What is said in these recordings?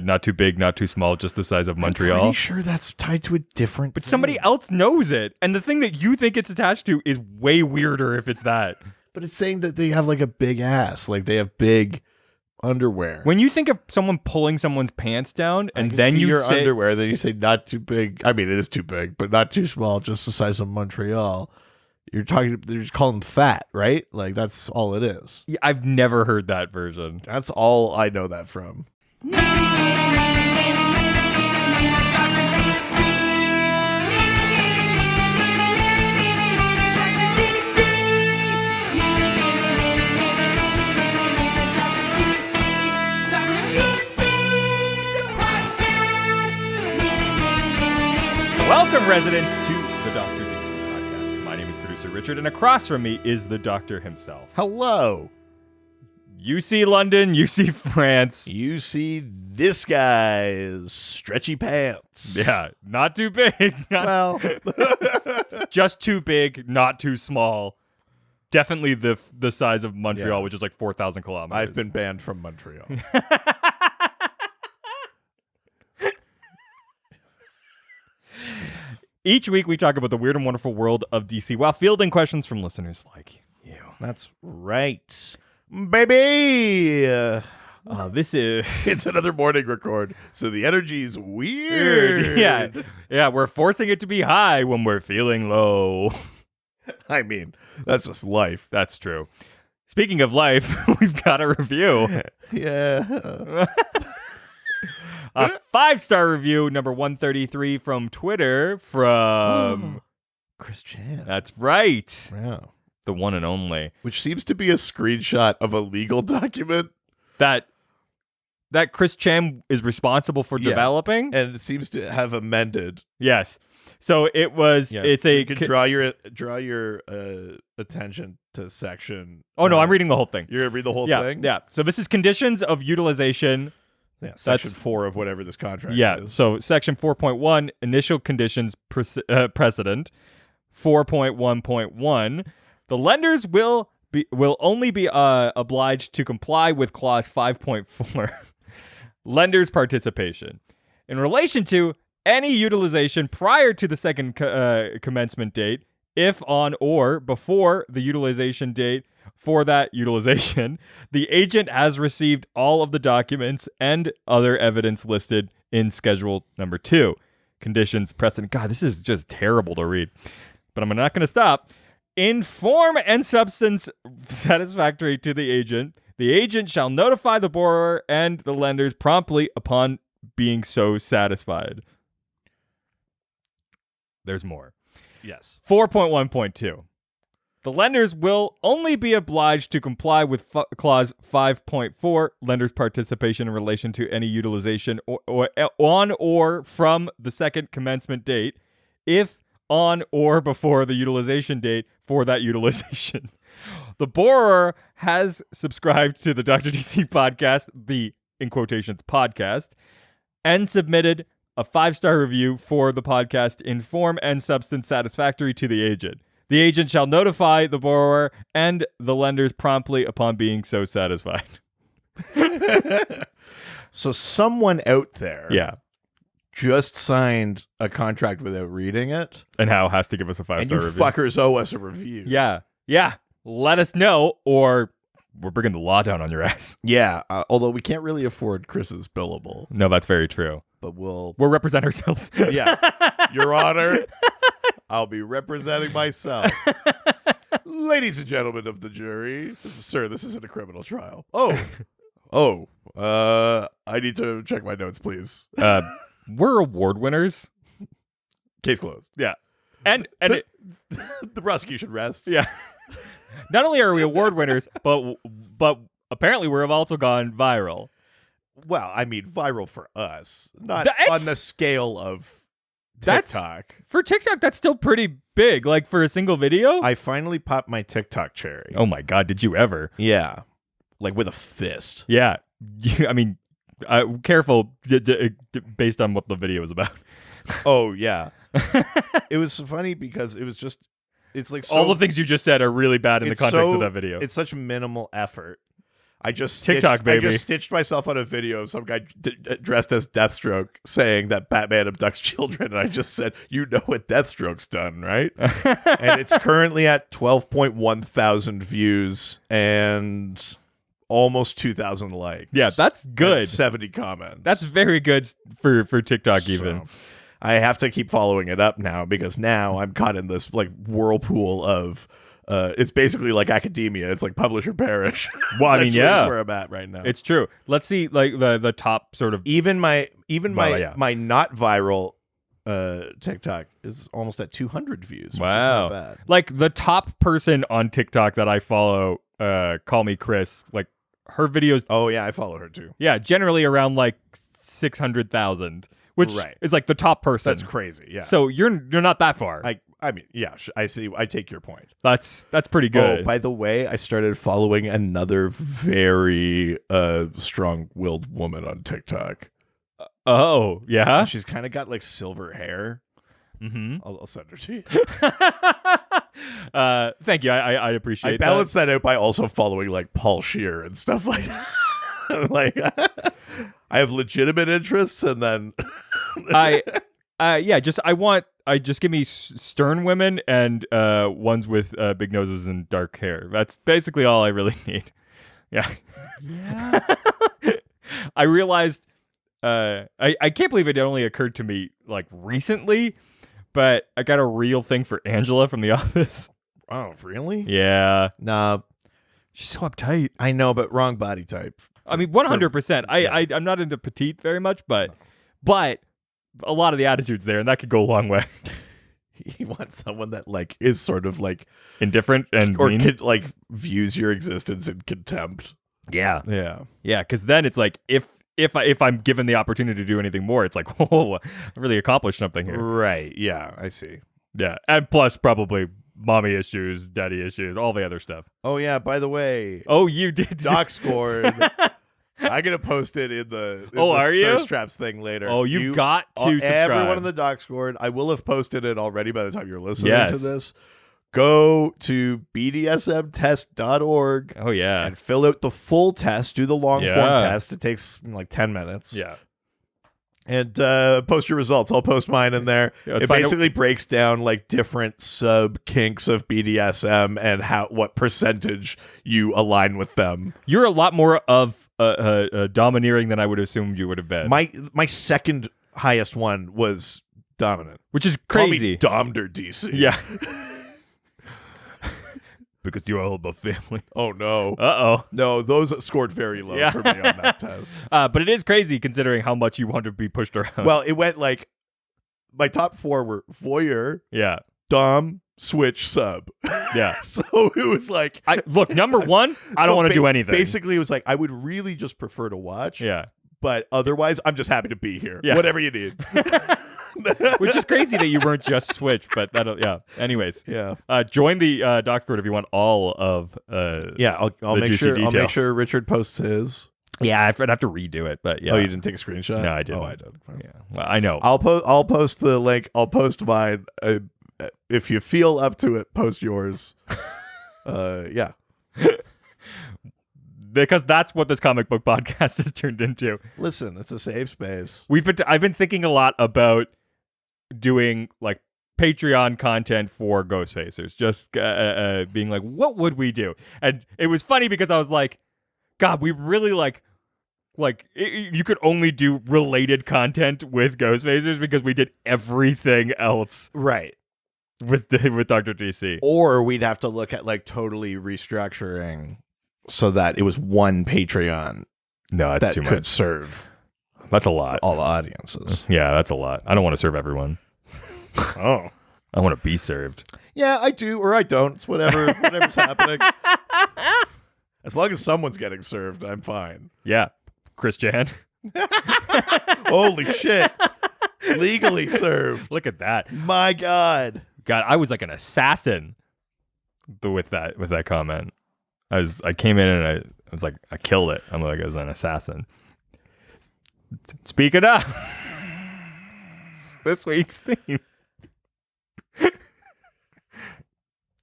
not too big, not too small, just the size of Montreal. I'm pretty sure that's tied to a different But thing. somebody else knows it. And the thing that you think it's attached to is way weirder if it's that. But it's saying that they have like a big ass. Like they have big underwear. When you think of someone pulling someone's pants down and I can then see you your say underwear, then you say not too big. I mean, it is too big, but not too small, just the size of Montreal. You're just calling them fat, right? Like that's all it is. Yeah, I've never heard that version. That's all I know that from. Welcome, residents, to the Dr. DC podcast. My name is producer Richard, and across from me is the doctor himself. Hello. You see London, you see France. You see this guy's stretchy pants. Yeah, not too big. Well, Just too big, not too small. Definitely the size of Montreal, Yeah. which is like 4,000 kilometers. I've been banned from Montreal. Each week we talk about the weird and wonderful world of DC while fielding questions from listeners like you. That's right, baby. This is It's another morning record, so the energy's weird. Yeah, we're forcing it to be high when we're feeling low. I mean, that's just life. That's true. Speaking of life, we've got a review. Yeah. A 5-star review, number 133 from Twitter from Chris Chan. That's right. Yeah. The one and only. Which seems to be a screenshot of a legal document. That Chris Chan is responsible for Yeah. developing. And it seems to have amended. Yes. So it was. Yeah. It's a. You can draw your attention to section. Oh no, I'm reading the whole thing. You're gonna read the whole Yeah, thing. yeah. So this is conditions of utilization. Yeah. Section 4 of whatever this contract Yeah. is. So section 4.1, initial conditions precedent. 4.1.1, the lenders will only be obliged to comply with clause 5.4. Lenders' participation in relation to any utilization prior to the second commencement date, if on or before the utilization date for that utilization, the agent has received all of the documents and other evidence listed in Schedule Number 2. Conditions precedent. God, this is just terrible to read, but I'm not going to stop. In form and substance satisfactory to the agent shall notify the borrower and the lenders promptly upon being so satisfied. There's more. Yes. 4.1.2. The lenders will only be obliged to comply with clause 5.4, lenders' participation in relation to any utilization or on or from the second commencement date, if on or before the utilization date for that utilization. The borrower has subscribed to the Dr. DC podcast, the, in quotations, podcast, and submitted a 5-star review for the podcast in form and substance satisfactory to the agent. The agent shall notify the borrower and the lenders promptly upon being so satisfied. So someone out there Yeah. just signed a contract without reading it. And Hal has to give us a 5-star And you review. fuckers owe us a review. Yeah. Yeah. Let us know, or we're bringing the law down on your ass. Yeah. Although we can't really afford Chris's billable, No, that's very true. but we'll represent ourselves. Yeah. Your Honor, I'll be representing myself. Ladies and gentlemen of the jury, sir, this isn't a criminal trial. I need to check my notes, please. We're award winners. Case closed. Yeah. And The prosecution rests. yeah. Not only are we award winners, but apparently we've also gone viral. Well, I mean, viral for us, not That's- on the scale of That's- TikTok. For TikTok, that's still pretty big. Like for a single video. I finally popped my TikTok cherry. Oh my God, did you ever? Yeah. Like with a fist. Yeah. I mean, careful based on what the video was about. Oh, yeah. It was funny because it's like so, all the things you just said are really bad in the it's context so- of that video. It's such minimal effort. I just TikTok, baby. I just stitched myself on a video of some guy dressed as Deathstroke saying that Batman abducts children, and I just said, "You know what Deathstroke's done, right?" And it's currently at 12.1 thousand views and almost 2,000 likes. Yeah, that's good. And 70 comments. That's very good for TikTok even. So, I have to keep following it up now because now I'm caught in this like whirlpool of. It's basically like academia. It's like publish or perish. Well, I mean, yeah, that's where I'm at right now. It's true. Let's see, like the top sort of my not viral TikTok is almost at 200 views. Which is not bad. Like the top person on TikTok that I follow, Call Me Chris. Like her videos. Oh yeah, I follow her too. Yeah, generally around like 600,000, which is like the top person. That's crazy. Yeah. So you're not that far. I mean, yeah, I see. I take your point. That's pretty good. Oh, by the way, I started following another very strong-willed woman on TikTok. Oh, yeah? She's kind of got like silver hair. Mm-hmm. I'll send her to you. Thank you. I appreciate I balance that out by also following like Paul Scheer and stuff like that. Like, I have legitimate interests, and then just give me stern women and ones with big noses and dark hair. That's basically all I really need. Yeah. Yeah. I realized I can't believe it only occurred to me like recently, but I got a real thing for Angela from The Office. Oh, really? Yeah. Nah. She's so uptight. I know, but wrong body type. I mean, 100%. I'm not into petite very much, but a lot of the attitude's there, and that could go a long way. You want someone that like is sort of like indifferent and mean? Like views your existence in contempt. Yeah, yeah, yeah. Because then it's like if I'm given the opportunity to do anything more, it's like, whoa, I really accomplished something here. Right? Yeah, I see. Yeah, and plus probably mommy issues, daddy issues, all the other stuff. Oh yeah. By the way. Oh, you did. Doc scored. I'm gonna post it in the are you? Thirst Traps thing later. Oh, you've got to subscribe. Everyone in the Doc scored. I will have posted it already by the time you're listening to this. Go to bdsmtest.org. Oh yeah, and fill out the full test. Do the long form test. It takes like 10 minutes. Yeah. And post your results. I'll post mine in there. It basically breaks down like different sub kinks of BDSM and what percentage you align with them. You're a lot more of domineering than I would assume you would have been. My second highest one was dominant, which is crazy. Call me Domder DC. Yeah. Because you're all about family. Oh, no. Uh-oh. No, those scored very low for me on that test. But it is crazy considering how much you want to be pushed around. Well, it went like, my top four were voyeur, dom, switch, sub. Yeah. So it was like... Look, number one, I don't want to do anything. Basically, it was like, I would really just prefer to watch. Yeah. But otherwise, I'm just happy to be here. Yeah. Whatever you need. Which is crazy that you weren't just Switch, but anyways, join the Doctober if you want all of I'll make sure details. I'll make sure Richard posts his. Yeah, I'd have to redo it, but yeah. Oh, you didn't take a screenshot? No, I didn't. Oh, I did. Yeah, well, I know. I'll post the link. I'll post mine. If you feel up to it, post yours. Yeah. Because that's what this comic book podcast has turned into. Listen, it's a safe space. I've been thinking a lot about doing like Patreon content for Ghostfacers, just being like, what would we do? And it was funny because I was like, God, we really you could only do related content with Ghostfacers because we did everything else right with Dr. DC. Or we'd have to look at like totally restructuring so that it was one Patreon. No, that's too much. Could serve. That's a lot. All the audiences. Yeah, that's a lot. I don't want to serve everyone. Oh. I want to be served. Yeah, I do, or I don't. It's whatever's happening. As long as someone's getting served, I'm fine. Yeah. Chris Jan. Holy shit. Legally served. Look at that. My God. God, I was like an assassin with that comment. I came in and I was like, I killed it. I'm like, I was an assassin. Speak it up. This week's theme.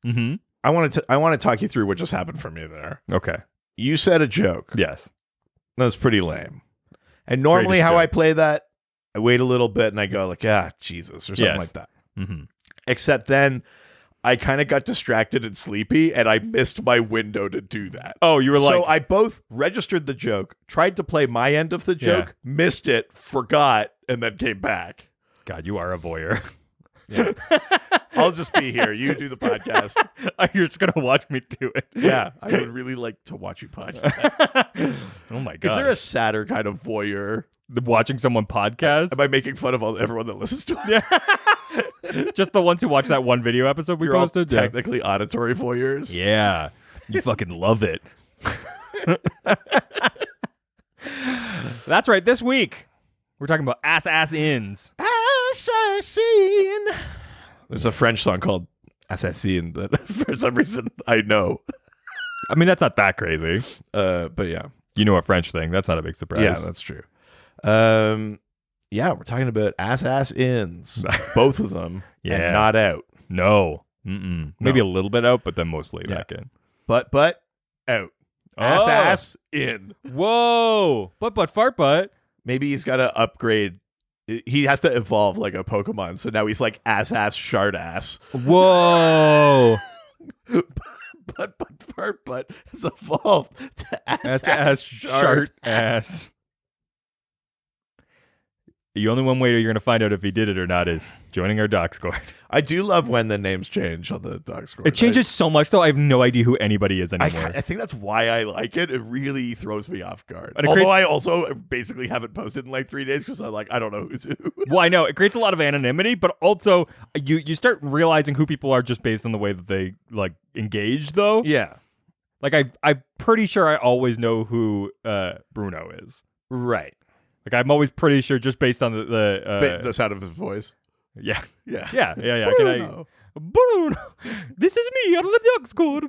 Mm-hmm. I want to talk you through what just happened for me there. Okay. You said a joke. Yes. That was pretty lame. And normally how joke. I play that, I wait a little bit and I go like, Jesus, or something like that. Mm-hmm. Except then I kind of got distracted and sleepy and I missed my window to do that. Oh, you were like... So I both registered the joke, tried to play my end of the joke, missed it, forgot, and then came back. God, you are a voyeur. Yeah. I'll just be here. You do the podcast. You're just going to watch me do it. Yeah. I would really like to watch you podcast. Oh my God. Is there a sadder kind of voyeur? Watching someone podcast? Am I making fun of everyone that listens to us? Yeah. Just the ones who watch that one video episode we You're posted? all technically auditory voyeurs. Yeah. You fucking love it. That's right. This week, we're talking about Assassins. Assassin. There's a French song called Assassin that for some reason I know. I mean, that's not that crazy. But yeah. You know a French thing. That's not a big surprise. Yeah, that's true. Yeah, we're talking about Assassins. Both of them. Yeah. And not out. No. Mm-mm. Maybe a little bit out, but then mostly back in. But out. Ass in. Whoa. But fart butt. Maybe he's got to upgrade. He has to evolve like a Pokemon. So now he's like ass shard ass. Whoa. but fart butt has evolved to ass shart ass. The only one way you're going to find out if he did it or not is joining our doc squad. I do love when the names change on the doc squad. It changes so much, though. I have no idea who anybody is anymore. I think that's why I like it. It really throws me off guard. And Although I also basically haven't posted in like 3 days because I'm like, I don't know who's who. Well, I know. It creates a lot of anonymity, but also you start realizing who people are just based on the way that they like engage, though. Yeah. Like I'm pretty sure I always know who Bruno is. Right. Like I'm always pretty sure just based on the sound of his voice. Yeah. Yeah. Yeah. Bruno. Bruno, this is me out of the dog squad.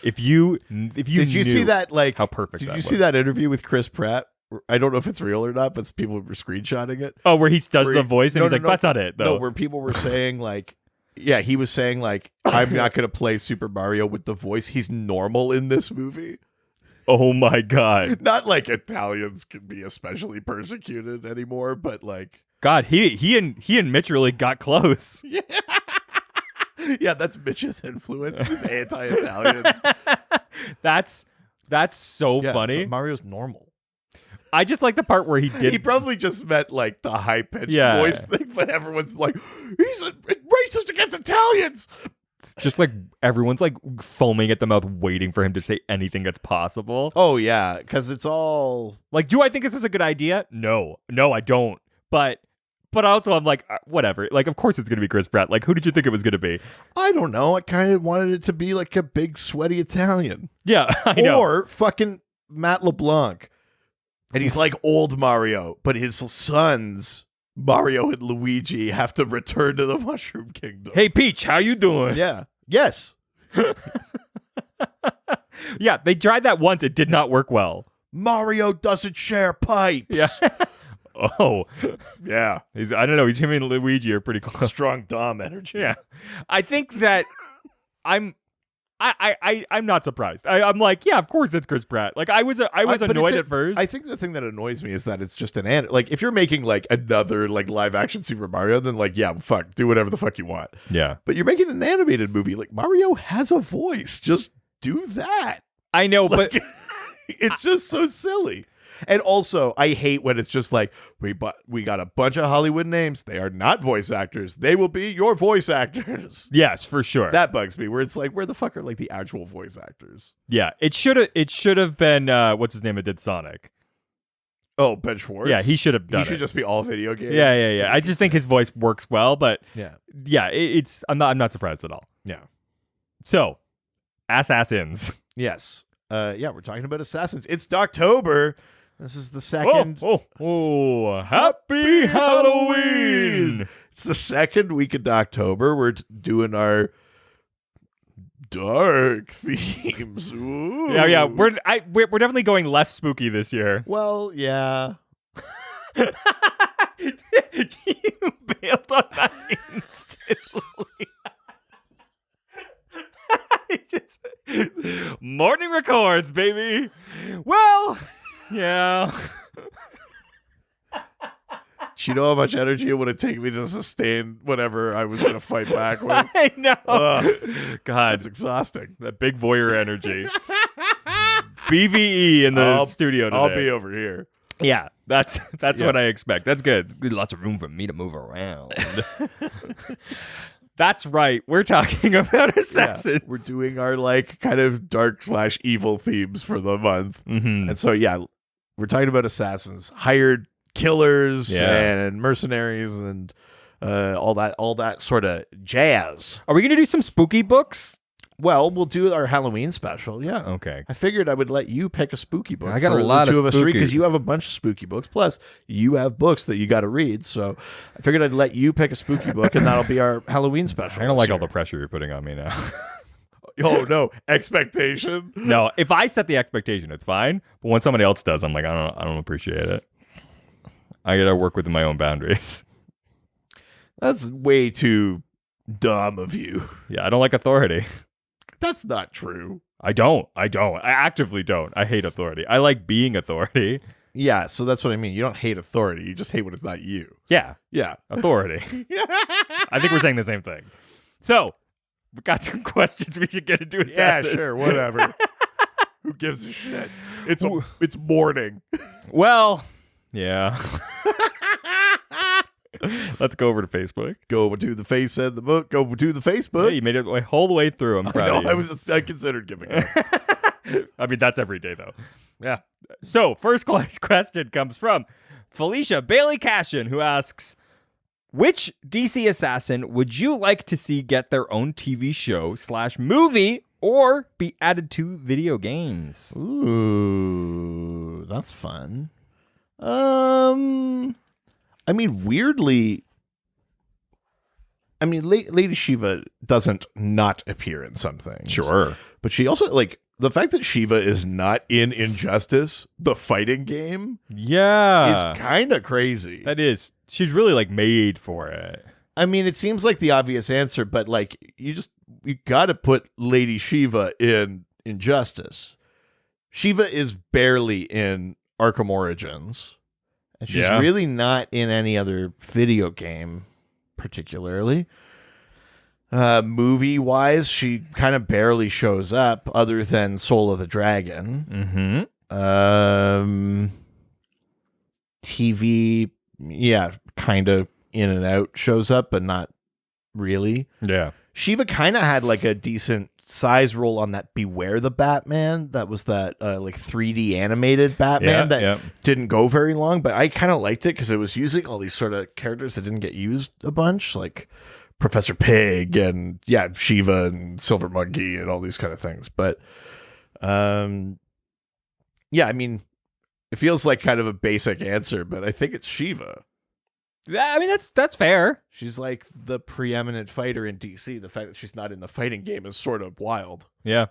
If you did you see that like how perfect? Did you see that interview with Chris Pratt? I don't know if it's real or not, but people were screenshotting it. Oh, where he does the voice and he's like, "That's not it." Though. No, where people were saying like, yeah, he was saying like, I'm not going to play Super Mario with the voice. He's normal in this movie. Oh my God! Not like Italians can be especially persecuted anymore, but like, God, he and Mitch really got close. Yeah, yeah, that's Mitch's influence. He's anti-Italian. That's so funny. So Mario's normal. I just like the part where he did. He probably just meant like the high pitched Yeah. voice thing, but everyone's like, he's racist against Italians. Just like everyone's like foaming at the mouth, waiting for him to say anything that's possible. Oh yeah, because it's all like, do I think this is a good idea? No, I don't. But also I'm like, whatever. Like, of course it's gonna be Chris Pratt. Like, who did you think it was gonna be? I don't know. I kind of wanted it to be like a big sweaty Italian. Yeah, I know. Or fucking Matt LeBlanc, and he's like old Mario, but his sons Mario and Luigi have to return to the Mushroom Kingdom. Hey Peach, how you doing? Yeah. Yes. Yeah, they tried that once. It did not work well. Mario doesn't share pipes. Yeah. Oh. Yeah. I don't know. Him and Luigi are pretty close. Strong Dom energy. Yeah. I think that I'm not surprised. I'm like, yeah, of course it's Chris Pratt. Like I was annoyed at first. I think the thing that annoys me is that it's just like if you're making like another like live action Super Mario, then like yeah, fuck, do whatever the fuck you want. Yeah. But you're making an animated movie. Like Mario has a voice. Just do that. I know, like, but it's just so silly. And also, I hate when it's just like, we got a bunch of Hollywood names. They are not voice actors. They will be your voice actors. Yes, for sure. That bugs me, where it's like, where the fuck are like the actual voice actors? Yeah, it should have been what's his name that did Sonic. Oh, Ben Schwartz? Yeah, he should have done it. He should just be all video game. Yeah. I just think his voice works well, but yeah, it's I'm not surprised at all. Yeah. So, Assassins. Yes. Yeah, we're talking about Assassins. It's Doctober. This is the second. Oh! Happy Halloween! It's the second week of Doctober. We're doing our dark themes. Ooh. Yeah. We're definitely going less spooky this year. Well, yeah. You bailed on that instantly. Morning records, baby. Well, yeah. Do you know how much energy it would have taken me to sustain whatever I was going to fight back with? I know. God, It's exhausting. that big voyeur energy. BVE in the studio today. I'll be over here. Yeah, that's what I expect. That's good. Lots of room for me to move around. That's right. We're talking about assassins. Yeah, we're doing our like kind of dark / evil themes for the month. Mm-hmm. And so, yeah, we're talking about assassins, hired killers and mercenaries and all that sort of jazz. Are we going to do some spooky books? Well, we'll do our Halloween special. Yeah. Okay. I figured I would let you pick a spooky book. I got for a lot the two of of us read spooky. because you have a bunch of spooky books. Plus, you have books that you got to read. So I figured I'd let you pick a spooky book, and that'll be our Halloween special. I don't like all the pressure you're putting on me now. Oh no, expectation. No, if I set the expectation, it's fine. But when somebody else does, I'm like, I don't appreciate it. I gotta work within my own boundaries. That's way too dumb of you. Yeah, I don't like authority. That's not true. I don't. I actively don't. I hate authority. I like being authority. Yeah, so that's what I mean. You don't hate authority. You just hate when it's not you. Yeah, Yeah. authority. I think we're saying the same thing. So, we got some questions we should get into assassins. Yeah, sure, whatever. Who gives a shit? It's morning. Well, yeah. Let's go over to Facebook. Go to the face and the book. Go to the Facebook. Yeah, you made it the whole way through. I'm proud of you. I considered giving up. I mean, that's every day, though. Yeah. So, first question comes from Felicia Bailey Cashin, who asks, which DC assassin would you like to see get their own TV show / movie or be added to video games? Ooh, that's fun. I mean, weirdly, Lady Shiva doesn't not appear in some things. Sure. But she also, like, the fact that Shiva is not in Injustice, the fighting game, Yeah. is kind of crazy. That is. She's really, like, made for it. I mean, it seems like the obvious answer, but, like, you got to put Lady Shiva in Injustice. Shiva is barely in Arkham Origins. And she's really not in any other video game, particularly. Movie-wise, she kind of barely shows up, other than Soul of the Dragon. Mm-hmm. TV, yeah, kind of in and out, shows up, but not really. Yeah. Shiva kind of had like a decent size role on that Beware the Batman. That was that like 3D animated Batman that didn't go very long, but I kind of liked it because it was using all these sort of characters that didn't get used a bunch, like Professor Pig and Shiva and Silver Monkey and all these kind of things. But I mean, it feels like kind of a basic answer, but I think it's Shiva. I mean, that's fair. She's like the preeminent fighter in DC. The fact that she's not in the fighting game is sort of wild. Yeah.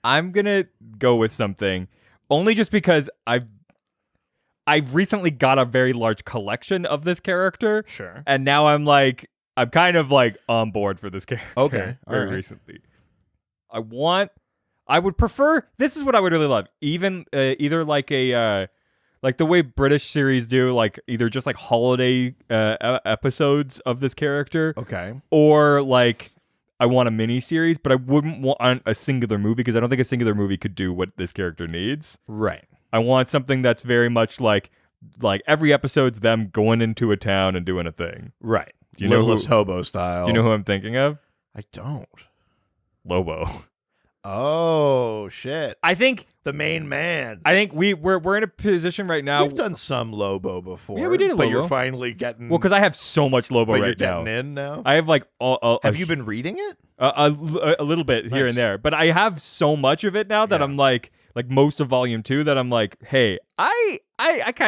I'm going to go with something only just because I've recently got a very large collection of this character. Sure. And now I'm kind of like on board for this character. Okay. Very recently. I would prefer, this is what I would really love. Even either like a like the way British series do, like either just like holiday episodes of this character. Okay. Or like I want a mini series, but I wouldn't want a singular movie because I don't think a singular movie could do what this character needs. Right. I want something that's very much like every episode's them going into a town and doing a thing. Right. Do you know Littlest Hobo style. Do you know who I'm thinking of? I don't. Lobo. Oh shit! I think the main man. I think we're in a position right now. We've done some Lobo before. Yeah, we did a but Lobo. you're finally getting. Well, because I have so much Lobo but right you're now. getting in now. I have like have you been reading it? A little bit here and there, but I have so much of it now that I'm like most of Volume 2 that I'm like, hey, I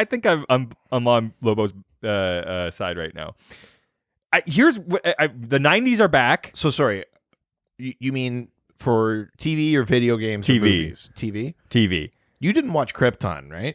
think I'm on Lobo's side right now. Here's what the 90s are back. So sorry, you mean for TV or video games? TV. Or movies? TV. You didn't watch Krypton, right?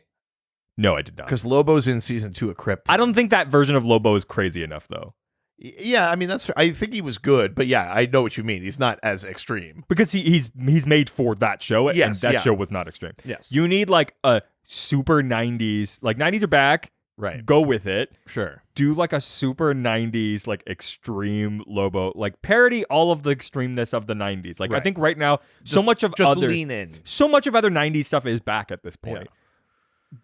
No, I did not. Because Lobo's in season 2 of Krypton. I don't think that version of Lobo is crazy enough, though. Yeah, I mean I think he was good, but yeah, I know what you mean. He's not as extreme because he's made for that show, and Yes, that yeah. show was not extreme. Yes. You need like a super 90s, like 90s are back. Right. Go with it. Sure. Do like a super 90s, like extreme Lobo, like parody all of the extremeness of the 90s. Like I Right. think right now, so Just- much of just other lean in. so much of other 90s stuff is back at this point.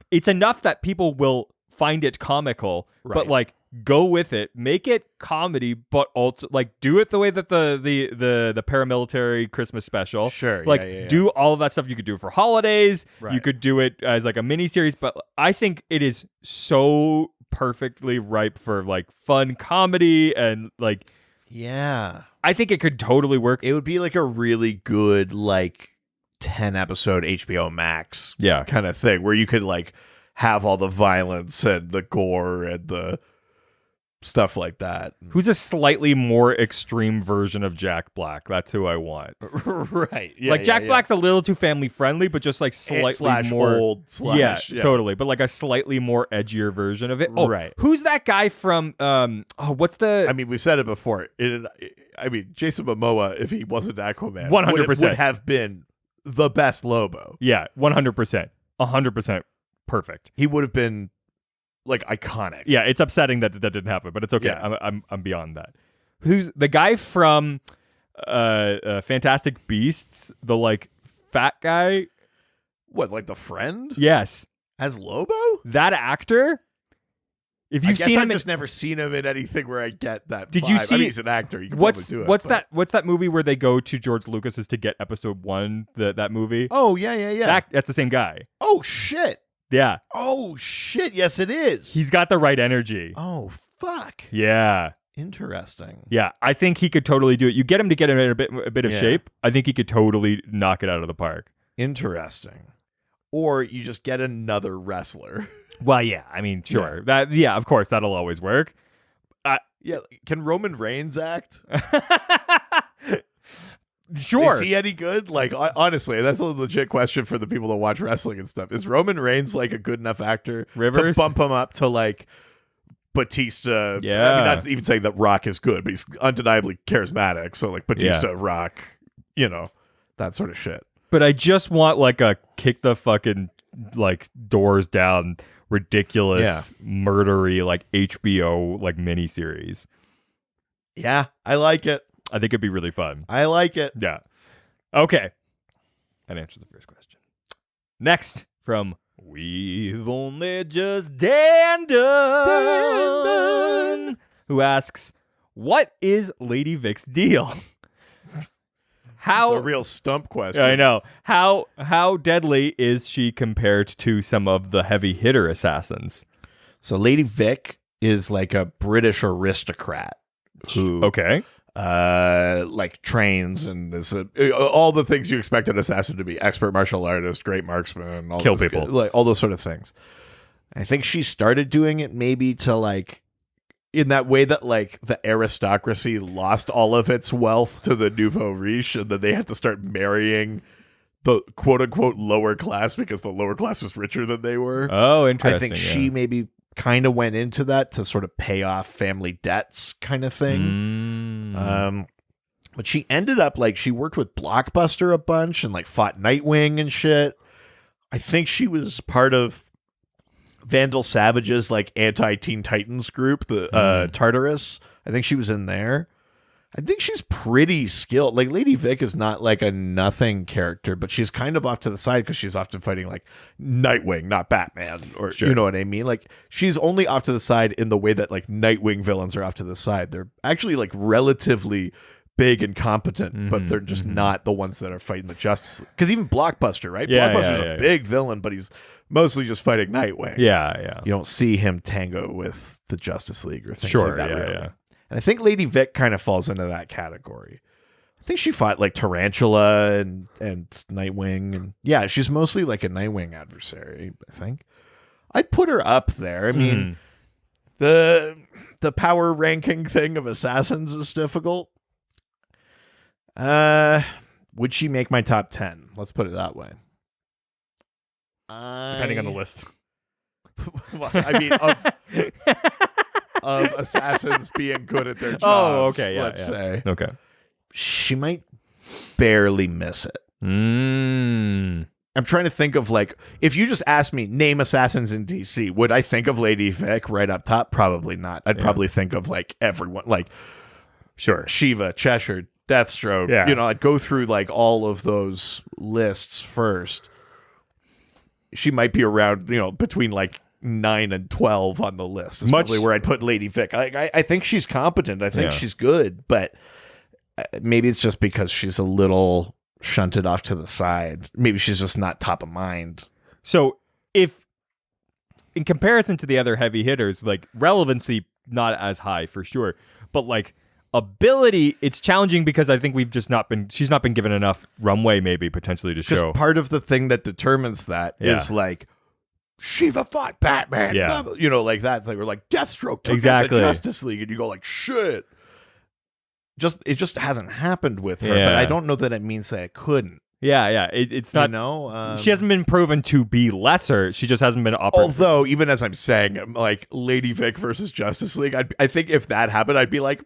It's enough that people will find it comical, but Right. like go with it, make it comedy, but also like do it the way that the paramilitary Christmas special. Sure, like yeah. do all of that stuff. You could do it for holidays. You Right. could do it as like a mini series, but I think it is so perfectly ripe for like fun comedy and like Yeah. I think it could totally work. It would be like a really good like 10 episode HBO Max Yeah. kind of thing where you could like have all the violence and the gore and the stuff like that. Who's a slightly more extreme version of Jack Black? That's who I want. Right. Yeah, like Jack yeah. Black's a little too family friendly, but just like slightly slash more old slash yeah, totally. But like a slightly more edgier version of it. Oh, Right. Who's that guy from? What's the? I mean, we've said it before. I mean, Jason Momoa, if he wasn't Aquaman, 100%. would have been the best Lobo. Yeah, 100%, 100% perfect. He would have been like iconic. Yeah, it's upsetting that didn't happen, but it's okay. Yeah. I'm beyond that. Who's the guy from Fantastic Beasts? The like fat guy. What, like the friend Yes, as Lobo? that actor. If I you've guess seen I've him, just never seen him in anything where I get that. Did vibe. you I see- mean, he's an actor. You can what's probably do it. What's that movie where they go to George Lucas's to get episode 1? That movie. Oh yeah. That's the same guy. Oh shit. Yeah, Oh shit. Yes, it is. he's got the right energy. Oh fuck. Yeah. Interesting. Yeah, I think he could totally do it. You get him to get in a bit of Yeah. shape. I think he could totally knock it out of the park. Interesting. Or you just get another wrestler. Well, yeah, I mean, sure. Yeah, of course, that'll always work. Yeah. Can Roman Reigns act? Sure. Is he any good? Like, honestly, that's a legit question for the people that watch wrestling and stuff. Is Roman Reigns like a good enough actor Rivers? to bump him up to like Batista? Yeah. I mean, not even saying that Rock is good, but he's undeniably charismatic. So like Batista, Rock, that sort of shit. But I just want like a kick the fucking like doors down, ridiculous, murdery like HBO like miniseries. Yeah, I like it. I think it'd be really fun. I like it. Yeah. Okay. That answers the first question. Next from We've Only Just Dandon, who asks, what is Lady Vic's deal? How It's a real stump question. I know. How deadly is she compared to some of the heavy hitter assassins? So Lady Vic is like a British aristocrat who Okay. like trains and is all the things you expect an assassin to be: expert martial artist, great marksman, all Kill those people. like all those sort of things. I think she started doing it maybe to like in that way that like the aristocracy lost all of its wealth to the nouveau riche, and then they had to start marrying the quote unquote lower class because the lower class was richer than they were. Oh, interesting. I think she maybe kind of went into that to sort of pay off family debts kind of thing. But she ended up like she worked with Blockbuster a bunch and like fought Nightwing and shit. I think she was part of Vandal Savage's like anti-Teen Titans group, the Tartarus. I think she was in there. I think she's pretty skilled. Like Lady Vic is not like a nothing character, but she's kind of off to the side because she's often fighting like Nightwing, not Batman, or Sure. you know what I mean? Like she's only off to the side in the way that like Nightwing villains are off to the side. They're actually like relatively big and competent, but they're just not the ones that are fighting the Justice League. Because even Blockbuster, right? Yeah, Blockbuster's yeah, a big villain, but he's mostly just fighting Nightwing. Yeah. You don't see him tango with the Justice League or things Sure, like that. yeah, really. yeah. And I think Lady Vic kind of falls into that category. I think she fought like Tarantula and Nightwing, and yeah, she's mostly like a Nightwing adversary. I think I'd put her up there. I mean, the power ranking thing of assassins is difficult. Would she make my top 10? Let's put it that way. Depending on the list. Well, I mean, of assassins being good at their jobs. Oh, okay, yeah, let's say. Okay. She might barely miss it. I'm trying to think of, like, if you just asked me, name assassins in DC, would I think of Lady Vic right up top? Probably not. I'd probably think of, like, everyone. Like, sure, Shiva, Cheshire, Deathstroke. Yeah. You know, I'd go through, like, all of those lists first. She might be around, you know, between, like, 9 and 12 on the list. Is probably where I'd put Lady Vic. I think she's competent. I think she's good, but maybe it's just because she's a little shunted off to the side. Maybe she's just not top of mind. So if, in comparison to the other heavy hitters, like, relevancy, not as high for sure, but, like, ability, it's challenging because I think she's not been given enough runway, maybe, potentially, to show. Part of the thing that determines that is, like, Shiva fought Batman. Yeah. You know, like that. Like, we're like, Deathstroke took out the Justice League, and you go like, shit. It just hasn't happened with her, but I don't know that it means that it couldn't. Yeah. It's not. You know, she hasn't been proven to be lesser. She just hasn't been operative. Although, even as I'm saying, like, Lady Vic versus Justice League, I think if that happened, I'd be like,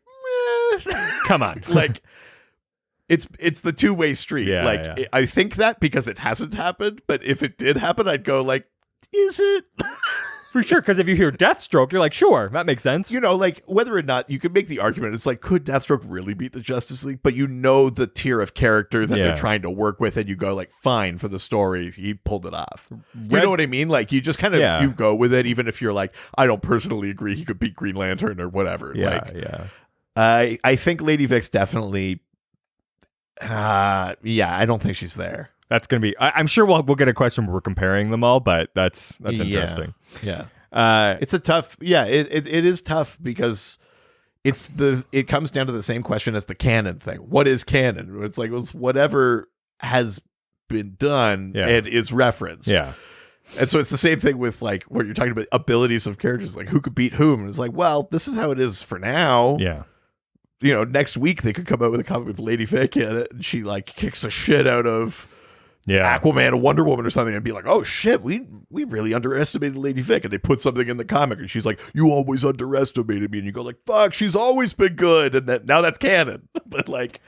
come on, like. It's the two-way street. Yeah, I think that because it hasn't happened, but if it did happen, I'd go like, is it? For sure, because if you hear Deathstroke, you're like, sure, that makes sense. You know, like, whether or not you could make the argument, it's like, could Deathstroke really beat the Justice League? But you know the tier of character that they're trying to work with, and you go like, fine, for the story, he pulled it off. You know what I mean? Like, you just kind of you go with it, even if you're like, I don't personally agree he could beat Green Lantern or whatever. I think Lady Vic's definitely. I don't think she's there. That's gonna be. I'm sure we'll get a question where we're comparing them all, but that's interesting. Yeah. It's a tough. Yeah, it is tough because it comes down to the same question as the canon thing. What is canon? It's like, it was whatever has been done and is referenced. Yeah. And so it's the same thing with, like, what you're talking about, abilities of characters, like who could beat whom. And it's like, well, this is how it is for now. Yeah. You know, next week they could come out with a comic with Lady Vic in it, and she, like, kicks the shit out of Aquaman or Wonder Woman or something, and be like, oh shit, we really underestimated Lady Vic, and they put something in the comic, and she's like, you always underestimated me, and you go like, fuck, she's always been good, and now that's canon. But, like,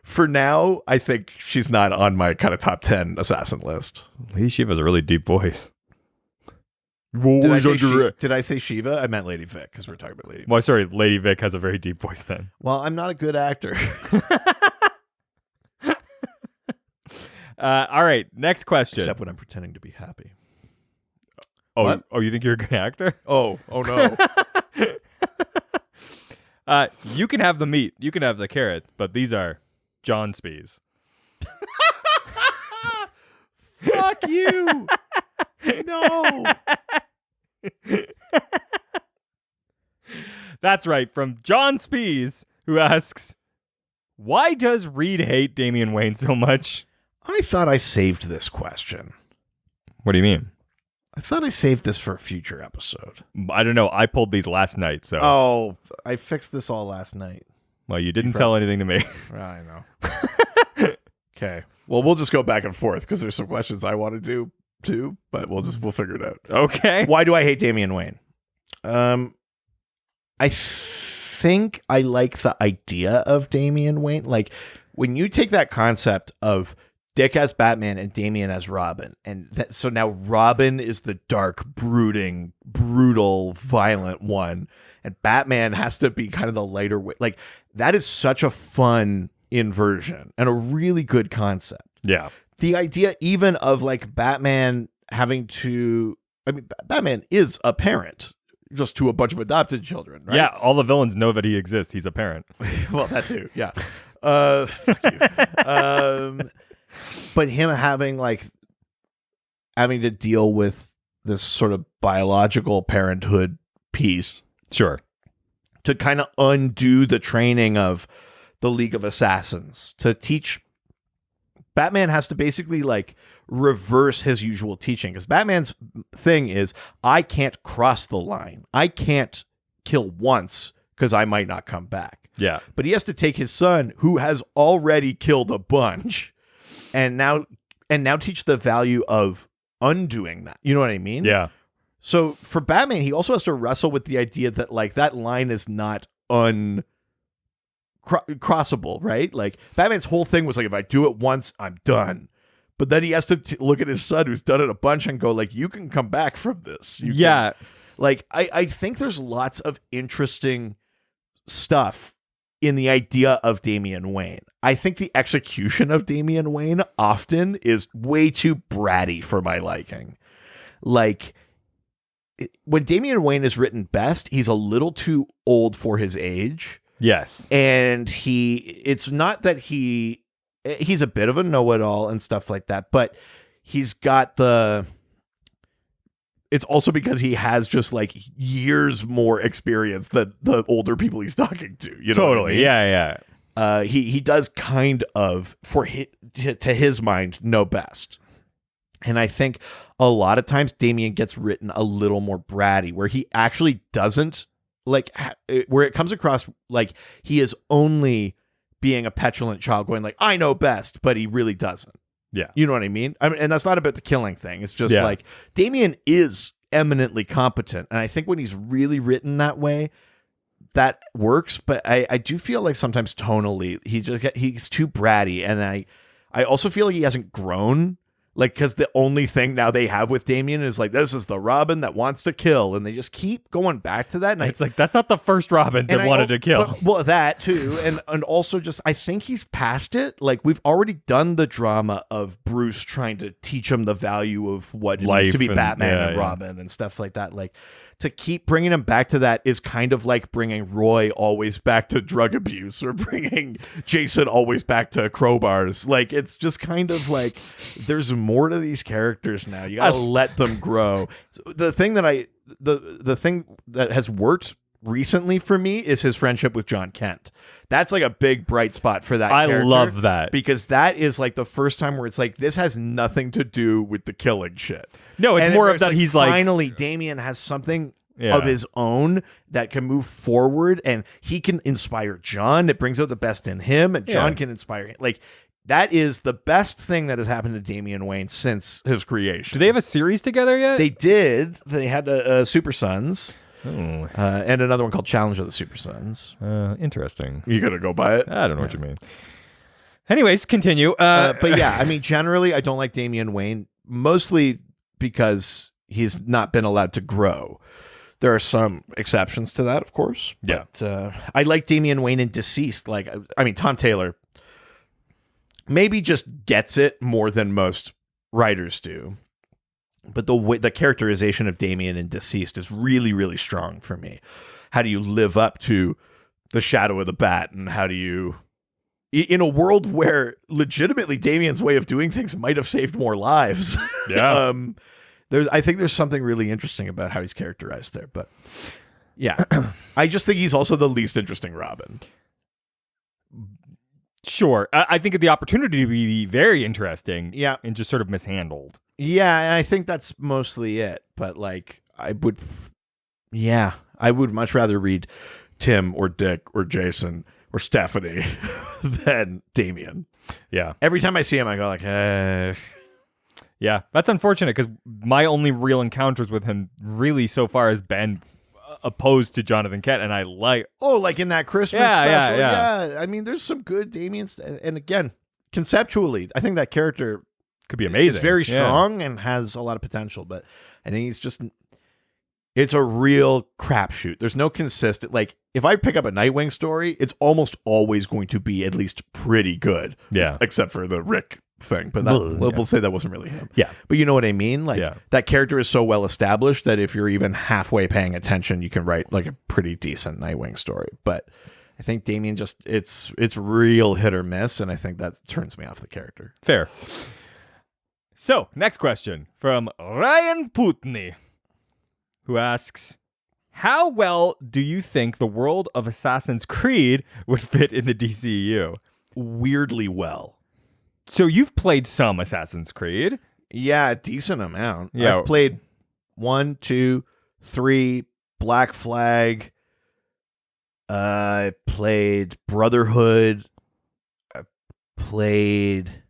for now, I think she's not on my kind of top 10 assassin list. Lady Shiva has a really deep voice. Did I say Shiva? I meant Lady Vic, because we're talking about Lady Vic. Well, sorry, Lady Vic has a very deep voice then. Well, I'm not a good actor. All right, next question. Except when I'm pretending to be happy. Oh, you think you're a good actor? Oh no. You can have the meat, you can have the carrot, but these are John Spees. Fuck you. No. That's right, from John Spees, who asks, why does Reed hate Damian Wayne so much? I thought I saved this question. What do you mean? I thought I saved this for a future episode. I don't know. I pulled these last night, so. Oh, I fixed this all last night. Well, you didn't tell anything to me. I know. Okay. Well, we'll just go back and forth because there's some questions I want to do too, but we'll figure it out. Okay. Why do I hate Damian Wayne? I think I like the idea of Damian Wayne. Like, when you take that concept of Dick as Batman and Damian as Robin, and so now Robin is the dark, brooding, brutal, violent one, and Batman has to be kind of the lighter weight. Like, that is such a fun inversion and a really good concept. Yeah. The idea even of, like, Batman having to, I mean, Batman is a parent just to a bunch of adopted children, right? Yeah, all the villains know that he exists. He's a parent. Well, that too, yeah. Fuck you. But him having to deal with this sort of biological parenthood piece. Sure. To kind of undo the training of the League of Assassins. To teach, Batman has to basically, like, reverse his usual teaching. Because Batman's thing is, I can't cross the line. I can't kill once because I might not come back. Yeah. But he has to take his son, who has already killed a bunch, and now teach the value of undoing that. You know what I mean? Yeah. So for Batman, he also has to wrestle with the idea that like that line is not crossable, right? Like Batman's whole thing was like, if I do it once, I'm done. But then he has to look at his son who's done it a bunch and go like, you can come back from this. Like, I think there's lots of interesting stuff in the idea of Damian Wayne. I think the execution of Damian Wayne often is way too bratty for my liking. Like, when Damian Wayne is written best, he's a little too old for his age. Yes. And it's not that he's a bit of a know-it-all and stuff like that, but he's got it's also because he has just like years more experience than the older people he's talking to. You know totally. What I mean? Yeah. He does kind of, to his mind, know best. And I think a lot of times Damian gets written a little more bratty, where he actually doesn't like, where it comes across like he is only being a petulant child going like, I know best, but he really doesn't. Yeah. You know what I mean? And that's not about the killing thing. It's just like Damian is eminently competent. And I think when he's really written that way, that works. But I do feel like sometimes tonally, he's too bratty. And I also feel like he hasn't grown. Like, because the only thing now they have with Damian is like, this is the Robin that wants to kill. And they just keep going back to that. And it's like, that's not the first Robin that wanted to kill. Well, that too. And also just, I think he's past it. Like, we've already done the drama of Bruce trying to teach him the value of what it means to be Batman and Robin and stuff like that. Like, to keep bringing him back to that is kind of like bringing Roy always back to drug abuse or bringing Jason always back to crowbars. Like, it's just kind of like there's more to these characters now. You gotta let them grow. The thing that the thing that has worked recently for me is his friendship with John Kent. That's like a big bright spot for that character. I love that. Because that is like the first time where it's like, this has nothing to do with the killing shit. No, it's more of that he's like... Finally, Damian has something of his own that can move forward, and he can inspire John. It brings out the best in him, and John can inspire him. Like, that is the best thing that has happened to Damian Wayne since his creation. Do they have a series together yet? They did. They had Super Sons. And another one called Challenge of the Super Sons. Interesting. You gonna go buy it? I don't know what you mean. Anyways, continue. But yeah, I mean, generally, I don't like Damian Wayne, mostly because he's not been allowed to grow. There are some exceptions to that, of course. But I like Damian Wayne in Deceased. Like, I mean, Tom Taylor maybe just gets it more than most writers do. But the characterization of Damian in Deceased is really, really strong for me. How do you live up to the shadow of the bat? And how do you, in a world where legitimately Damian's way of doing things might have saved more lives? Yeah. I think there's something really interesting about how he's characterized there. But yeah, I just think he's also the least interesting Robin. Sure. I think the opportunity to be very interesting. Yeah. And just sort of mishandled. Yeah, and I think that's mostly it. But like, I would much rather read Tim or Dick or Jason or Stephanie than Damian. Yeah. Every time I see him, I go like, eh. Yeah, that's unfortunate because my only real encounters with him really so far has been opposed to Jonathan Kent, and I like... Oh, like in that Christmas special? Yeah. I mean, there's some good Damian... And again, conceptually, I think that character... Could be amazing. He's very strong and has a lot of potential, but I think he's just... It's a real crapshoot. There's no consistent... Like, if I pick up a Nightwing story, it's almost always going to be at least pretty good. Yeah. Except for the Rick thing. But we'll say that wasn't really him. Yeah. But you know what I mean? Like, that character is so well established that if you're even halfway paying attention, you can write, like, a pretty decent Nightwing story. But I think Damian just... It's real hit or miss, and I think that turns me off the character. Fair. So, next question from Ryan Putney, who asks, how well do you think the world of Assassin's Creed would fit in the DCEU? Weirdly well. So you've played some Assassin's Creed. Yeah, a decent amount. Yeah. I've played 1, 2, 3, Black Flag. I played Brotherhood. I played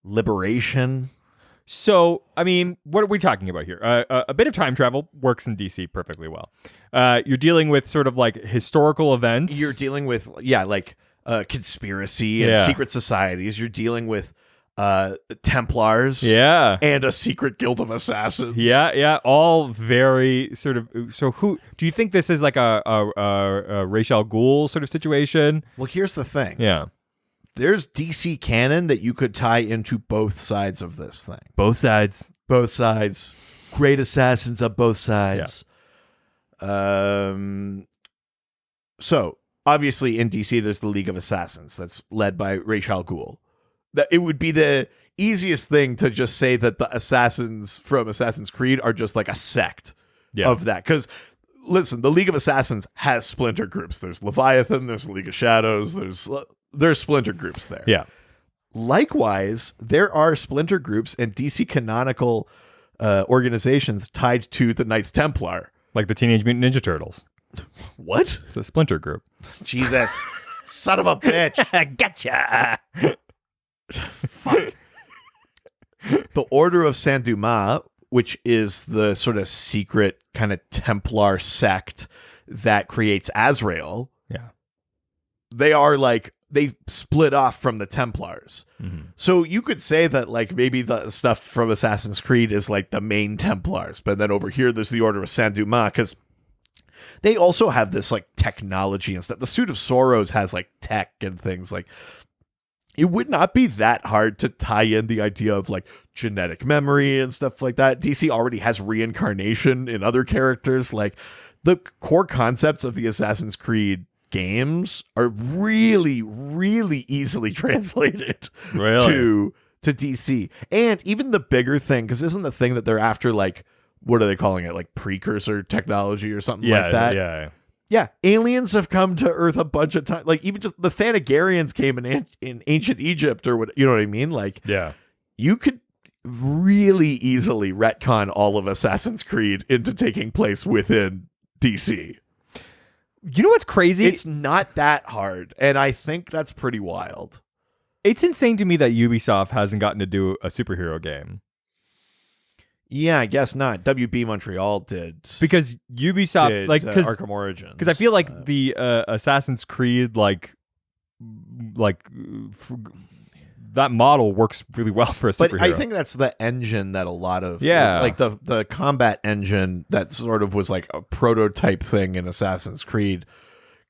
Liberation. So, I mean, what are we talking about here? A bit of time travel works in DC perfectly well. You're dealing with sort of like historical events. You're dealing with, like conspiracy and secret societies. You're dealing with Templars. Yeah. And a secret guild of assassins. Yeah. All very sort of. So, who do you think this is like a Ra's al Ghul sort of situation? Well, here's the thing. Yeah. There's DC canon that you could tie into both sides of this thing. Both sides. Both sides. Great assassins on both sides. Yeah. So, obviously, in DC, there's the League of Assassins that's led by Ra's al Ghul. That it would be the easiest thing to just say that the assassins from Assassin's Creed are just like a sect of that. Because, listen, the League of Assassins has splinter groups. There's Leviathan, there's the League of Shadows, there's splinter groups there. Yeah. Likewise, there are splinter groups and DC canonical organizations tied to the Knights Templar. Like the Teenage Mutant Ninja Turtles. What? It's a splinter group. Jesus. Son of a bitch. Gotcha. Fuck. The Order of Saint Dumas, which is the sort of secret kind of Templar sect that creates Azrael. Yeah. They are like, they split off from the Templars. Mm-hmm. So you could say that like maybe the stuff from Assassin's Creed is like the main Templars, but then over here there's the Order of Saint Dumas, because they also have this like technology and stuff. The Suit of Sorrows has like tech and things. Like, it would not be that hard to tie in the idea of like genetic memory and stuff like that. DC already has reincarnation in other characters. Like, the core concepts of the Assassin's Creed games are really, really easily translated to DC. And even the bigger thing, because isn't the thing that they're after, like, what are they calling it? Like precursor technology or something like that? Yeah. Aliens have come to Earth a bunch of times. Like, even just the Thanagarians came in ancient Egypt or what, you know what I mean? Like, you could really easily retcon all of Assassin's Creed into taking place within DC. You know what's crazy? It's not that hard, and I think that's pretty wild. It's insane to me that Ubisoft hasn't gotten to do a superhero game. Yeah, I guess not. WB Montreal did. Because Ubisoft, like, because Arkham Origins. Because I feel like the Assassin's Creed, that model works really well for a superhero. But I think that's the engine that a lot of, Yeah. like the combat engine that sort of was like a prototype thing in Assassin's Creed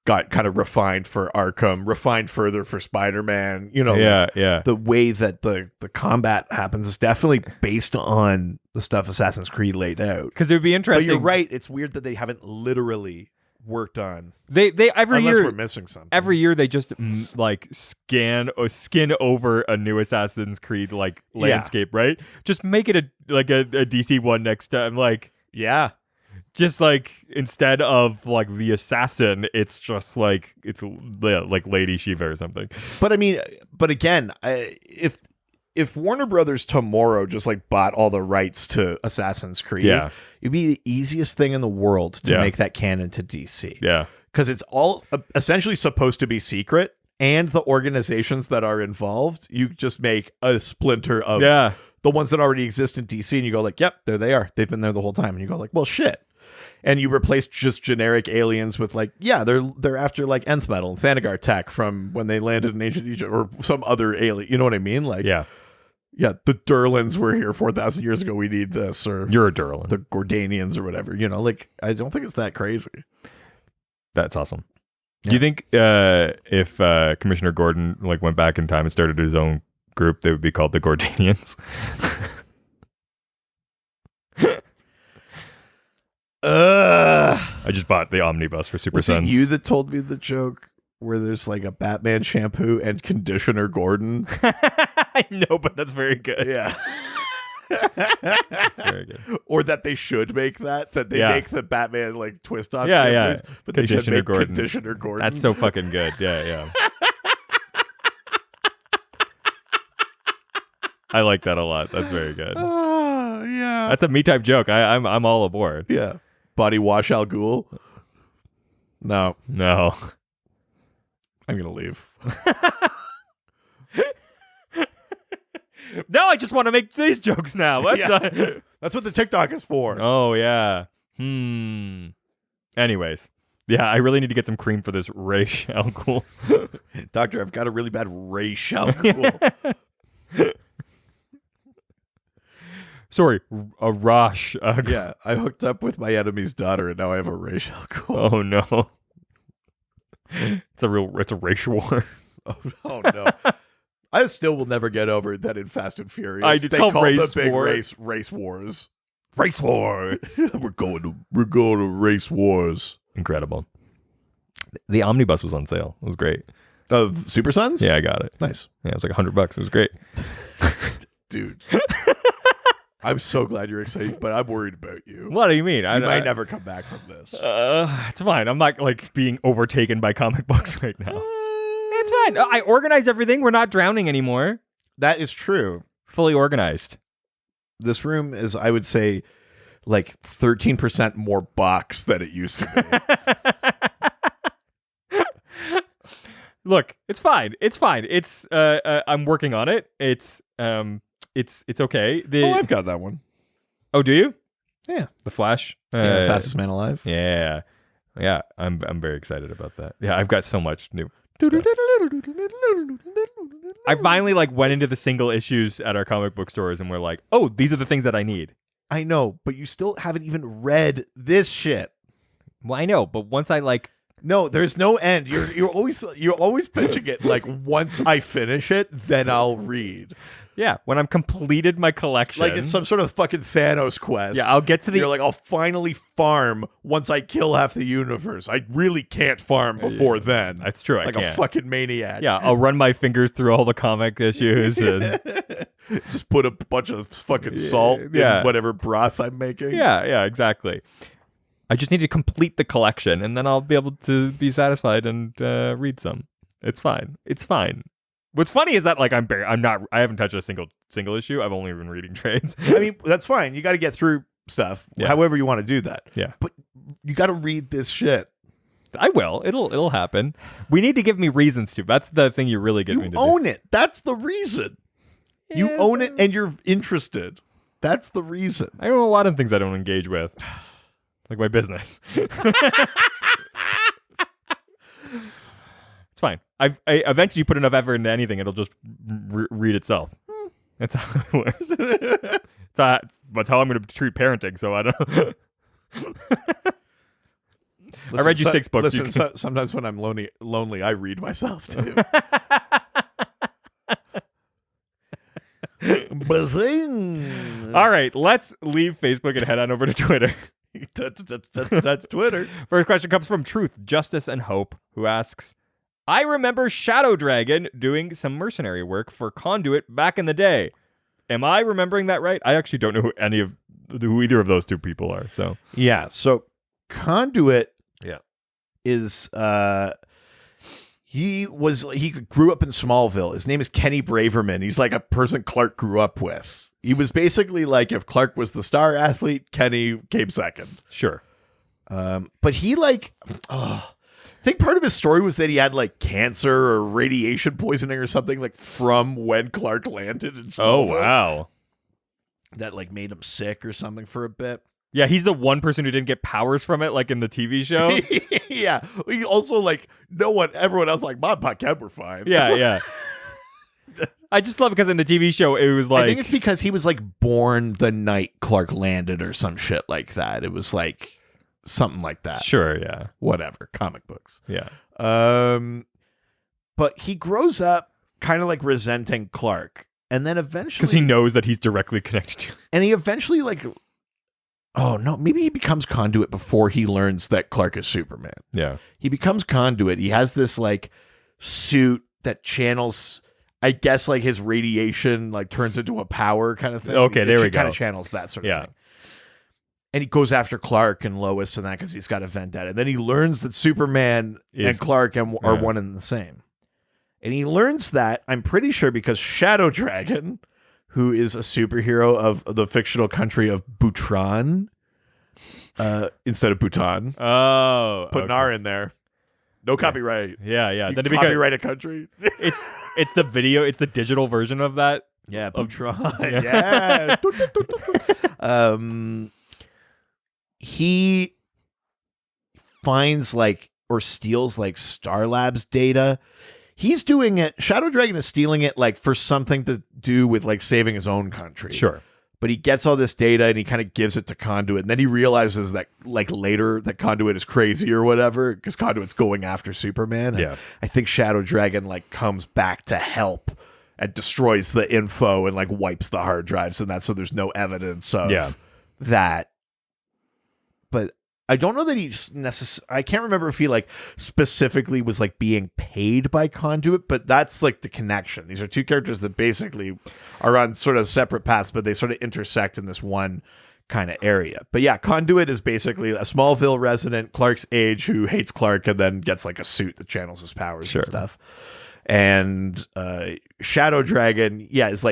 got kind of refined for Arkham, refined further for Spider-Man. You know, the way that the combat happens is definitely based on the stuff Assassin's Creed laid out. Because it would be interesting. But you're right. It's weird that they haven't literally worked on. They every unless year we're missing something. Every year they just like skin over a new Assassin's Creed like landscape, right? Just make it a DC one next time, like just like instead of like the assassin, it's just like it's like Lady Shiva or something. But I mean, but again, if Warner Brothers tomorrow just like bought all the rights to Assassin's Creed, it'd be the easiest thing in the world to make that canon to DC. Yeah. Because it's all essentially supposed to be secret, and the organizations that are involved, you just make a splinter of the ones that already exist in DC, and you go like, yep, there they are. They've been there the whole time. And you go like, well, shit. And you replace just generic aliens with like, they're after like nth metal and Thanagar tech from when they landed in ancient Egypt or some other alien. You know what I mean? Like, the Durlans were here 4,000 years ago. We need this. Or you're a Durlan. The Gordanians or whatever. You know, like, I don't think it's that crazy. That's awesome. Do you think if Commissioner Gordon like went back in time and started his own group, they would be called the Gordanians? I just bought the omnibus for Super Sons. Was it you that told me the joke where there's like a Batman shampoo and conditioner Gordon? I know, but that's very good. Yeah. That's very good. Or that they should make that they make the Batman like twist off shampoos, but they should make Gordon. Conditioner Gordon. That's so fucking good. Yeah. I like that a lot. That's very good. Yeah. That's a me type joke. I'm all aboard. Yeah. Body wash Al Ghul? No. I'm gonna leave. No, I just want to make these jokes now. What's Yeah. That's what the TikTok is for. Oh, yeah. Anyways. Yeah, I really need to get some cream for this Ray Shell Cool. Doctor, I've got a really bad Ray Shell Cool. Sorry, a Rosh. Yeah, I hooked up with my enemy's daughter, and now I have a Ray Shell Cool. Oh, no. It's a race war. Oh no. I still will never get over that in Fast and Furious. It's they called call race the big war. race wars. Race wars. we're going to race wars. Incredible. The omnibus was on sale. It was great. Of Super Sons? Yeah, I got it. Nice. Yeah, it was like $100. It was great. Dude. I'm so glad you're excited, but I'm worried about you. What do you mean? You might never come back from this. It's fine. I'm not like being overtaken by comic books right now. It's fine. I organize everything. We're not drowning anymore. That is true. Fully organized. This room is, I would say, like 13% more box than it used to be. Look, it's fine. It's fine. It's I'm working on it. It's okay. I've got that one. Oh, do you? Yeah. The Flash. Fastest Man Alive. Yeah. Yeah. I'm very excited about that. Yeah, I've got so much new stuff. I finally went into the single issues at our comic book stores and we're like, oh, these are the things that I need. I know, but you still haven't even read this shit. Well, I know, but once I No, there's no end. You're always pitching it like once I finish it, then I'll read. Yeah, when I'm completed my collection. Like it's some sort of fucking Thanos quest. Yeah, I'll get to the... You're like, I'll finally farm once I kill half the universe. I really can't farm before then. That's true, I like can't. A fucking maniac. Yeah, I'll run my fingers through all the comic issues and... Just put a bunch of fucking salt in whatever broth I'm making. Yeah, exactly. I just need to complete the collection, and then I'll be able to be satisfied and read some. It's fine. It's fine. What's funny is that I haven't touched a single issue. I've only been reading trades. I mean, that's fine. You got to get through stuff, however you want to do that. Yeah, but you got to read this shit. I will. It'll happen. We need to give me reasons to. That's the thing you really get me to do. You own it. That's the reason. You own it, and you're interested. That's the reason. I know a lot of things I don't engage with. Like my business. It's fine. I eventually put enough effort into anything, it'll just read itself. That's how it works. That's how I'm going to treat parenting. So I don't. I read you 6 books. Listen, sometimes when I'm lonely, I read myself too. All right, let's leave Facebook and head on over to Twitter. That's Twitter. First question comes from Truth, Justice, and Hope, who asks, I remember Shadow Dragon doing some mercenary work for Conduit back in the day. Am I remembering that right? I actually don't know who either of those two people are. So yeah, so Conduit is he grew up in Smallville. His name is Kenny Braverman. He's like a person Clark grew up with. He was basically like if Clark was the star athlete, Kenny came second. Sure. But he I think part of his story was that he had cancer or radiation poisoning or something from when Clark landed in Smallville. Oh, wow. That made him sick or something for a bit. Yeah, he's the one person who didn't get powers from it, like in the TV show. Yeah. He also, everyone else, Mom, Pop, Ken were fine. Yeah. I just love it because in the TV show, it was I think it's because he was, born the night Clark landed or some shit like that. It was, something like that. Sure, yeah. Whatever. Comic books. Yeah. But he grows up kind of, resenting Clark. And then eventually... Because he knows that he's directly connected to him. And he eventually, oh, no, maybe he becomes Conduit before he learns that Clark is Superman. Yeah. He becomes Conduit. He has this, suit that channels, I guess, his radiation, turns into a power kind of thing. Okay, there we go. Kind of channels that sort of thing. And he goes after Clark and Lois and that because he's got a vendetta. And then he learns that Superman and Clark are one and the same. And he learns that, I'm pretty sure, because Shadow Dragon, who is a superhero of the fictional country of Butron, instead of Bhutan. Oh. Put an R in there. No copyright. Yeah. Then copyright a country. it's the video. It's the digital version of that Yeah, Boutron. Yeah. He finds or steals Star Labs data. He's doing it. Shadow Dragon is stealing it for something to do with saving his own country. Sure. But he gets all this data and he kind of gives it to Conduit. And then he realizes that later that Conduit is crazy or whatever because Conduit's going after Superman. And yeah. I think Shadow Dragon comes back to help and destroys the info and wipes the hard drives and that. So there's no evidence of that. But I don't know that he's I can't remember if he specifically was being paid by Conduit, but that's the connection. These are two characters that basically are on sort of separate paths, but they sort of intersect in this one kind of area. But yeah, Conduit is basically a Smallville resident, Clark's age, who hates Clark and then gets a suit that channels his powers and stuff. And Shadow Dragon, is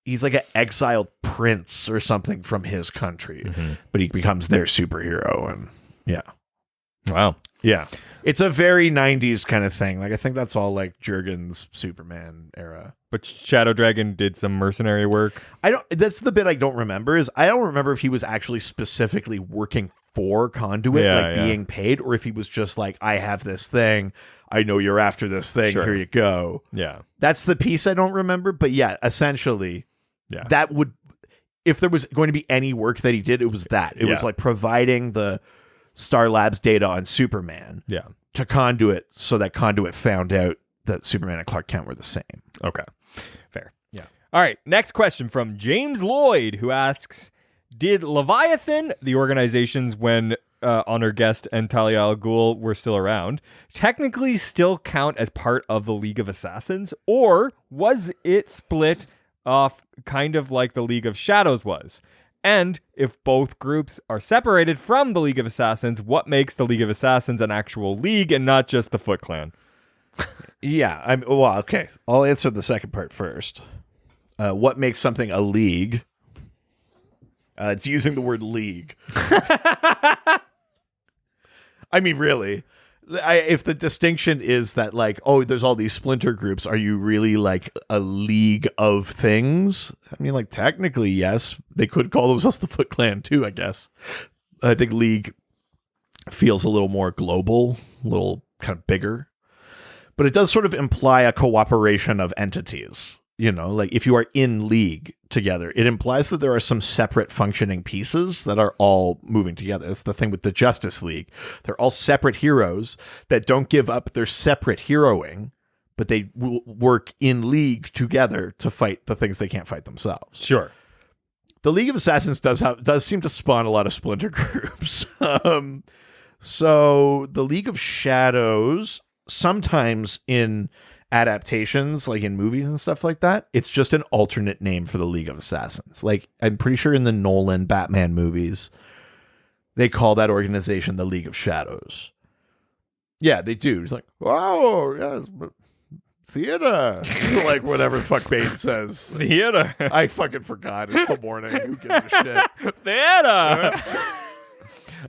he's an exiled prince or something from his country, but he becomes their superhero. And wow. Yeah. It's a very 90s kind of thing. I think that's all Jurgen's Superman era. But Shadow Dragon did some mercenary work. That's the bit I don't remember is I don't remember if he was actually specifically working for Conduit, being paid, or if he was just I have this thing. I know you're after this thing. Sure. Here you go. Yeah. That's the piece I don't remember. But yeah, essentially, that would, if there was going to be any work that he did, it was that. It was providing the Star Labs data on Superman to Conduit so that Conduit found out that Superman and Clark Kent were the same. Okay. Fair. Yeah. All right. Next question from James Lloyd, who asks, did Leviathan, the organizations when Honor Guest and Talia al Ghul were still around, technically still count as part of the League of Assassins, or was it split off kind of like the League of Shadows was? And if both groups are separated from the League of Assassins, what makes the League of Assassins an actual league and not just the Foot Clan? Okay. I'll answer the second part first. What makes something a league? It's using the word league. I mean, really. If the distinction is that there's all these splinter groups, are you really a league of things? I mean, technically, yes. They could call themselves the Foot Clan too, I guess. I think league feels a little more global, a little kind of bigger. But it does sort of imply a cooperation of entities. If you are in league together, it implies that there are some separate functioning pieces that are all moving together. That's the thing with the Justice League. They're all separate heroes that don't give up their separate heroing, but they will work in league together to fight the things they can't fight themselves. Sure. The League of Assassins does seem to spawn a lot of splinter groups. So the League of Shadows, sometimes in adaptations, in movies and stuff like that, it's just an alternate name for the League of Assassins. I'm pretty sure in the Nolan Batman movies, they call that organization the League of Shadows. Yeah, they do. It's oh, yes, but theater. Whatever fuck Bane says. Theater. I fucking forgot. It's the morning. Who gives a shit? Theater.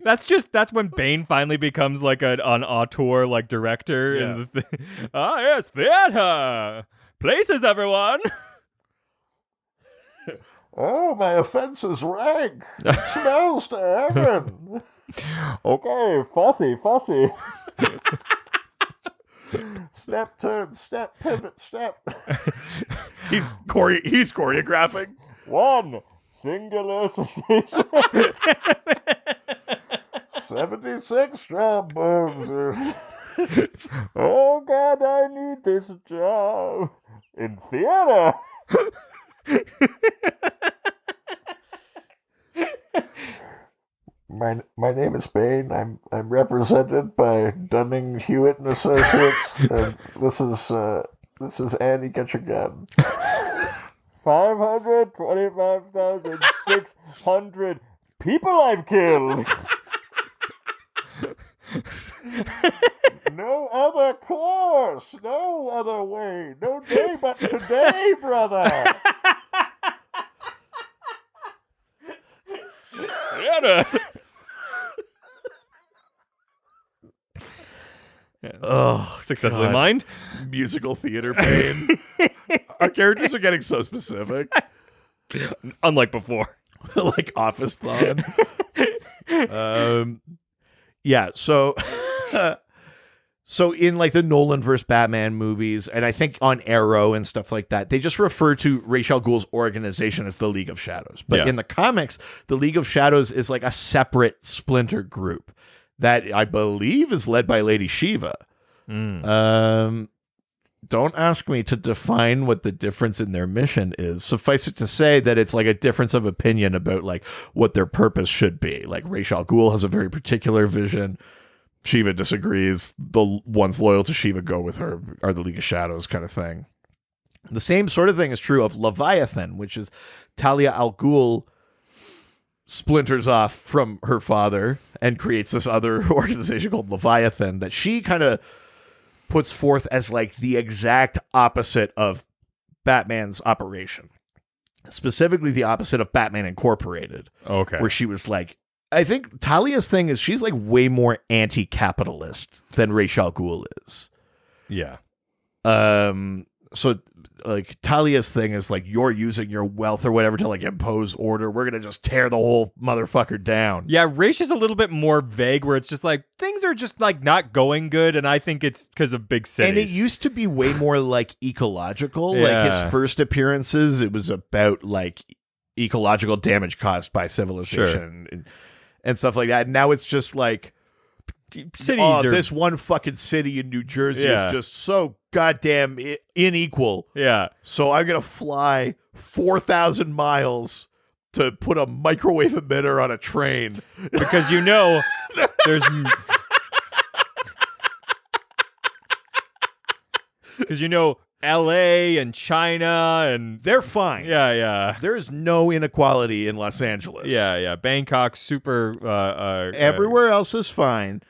That's when Bane finally becomes an auteur director. Yeah. Yes, theater. Places, everyone. Oh, my offense is rank. It smells to heaven. Okay, fussy. Step, turn, step, pivot, step. He's choreographing. One singular sensation. 76 trombones. Oh God, I need this job in theater. My name is Bane. I'm represented by Dunning Hewitt and Associates, and this is Annie. Get your gun. 525,600 people I've killed. No other course, no other way, no day but today, brother. Oh, successfully mined. Musical theater pain. Our characters are getting so specific. Unlike before. Like Office Thon. Yeah, so so in like the Nolan versus Batman movies, and I think on Arrow and stuff like that, they just refer to Ra's al Ghul's organization as the League of Shadows. But in the comics, the League of Shadows is like a separate splinter group that I believe is led by Lady Shiva. Don't ask me to define what the difference in their mission is. Suffice it to say that it's like a difference of opinion about like what their purpose should be. Like Ra's al Ghul has a very particular vision. Shiva disagrees. The ones loyal to Shiva go with her, are the League of Shadows kind of thing. The same sort of thing is true of Leviathan, which is Talia al Ghul splinters off from her father and creates this other organization called Leviathan that she kind of puts forth as like the exact opposite of Batman's operation. Specifically the opposite of Batman Incorporated. Okay. Where she was like, I think Talia's thing is she's like way more anti-capitalist than Ra's al Ghul is. Yeah. So like Talia's thing is like, you're using your wealth or whatever to like impose order. We're going to just tear the whole motherfucker down. Yeah, Ra's is a little bit more vague where it's just like, things are just like not going good. And I think it's because of big cities. And it used to be way more like ecological. Like his first appearances, it was about like ecological damage caused by civilization and stuff like that. And now it's just like, cities this one fucking city in New Jersey is just so goddamn unequal. Yeah. So I'm going to fly 4,000 miles to put a microwave emitter on a train. Because you know there's... Because you know LA and China and... They're fine. Yeah. There is no inequality in Los Angeles. Yeah. Bangkok, super... everywhere else is fine.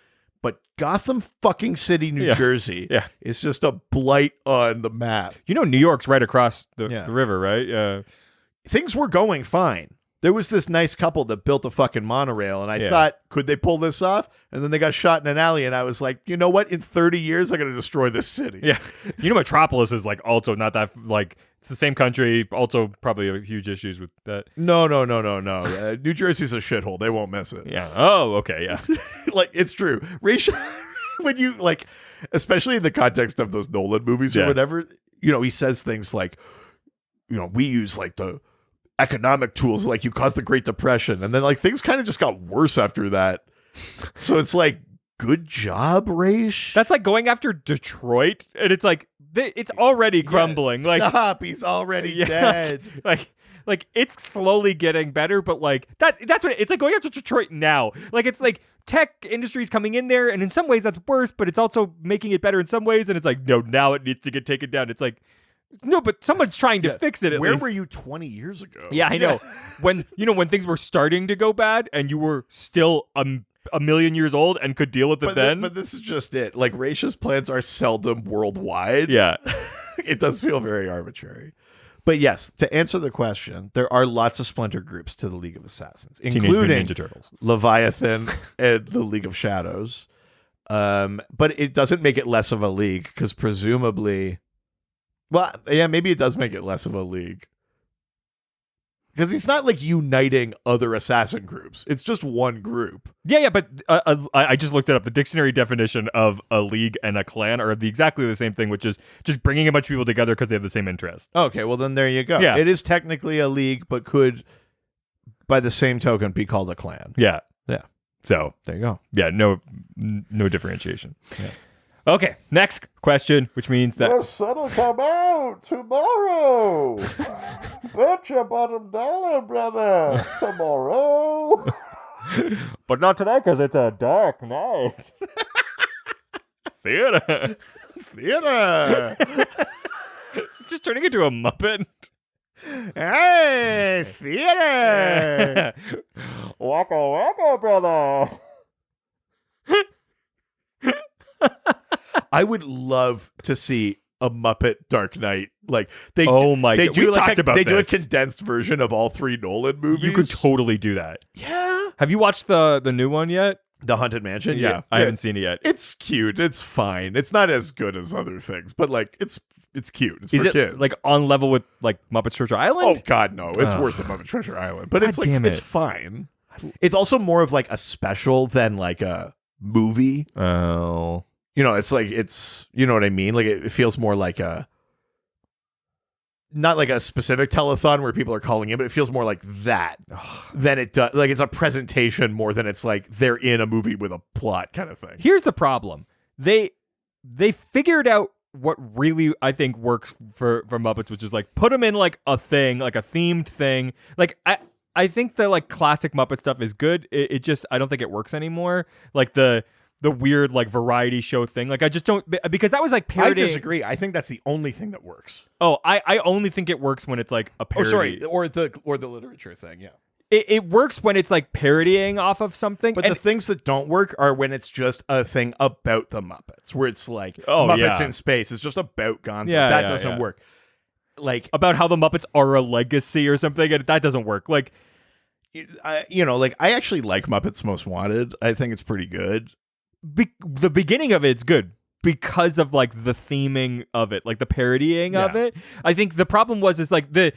But Gotham fucking City, New Jersey is just a blight on the map. You know New York's right across the river, right? Things were going fine. There was this nice couple that built a fucking monorail, and I thought, could they pull this off? And then they got shot in an alley, and I was like, you know what? In 30 years, I'm going to destroy this city. Yeah. You know Metropolis is like also not that, like, it's the same country, also probably have huge issues with that. No. New Jersey's a shithole. They won't miss it. Yeah. Oh, okay, yeah. Like, it's true. Racial, when you, like, especially in the context of those Nolan movies or whatever, you know, he says things like, you know, we use, like, the economic tools, like you caused the Great Depression, and then like things kind of just got worse after that. So it's like, good job, Raish. That's like going after Detroit, and it's like it's already crumbling. Like, stop, he's already dead. Like it's slowly getting better, but like that's what it's like going after Detroit now. Like it's like tech industries coming in there, and in some ways that's worse, but it's also making it better in some ways. And it's like, no, now it needs to get taken down. It's like, no, but someone's trying to fix it. Where were you 20 years ago? Yeah, I know. When things were starting to go bad, and you were still a million years old and could deal with it then. But this is just it. Like, Raish's plans are seldom worldwide. Yeah, it does feel very arbitrary. But yes, to answer the question, there are lots of splinter groups to the League of Assassins, including Ninja Turtles, Leviathan, and the League of Shadows. But it doesn't make it less of a league, because presumably... Well, yeah, maybe it does make it less of a league. Because it's not like uniting other assassin groups. It's just one group. Yeah, but I just looked it up. The dictionary definition of a league and a clan are exactly the same thing, which is just bringing a bunch of people together because they have the same interests. Okay, well then there you go. Yeah. It is technically a league, but could, by the same token, be called a clan. Yeah. So there you go. Yeah, no differentiation. Yeah. Okay, next question, which means that... The sun'll come out tomorrow. Bet your bottom dollar, brother. Tomorrow. But not tonight, because it's a dark night. Theater. It's just turning into a Muppet. Hey, theater. Waka waka, brother. I would love to see a Muppet Dark Knight. Like they do a condensed version of all three Nolan movies. You could totally do that. Yeah. Have you watched the new one yet? The Haunted Mansion? Yeah. I haven't seen it yet. It's cute. It's fine. It's not as good as other things, but like it's cute. It's Is for it kids. like on level with like Muppet Treasure Island? Oh God, no! It's Ugh. worse than Muppet Treasure Island, but God it's like damn it's it. fine. It's also more of like a special than like a movie. Oh. You know, it's like you know what I mean. Like it feels more like not like a specific telethon where people are calling in, but it feels more like that than it does. Like it's a presentation more than it's like they're in a movie with a plot kind of thing. Here's the problem. They figured out what really I think works for Muppets, which is like put them in like a thing, like a themed thing. Like I think the like classic Muppet stuff is good. It just I don't think it works anymore. Like the weird like variety show thing. Like I just don't, because that was like parodying. I disagree. I think that's the only thing that works. Oh, I only think it works when it's like a parody. Oh, sorry, or the literature thing. Yeah. It works when it's like parodying off of something. But the things that don't work are when it's just a thing about the Muppets, where it's like Oh, Muppets yeah. in space. It's just about Gonzo. Yeah, that yeah, doesn't yeah. work. Like, about how the Muppets are a legacy or something, and that doesn't work. Like, like I actually like Muppets Most Wanted. I think it's pretty good. the beginning of it's good because of like the theming of it, like the parodying of Yeah. it. I think the problem was like the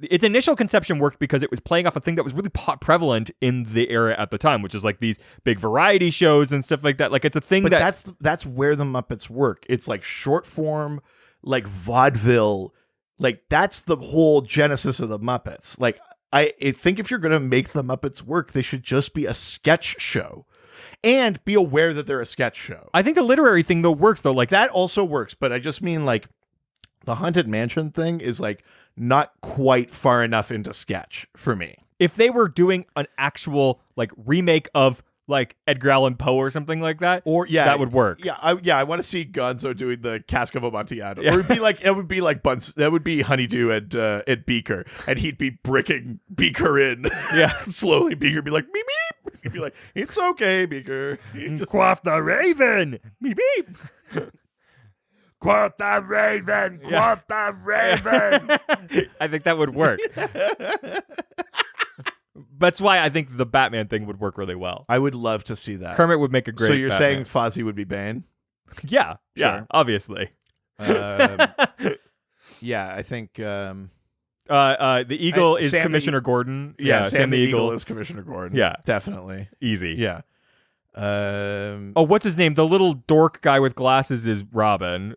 its initial conception worked because it was playing off a thing that was really prevalent in the era at the time, which is like these big variety shows and stuff like that. Like it's a thing But that that's where the Muppets work. It's like short form, like vaudeville. Like that's the whole genesis of the Muppets. Like I think if you're gonna make the Muppets work, they should just be a sketch show. And be aware that they're a sketch show. I think the literary thing though works though. Like That also works, but I just mean like the Haunted Mansion thing is like not quite far enough into sketch for me. if they were doing an actual like remake of like Edgar Allan Poe or something like that, Or yeah, that would work. Yeah, I want to see Gonzo doing the Cask of Amontillado. Yeah. Or it would be like Bunce. That would be Honeydew and Beaker, and he'd be bricking Beaker in. Yeah. Slowly. Beaker would be like meep meep. He'd be like, "It's okay, Beaker." He'd just, Quaff the raven. Beep beep. quote the raven. Yeah. Quote the raven. I think that would work. That's why I think the Batman thing would work really well. I would love to see that. Kermit would make a great So you're Batman. saying Fozzie would be Bane? Yeah, Sure. obviously. Yeah, I think. The Eagle is Sam the Commissioner Gordon. Yeah, Sam the Eagle is Commissioner Gordon. Yeah. Definitely. Easy. Yeah. Oh, what's his name? The little dork guy with glasses is Robin.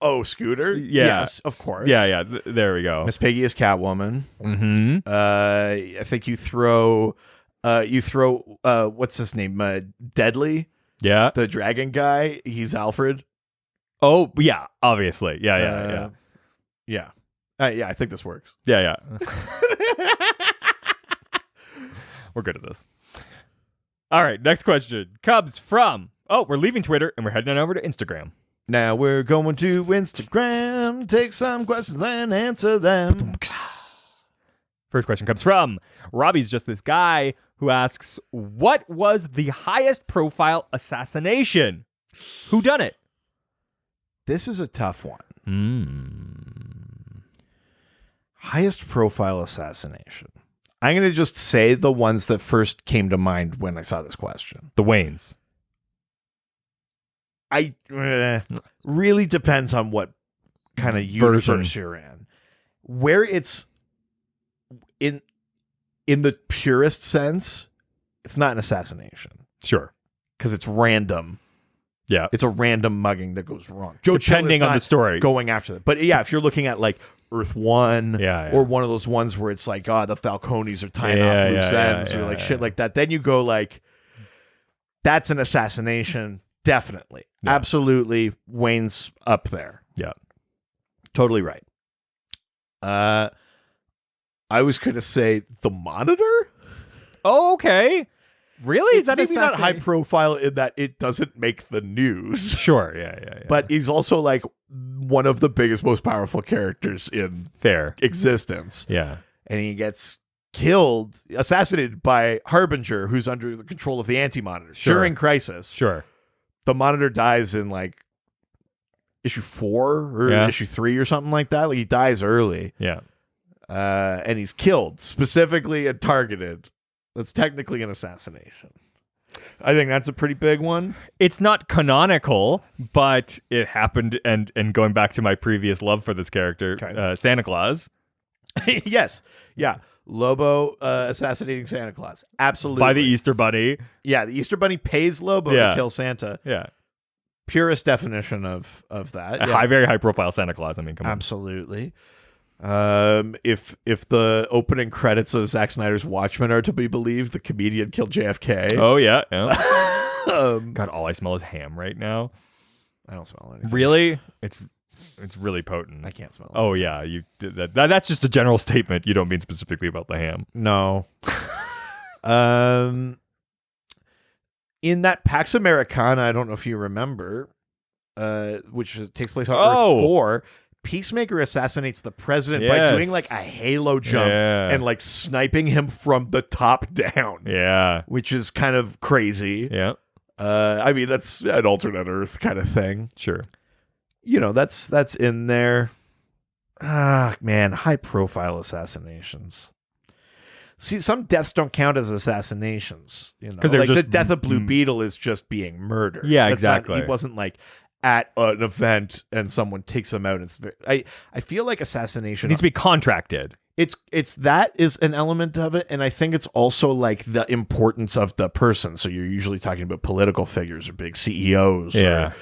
Oh, Scooter? Yeah. Yes, of course. Yeah. There we go. Miss Piggy is Catwoman. Mm-hmm. I think you throw what's his name? Deadly, Yeah. the dragon guy. He's Alfred. Oh, yeah. Obviously. Yeah. Yeah. I think this works. Yeah. We're good at this. All right. Next question comes from. Oh, we're leaving Twitter and we're heading on over to Instagram. Now we're going to Instagram, take some questions and answer them. First question comes from Robbie's Just This Guy, who asks, what was the highest profile assassination? Who done it? This is a tough one. Highest profile assassination. I'm going to just say the ones that first came to mind when I saw this question. The Waynes. I really depends on what kind of universe you're in. Where it's in the purest sense, it's not an assassination Sure. because it's random. Yeah. It's a random mugging that goes wrong. Depending on the story. Going after that. But yeah, if you're looking at like Earth One, Yeah. or one of those ones where it's like, the Falcones are tying off loose ends, or like shit like that, then you go like, that's an assassination. Definitely. Yeah. Absolutely. Wayne's up there. Yeah. Totally right. I was going to say the Monitor. Oh, okay. Really? It's maybe not high profile in that it doesn't make the news. Sure. Yeah. But he's also like one of the biggest, most powerful characters in fair existence. Yeah. And he gets assassinated by Harbinger, who's under the control of the Anti-Monitor during Crisis. Sure. The Monitor dies in like issue 4 or issue 3 or something like that. Like he dies early. Yeah. And he's killed specifically and targeted. That's technically an assassination. I think that's a pretty big one. It's not canonical, but it happened. And going back to my previous love for this character, Okay. Santa Claus. Yes. Yeah. Lobo assassinating Santa Claus. Absolutely. By the Easter Bunny. Yeah, the Easter Bunny pays Lobo to kill Santa. Yeah. Purest definition of that. Very high profile Santa Claus. I mean, come on. Absolutely. If the opening credits of Zack Snyder's Watchmen are to be believed, the comedian killed JFK. Oh, yeah. God, all I smell is ham right now. I don't smell anything. Really? It's really potent. I can't smell it. Oh, yeah. You did that. That's just a general statement. You don't mean specifically about the ham. No. In that Pax Americana, I don't know if you remember, which takes place on Earth 4, Peacemaker assassinates the president by doing like a halo jump and like sniping him from the top down. Yeah. Which is kind of crazy. Yeah. I mean, that's an alternate Earth kind of thing. Sure. You know, that's in there. Ah, man, high profile assassinations. See, some deaths don't count as assassinations. You know, because like the death of Blue Beetle is just being murdered. Yeah, exactly. He wasn't like at an event and someone takes him out. I feel like assassination it needs to be contracted. It's that is an element of it, and I think it's also like the importance of the person. So you're usually talking about political figures or big CEOs, or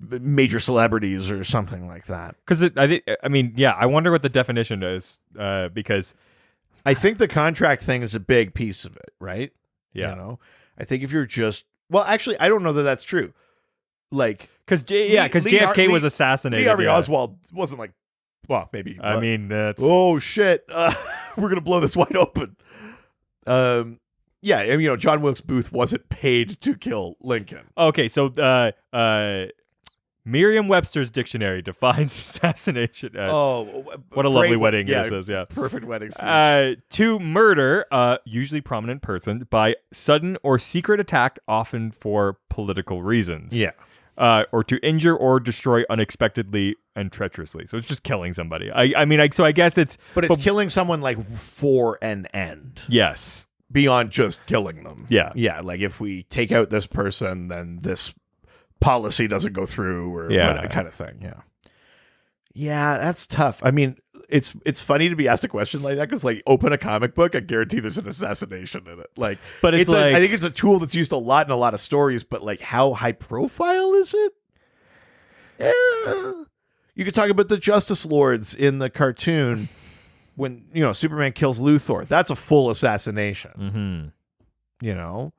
major celebrities or something like that. Because I wonder what the definition is, because I think the contract thing is a big piece of it, right? Yeah. You know, I think if you're actually, I don't know that that's true. Like, because JFK was assassinated. Lee Harvey Oswald wasn't like, well, maybe. I mean, that's oh shit, we're gonna blow this wide open. Yeah, and, you know, John Wilkes Booth wasn't paid to kill Lincoln. Okay, so Merriam-Webster's dictionary defines assassination as what a lovely wedding this is. Yeah, perfect wedding speech. To murder, usually prominent person, by sudden or secret attack, often for political reasons. Yeah. Or to injure or destroy unexpectedly and treacherously. So it's just killing somebody. I guess it's... But it's killing someone, like, for an end. Yes. Beyond just killing them. Yeah. Yeah, like, if we take out this person, then this policy doesn't go through, or what kind of thing. Yeah. Yeah, that's tough. I mean, it's funny to be asked a question like that, because, like, open a comic book, I guarantee there's an assassination in it. Like, but I think it's a tool that's used a lot in a lot of stories, but, like, how high profile is it? You could talk about the Justice Lords in the cartoon when, you know, Superman kills Luthor. That's a full assassination. Mm-hmm. You know?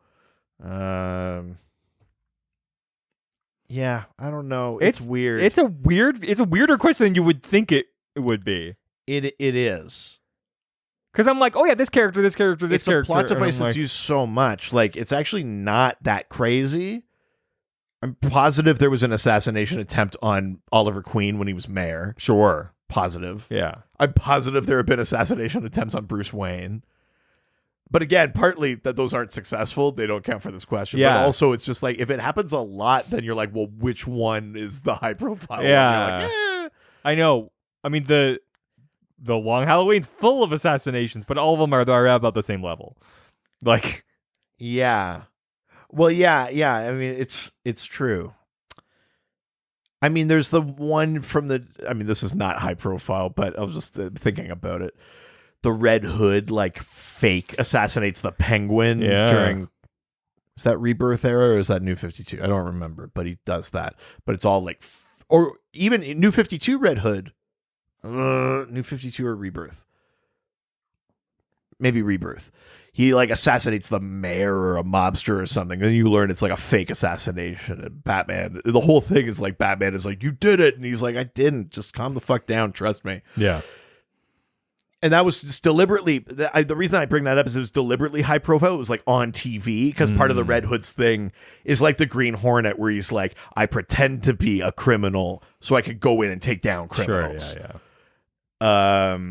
Yeah, I don't know. It's weird. It's a weirder question than you would think it would be. It is. Because I'm like, oh yeah, this character. It's a plot device that's used so much. Like, it's actually not that crazy. I'm positive there was an assassination attempt on Oliver Queen when he was mayor. Sure. Positive. Yeah. I'm positive there have been assassination attempts on Bruce Wayne. But again, partly that those aren't successful. They don't count for this question. Yeah. But also, it's just like, if it happens a lot, then you're like, well, which one is the high profile one? Yeah. You're like, I know. I mean, the Long Halloween's full of assassinations, but all of them are about the same level. Like, yeah. Well, yeah. I mean, it's true. I mean, there's the one from this is not high profile, but I was just thinking about it. The Red Hood, like, fake assassinates the Penguin during, is that Rebirth era or is that New 52? I don't remember, but he does that. But it's all like, or even New 52 Red Hood. New 52 or Rebirth. Maybe Rebirth. He, like, assassinates the mayor or a mobster or something, and you learn it's like a fake assassination. And Batman, the whole thing is like, Batman is like, you did it, and he's like, I didn't. Just calm the fuck down. Trust me. Yeah. And that was just deliberately, the reason I bring that up is it was deliberately high profile. It was like on TV, because part of the Red Hood's thing is like the Green Hornet, where he's like, I pretend to be a criminal so I could go in and take down criminals. Sure, yeah.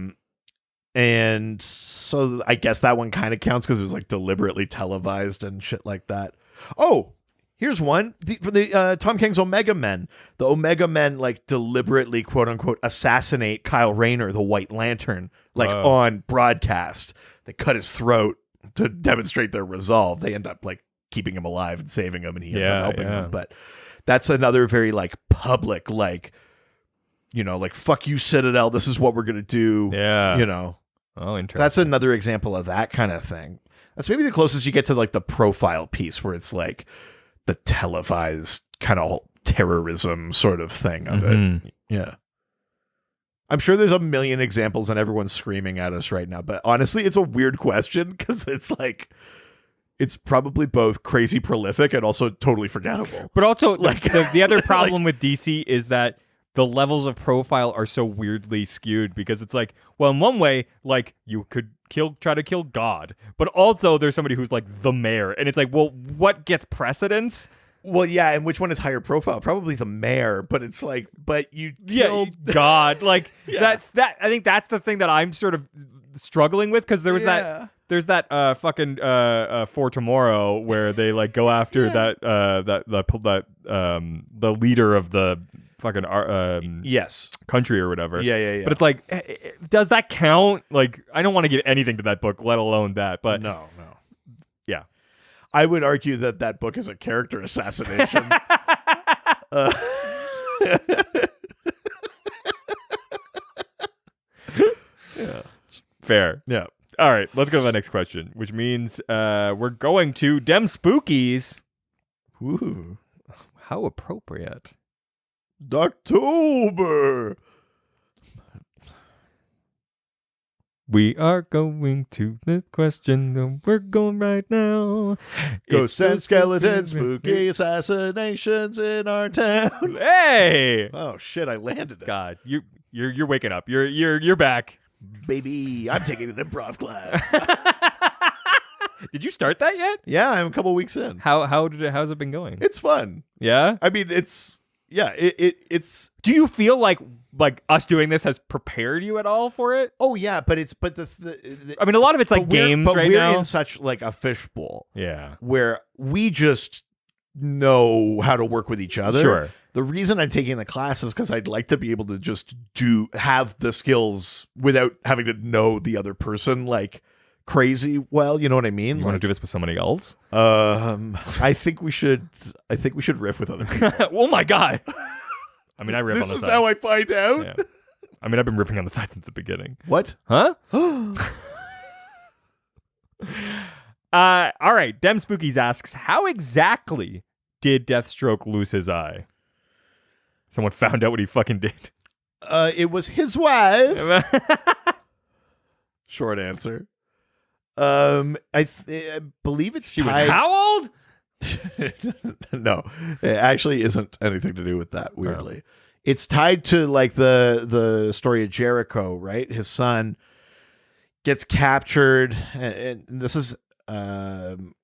And so I guess that one kind of counts because it was like deliberately televised and shit like that. Oh, here's one for the Tom King's Omega Men. The Omega Men, like, deliberately, quote unquote, assassinate Kyle Rayner, the White Lantern, like, on broadcast. They cut his throat to demonstrate their resolve. They end up, like, keeping him alive and saving him, and he ends up helping yeah. them. But that's another very like public, like, you know, like, fuck you, Citadel, this is what we're gonna do. Yeah. You know. Oh, interesting. That's another example of that kind of thing. That's maybe the closest you get to like the profile piece, where it's like the televised kind of terrorism sort of thing of it. Yeah. I'm sure there's a million examples and everyone's screaming at us right now, but honestly, it's a weird question because it's like, it's probably both crazy prolific and also totally forgettable. But also, like the other problem with DC is that the levels of profile are so weirdly skewed, because it's like, well, in one way, like, you could try to kill God, but also there's somebody who's like the mayor, and it's like, well, what gets precedence? Well, yeah, and which one is higher profile? Probably the mayor, but it's like, but you killed God. Like, that's that. I think that's the thing that I'm sort of struggling with, because there was there's that fucking For Tomorrow where they like go after the leader of the fucking yes country or whatever. Yeah. But it's like, does that count? Like, I don't want to give anything to that book, let alone that. But no. Yeah. I would argue that book is a character assassination. Yeah. Fair. Yeah. All right, let's go to the next question, which means we're going to Dem Spookies. Ooh. How appropriate. Doctober. We are going to this question, and we're going right now. Ghosts and skeletons, spooky assassinations in our town. Hey! Oh shit! I landed it. God, you're waking up. You're back, baby. I'm taking an improv class. Did you start that yet? Yeah, I'm a couple weeks in. How's it been going? It's fun. Yeah. I mean, it's. It's. Do you feel like us doing this has prepared you at all for it? Oh yeah, but I mean, a lot of it's like games right now. We're in such like a fishbowl. Yeah. Where we just know how to work with each other. Sure. The reason I'm taking the class is because I'd like to be able to just have the skills without having to know the other person like crazy well. You know what I mean? You want to do this with somebody else? I think we should riff with other people. Oh my God. I mean, I riff on the side. This is how I find out? Yeah. I mean, I've been riffing on the side since the beginning. What? Huh? All right. Dem Spookies asks, how exactly did Deathstroke lose his eye? Someone found out what he fucking did. It was his wife. Short answer. I believe it's she tied. was how old? No, it actually isn't anything to do with that. Weirdly, it's tied to like the story of Jericho, right? His son gets captured, and this is and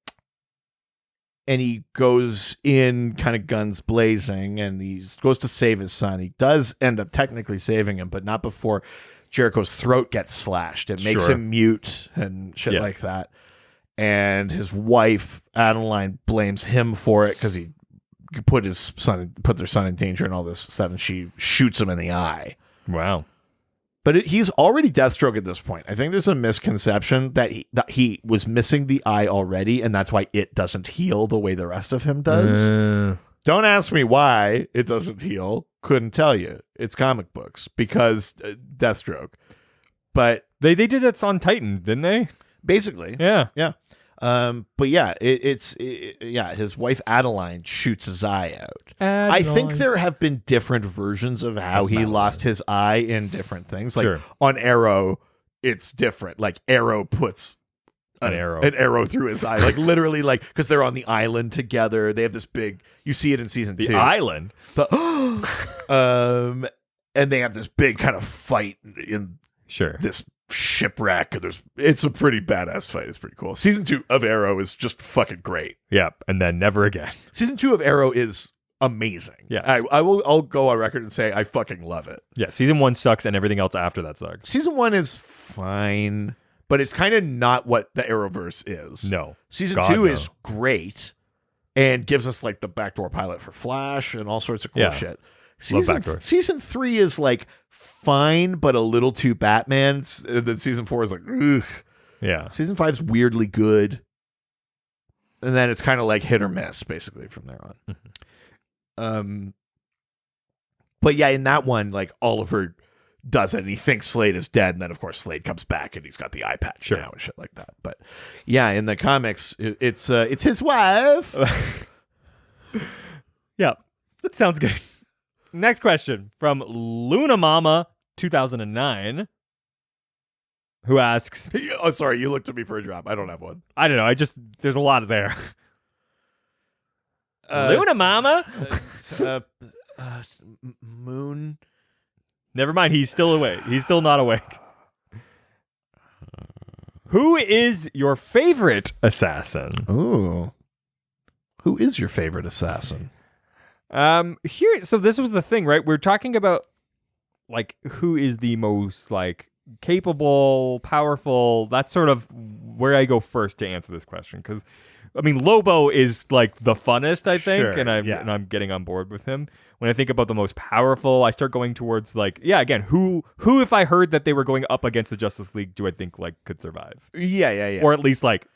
he goes in kind of guns blazing, and he goes to save his son. He does end up technically saving him, but not before Jericho's throat gets slashed. It makes him mute and shit like that. And his wife, Adeline, blames him for it because he put their son in danger and all this stuff, and she shoots him in the eye. Wow. But he's already Deathstroke at this point. I think there's a misconception that he was missing the eye already, and that's why it doesn't heal the way the rest of him does. Don't ask me why it doesn't heal. Couldn't tell you. It's comic books because Deathstroke. But they did that on Titan, didn't they? Basically. Yeah. But yeah, his wife Adeline shoots his eye out. Adeline. I think there have been different versions of how he lost his eye in different things. Like on Arrow, it's different. Like Arrow puts an arrow through his eye, like literally, like because they're on the island together. They have this big. You see it in season 2. The island. And they have this big kind of fight in this shipwreck. It's a pretty badass fight. It's pretty cool. Season 2 of Arrow is just fucking great. Yeah, and then never again. Season 2 of Arrow is amazing. Yeah, I'll go on record and say I fucking love it. Yeah, season 1 sucks, and everything else after that sucks. Season 1 is fine, but it's kind of not what the Arrowverse is. No. Season 2 is great and gives us like the backdoor pilot for Flash and all sorts of cool shit. Season 3 is like fine, but a little too Batman. And then season 4 is like, ugh. Yeah. Season 5 is weirdly good. And then it's kind of like hit or miss, basically, from there on. Mm-hmm. But yeah, in that one, like Oliver does it, and he thinks Slade is dead, and then of course Slade comes back, and he's got the eye patch now and shit like that. But yeah, in the comics, it's his wife. Yeah, sounds good. Next question from Luna Mama 2009, who asks, Oh, sorry, you looked at me for a drop. I don't have one. I don't know. There's a lot there. Luna Mama. Moon. Never mind. He's still awake. He's still not awake. Who is your favorite assassin? Ooh. Who is your favorite assassin? So this was the thing, right? We're talking about like who is the most like capable, powerful. That's sort of where I go first to answer this question, because I mean Lobo is like the funnest, I think, Sure, and I'm getting on board with him. When I think about the most powerful, I start going towards like, yeah, again, who if I heard that they were going up against the Justice League, do I think like could survive? Yeah. Or at least like,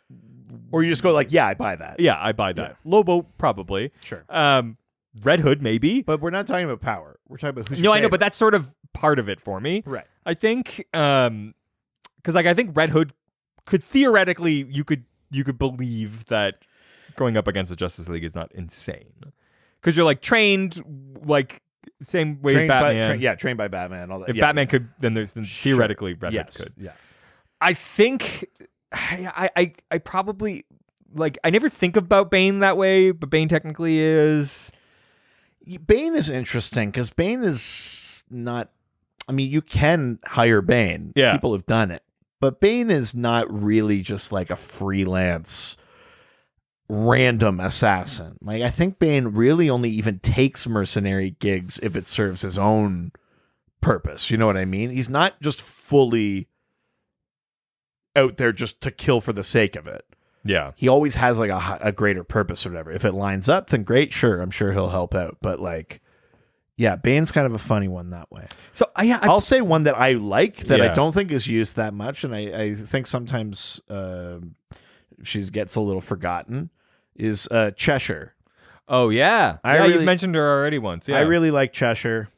or you just go like, yeah, I buy that. yeah, I buy that. Yeah. Lobo probably. Sure. Red Hood maybe. But we're not talking about power. We're talking about who's No, your I know, favorite. but that's sort of part of it for me. Right. I think because like I think Red Hood could theoretically you could believe that going up against the Justice League is not insane, because you're like trained like same way as Batman. Trained by Batman. All that. If Yeah, Batman yeah. could, then theoretically Red Hood could. Yeah. I think I probably like I never think about Bane that way, but Bane technically is. Bane is interesting because Bane is not. I mean, you can hire Bane. Yeah. People have done it, but Bane is not really just like a freelance random assassin. Like I think Bane really only even takes mercenary gigs if it serves his own purpose. You know what I mean? He's not just fully out there just to kill for the sake of it. Yeah. He always has like a greater purpose or whatever. If it lines up, then great. Sure. I'm sure he'll help out. But like, yeah, Bane's kind of a funny one that way. So I'll say one that I like that I Yeah. don't think is used that much. And I think sometimes she gets a little forgotten is Cheshire. Oh yeah, you mentioned her already once. Yeah, I really like Cheshire.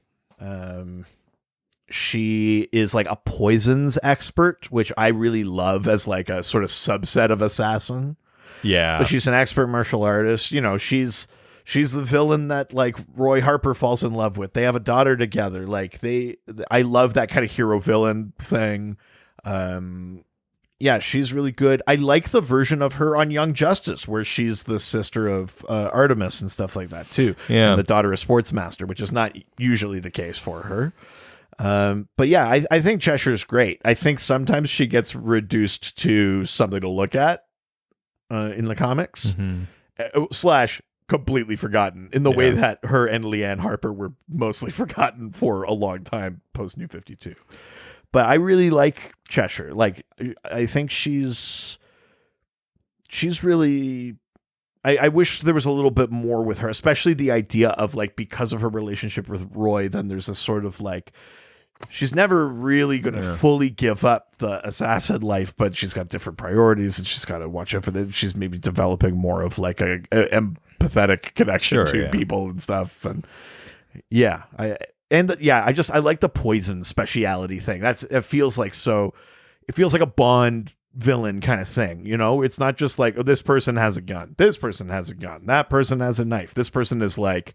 She is like a poisons expert, which I really love as like a sort of subset of assassin. Yeah, But she's an expert martial artist. You know, she's the villain that like Roy Harper falls in love with. They have a daughter together. Like I love that kind of hero villain thing. Yeah, she's really good. I like the version of her on Young Justice where she's the sister of Artemis and stuff like that too. Yeah. And the daughter of Sportsmaster, which is not usually the case for her. But yeah, I think Cheshire's great. I think sometimes she gets reduced to something to look at in the comics. / completely forgotten in the way that her and Leanne Harper were mostly forgotten for a long time post New 52. But I really like Cheshire. Like, I think she's really. I wish there was a little bit more with her, especially the idea of like because of her relationship with Roy. Then there's a sort of like she's never really going to fully give up the assassin life, but she's got different priorities and she's got to watch out for that. She's maybe developing more of like a empathetic connection to people and stuff. And I like the poison speciality thing. It feels like a Bond villain kind of thing. You know, it's not just like, oh, this person has a gun. This person has a gun. That person has a knife. This person is like,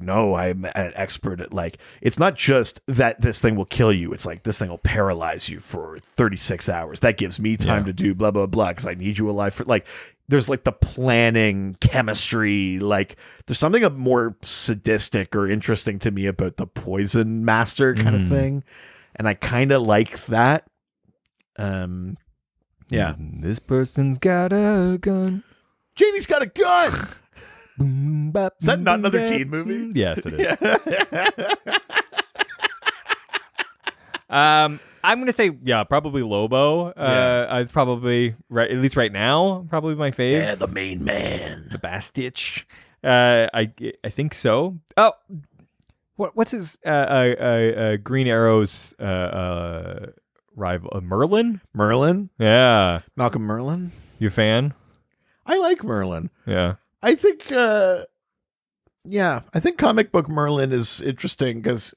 no, I'm an expert at like, it's not just that this thing will kill you. It's like, this thing will paralyze you for 36 hours. That gives me time to do blah, blah, blah. Cause I need you alive for like, there's like the planning chemistry. Like there's something more sadistic or interesting to me about the poison master kind of thing. And I kind of like that. Yeah. This person's got a gun. Janie's got a gun. Boom, bop, Is that not boom, another bap, teen movie? boom. Yes, it is. Yeah. I'm gonna say probably Lobo. It's probably right, at least right now, probably my fave. Yeah, the main man, the Bastich. I think so. Oh, what's his Green Arrow's rival? Merlin. Merlin. Yeah, Malcolm Merlin. You a fan? I like Merlin. Yeah. I think, I think comic book Merlin is interesting because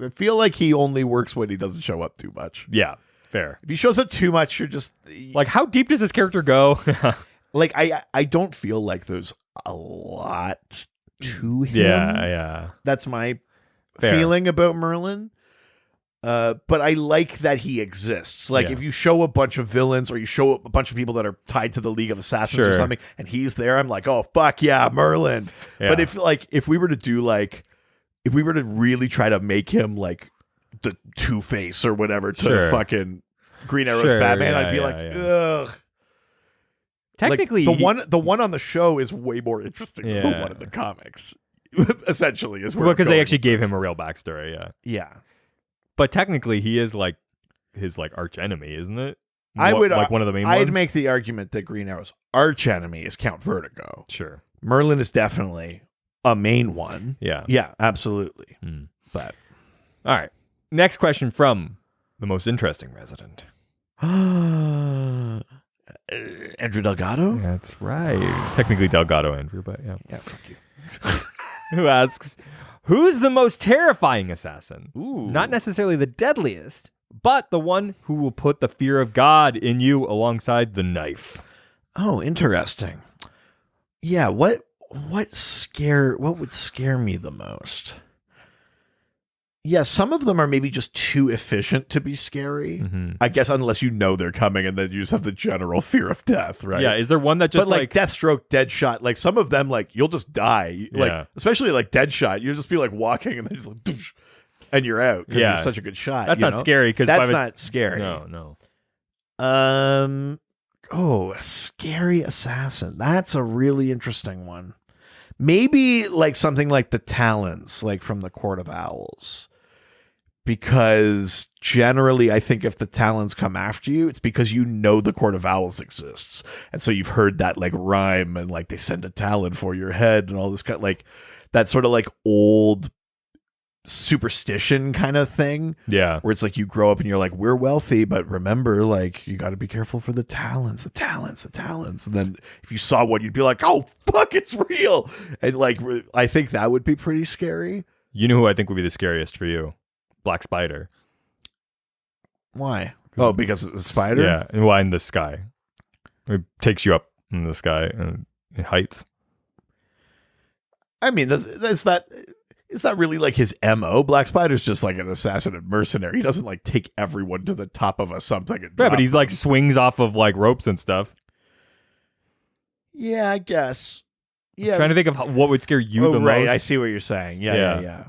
I feel like he only works when he doesn't show up too much. Yeah. Fair. If he shows up too much, you're just Like, how deep does this character go? like, I don't feel like there's a lot to him. Yeah. That's my Fair. feeling about Merlin. But I like that he exists. Like, Yeah. if you show a bunch of villains or you show a bunch of people that are tied to the League of Assassins or Sure. something, and he's there, I'm like, oh, fuck yeah, Merlin. Yeah. But if we were to really try to make him like the Two-Face or whatever to Sure. fucking Green Arrow's Sure, Batman, yeah, I'd be yeah, like, yeah. ugh. Technically, Like, the one on the show is way more interesting than the Yeah. one in the comics. Essentially, is where well, I'm because they going actually with gave this. him a real backstory. Yeah. Yeah. But technically, he is like his like arch enemy, isn't it? I would like one of the main ones. I'd make the argument that Green Arrow's arch enemy is Count Vertigo. Sure. Merlin is definitely a main one. Yeah. Yeah, absolutely. Hmm. But All right. Next question from the most interesting resident. Andrew Delgado? That's right. Technically Delgado Andrew, but yeah. Yeah, fuck you. Who asks, who's the most terrifying assassin? Ooh. Not necessarily the deadliest, but the one who will put the fear of God in you alongside the knife. Oh, interesting. Yeah, what would scare me the most? Yeah, some of them are maybe just too efficient to be scary. Mm-hmm. I guess unless you know they're coming and then you just have the general fear of death, right? Yeah, is there one that just but like Deathstroke, Deadshot, like some of them, like you'll just die. Like Yeah. especially like Deadshot, you'll just be like walking and then just like, doosh, and you're out because Yeah. he's such a good shot. That's you not know? scary because That's not scary. No. A scary assassin. That's a really interesting one. Maybe like something like the Talons, like from the Court of Owls. Because generally, I think if the Talons come after you, it's because you know the Court of Owls exists. And so you've heard that like rhyme and like they send a Talon for your head and all this kind of like that sort of like old superstition kind of thing. Yeah. Where it's like you grow up and you're like, we're wealthy, but remember, like, you got to be careful for the Talons. And then if you saw one, you'd be like, oh, fuck, it's real. And like, I think that would be pretty scary. You know who I think would be the scariest for you? Black Spider. Why? Oh, because it's a spider? Yeah, and why in the sky? It takes you up in the sky and in heights. I mean, is that really like his MO? Black Spider's just like an assassin and mercenary. He doesn't like take everyone to the top of a something and Yeah, drop but he's them. like swings off of like ropes and stuff. Yeah, I guess. Yeah. I'm trying to think of what would scare you the right. most. I see what you're saying. Yeah. Yeah.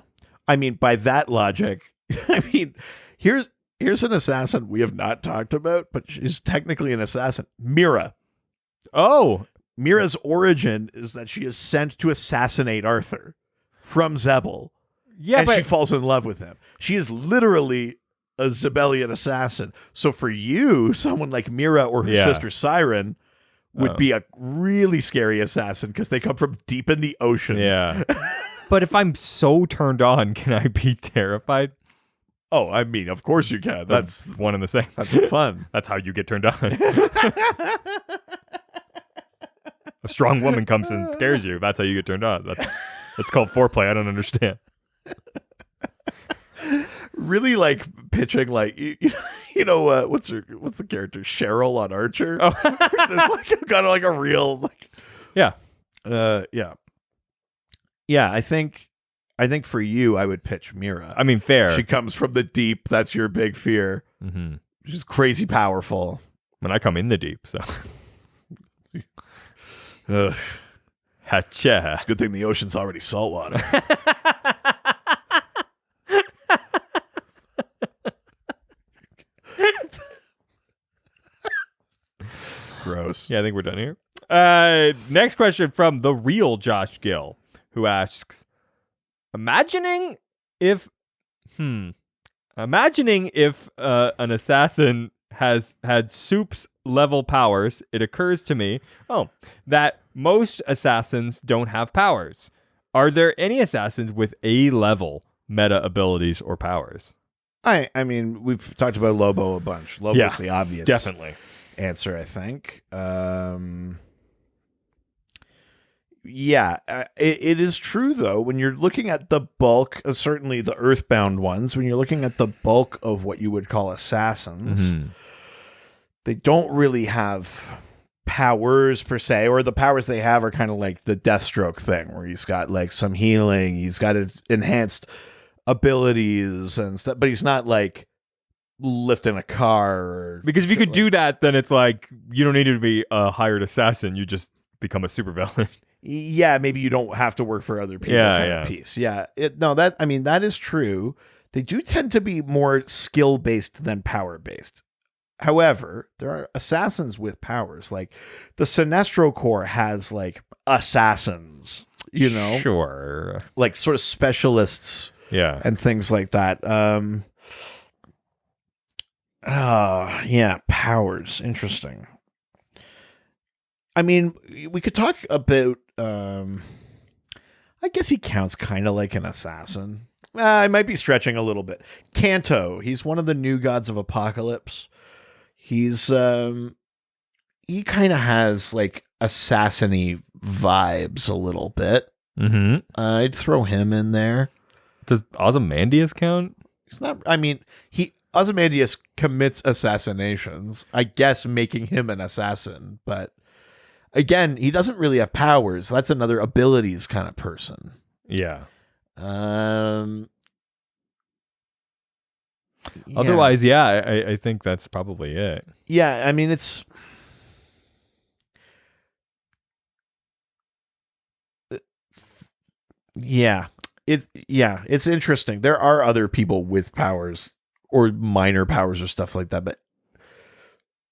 I mean, by that logic, I mean, here's an assassin we have not talked about, but she's technically an assassin. Mira. Oh, Mira's origin is that she is sent to assassinate Arthur from Zebel. yeah, and but she falls in love with him. She is literally a Zebelian assassin. So for you, someone like Mira or her Yeah. sister Siren would be a really scary assassin because they come from deep in the ocean. yeah. But if I'm so turned on, can I be terrified? Oh, I mean, of course you can. That's one and the same. that's fun. That's how you get turned on. A strong woman comes and scares you. That's how you get turned on. That's called foreplay. I don't understand. Really like pitching like you know what's the character Cheryl on Archer? Oh. It's like got like a real like Yeah. Yeah, I think for you I would pitch Mira. I mean, fair. She comes from the deep. That's your big fear. Mm-hmm. She's crazy powerful. When I come in the deep, so. Ugh. Hacha. It's a good thing the ocean's already saltwater. Gross. Yeah, I think we're done here. Next question from the real Josh Gill, who asks, imagining if an assassin has had Soup's level powers, it occurs to me, that most assassins don't have powers. Are there any assassins with A level meta abilities or powers? I mean, we've talked about Lobo a bunch. Lobo's the obvious Definitely. answer, I think. Yeah, it is true, though, when you're looking at the bulk, certainly the earthbound ones, when you're looking at the bulk of what you would call assassins, they don't really have powers per se, or the powers they have are kind of like the Deathstroke thing, where he's got like some healing, he's got enhanced abilities and stuff, but he's not like lifting a car. Or because if you could like do that, then it's like you don't need to be a hired assassin. You just become a supervillain. Yeah, maybe you don't have to work for other people. Kind of piece. Yeah, that is true. They do tend to be more skill based than power based. However, there are assassins with powers. Like the Sinestro Corps has like assassins, Sure. like sort of specialists, and things like that. Yeah, powers. Interesting. I mean, we could talk about. I guess he counts kind of like an assassin. I might be stretching a little bit. Kanto, he's one of the new gods of apocalypse. He's he kind of has like assassin-y vibes a little bit. I'd throw him in there. Does Ozymandias count? He's not. I mean, Ozymandias commits assassinations. I guess making him an assassin, but. Again, he doesn't really have powers. That's another abilities kind of person. Yeah. Otherwise, I think that's probably it. Yeah, I mean, it's... it's interesting. There are other people with powers or minor powers or stuff like that, but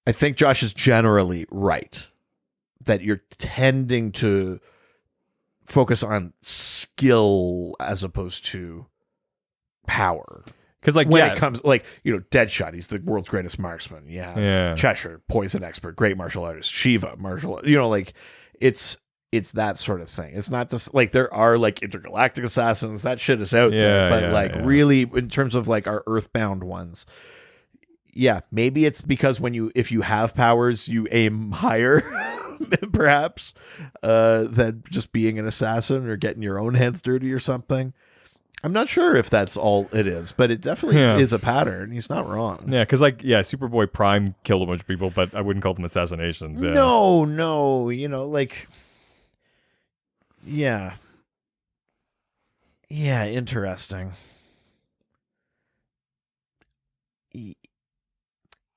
I think Josh is generally right. That you're tending to focus on skill as opposed to power. Because like when it comes like, Deadshot, he's the world's greatest marksman. Yeah. Cheshire, poison expert, great martial artist, Shiva, like it's that sort of thing. It's not just like there are like intergalactic assassins, that shit is out there. But really in terms of like our earthbound ones. Yeah, maybe it's because if you have powers, you aim higher, perhaps, than just being an assassin or getting your own hands dirty or something. I'm not sure if that's all it is, but it definitely is a pattern. He's not wrong. Yeah, because Superboy Prime killed a bunch of people, but I wouldn't call them assassinations. Yeah. No, interesting.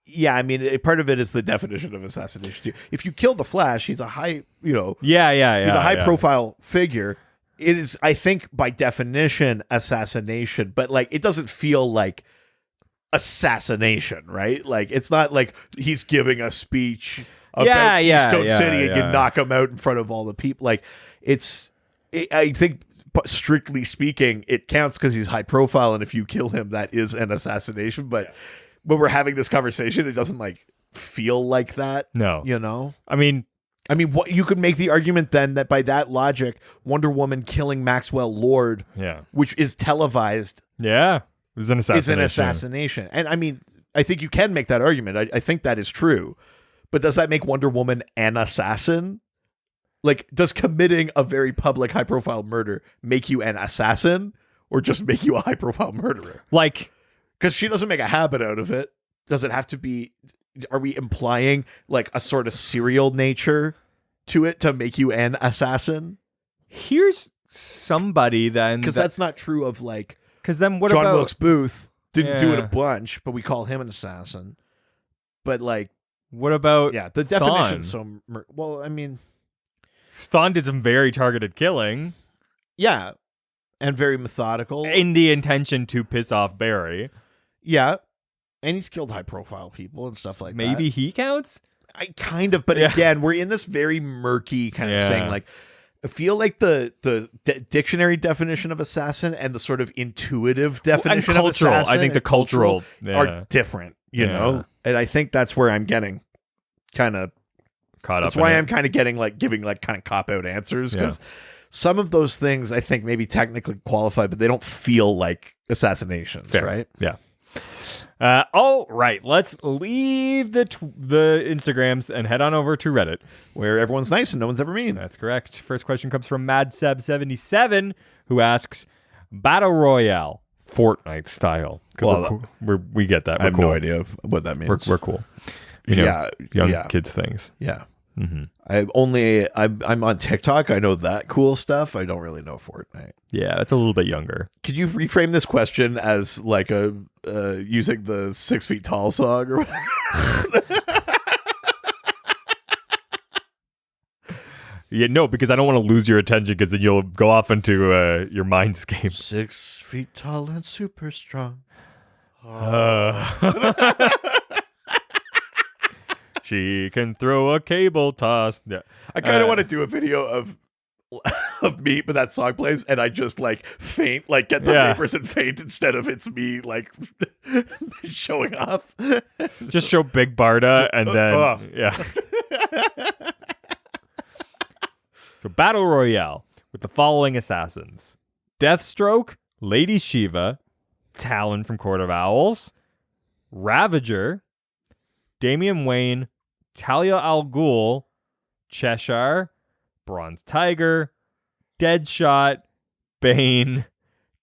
Yeah, I mean, part of it is the definition of assassination too. If you kill the Flash, he's a high, he's a high-profile figure. It is, I think, by definition, assassination, but like it doesn't feel like assassination, right? Like it's not like he's giving a speech about Keystone City and you knock him out in front of all the people. Like I think, strictly speaking, it counts because he's high-profile, and if you kill him, that is an assassination. But when we're having this conversation, it doesn't like feel like that. No. I mean, what you could make the argument then that by that logic, Wonder Woman killing Maxwell Lord, which is televised, it was an assassination. Is an assassination. And I mean, I think you can make that argument. I think that is true. But does that make Wonder Woman an assassin? Like, does committing a very public, high-profile murder make you an assassin, or just make you a high-profile murderer? Like, because she doesn't make a habit out of it. Does it have to be... Are we implying like a sort of serial nature to it to make you an assassin? Here's somebody then... Because that's not true of like... Because then what John about... Wilkes Booth didn't do it a bunch, but we call him an assassin. But like... What about... Yeah, the definition's so... Well, I mean... Thawne did some very targeted killing. Yeah. And very methodical. In the intention to piss off Barry. Yeah. And he's killed high-profile people and stuff like that. Maybe he counts? I kind of, but again, we're in this very murky kind of thing. Like, I feel like the dictionary definition of assassin and the sort of intuitive definition of assassin, I think the cultural are different, you know? And I think that's where I'm getting kind of caught up. That's why I'm kind of getting like giving like kind of cop-out answers, because some of those things I think maybe technically qualify, but they don't feel like assassinations, right? Yeah. All right, let's leave the Instagrams and head on over to Reddit. Where everyone's nice and no one's ever mean. That's correct. First question comes from MadSeb77, who asks, Battle Royale, Fortnite style. Well, we get that. I have cool. no idea of what that means. We're cool. Young kids things. Yeah. Mm-hmm. I'm on TikTok. I know that cool stuff. I don't really know Fortnite. Yeah, it's a little bit younger. Could you reframe this question as like a using the 6 Feet Tall song or whatever? Yeah, no, because I don't want to lose your attention because then you'll go off into your mindscape. 6 feet tall and super strong. She can throw a cable toss. Yeah. I kind of want to do a video of me, but that song plays, and I just like faint, like get the vapors and faint instead of it's me like showing off. Just show Big Barda and then yeah. So Battle Royale with the following assassins: Deathstroke, Lady Shiva, Talon from Court of Owls, Ravager, Damian Wayne, Talia al Ghul, Cheshire, Bronze Tiger, Deadshot, Bane,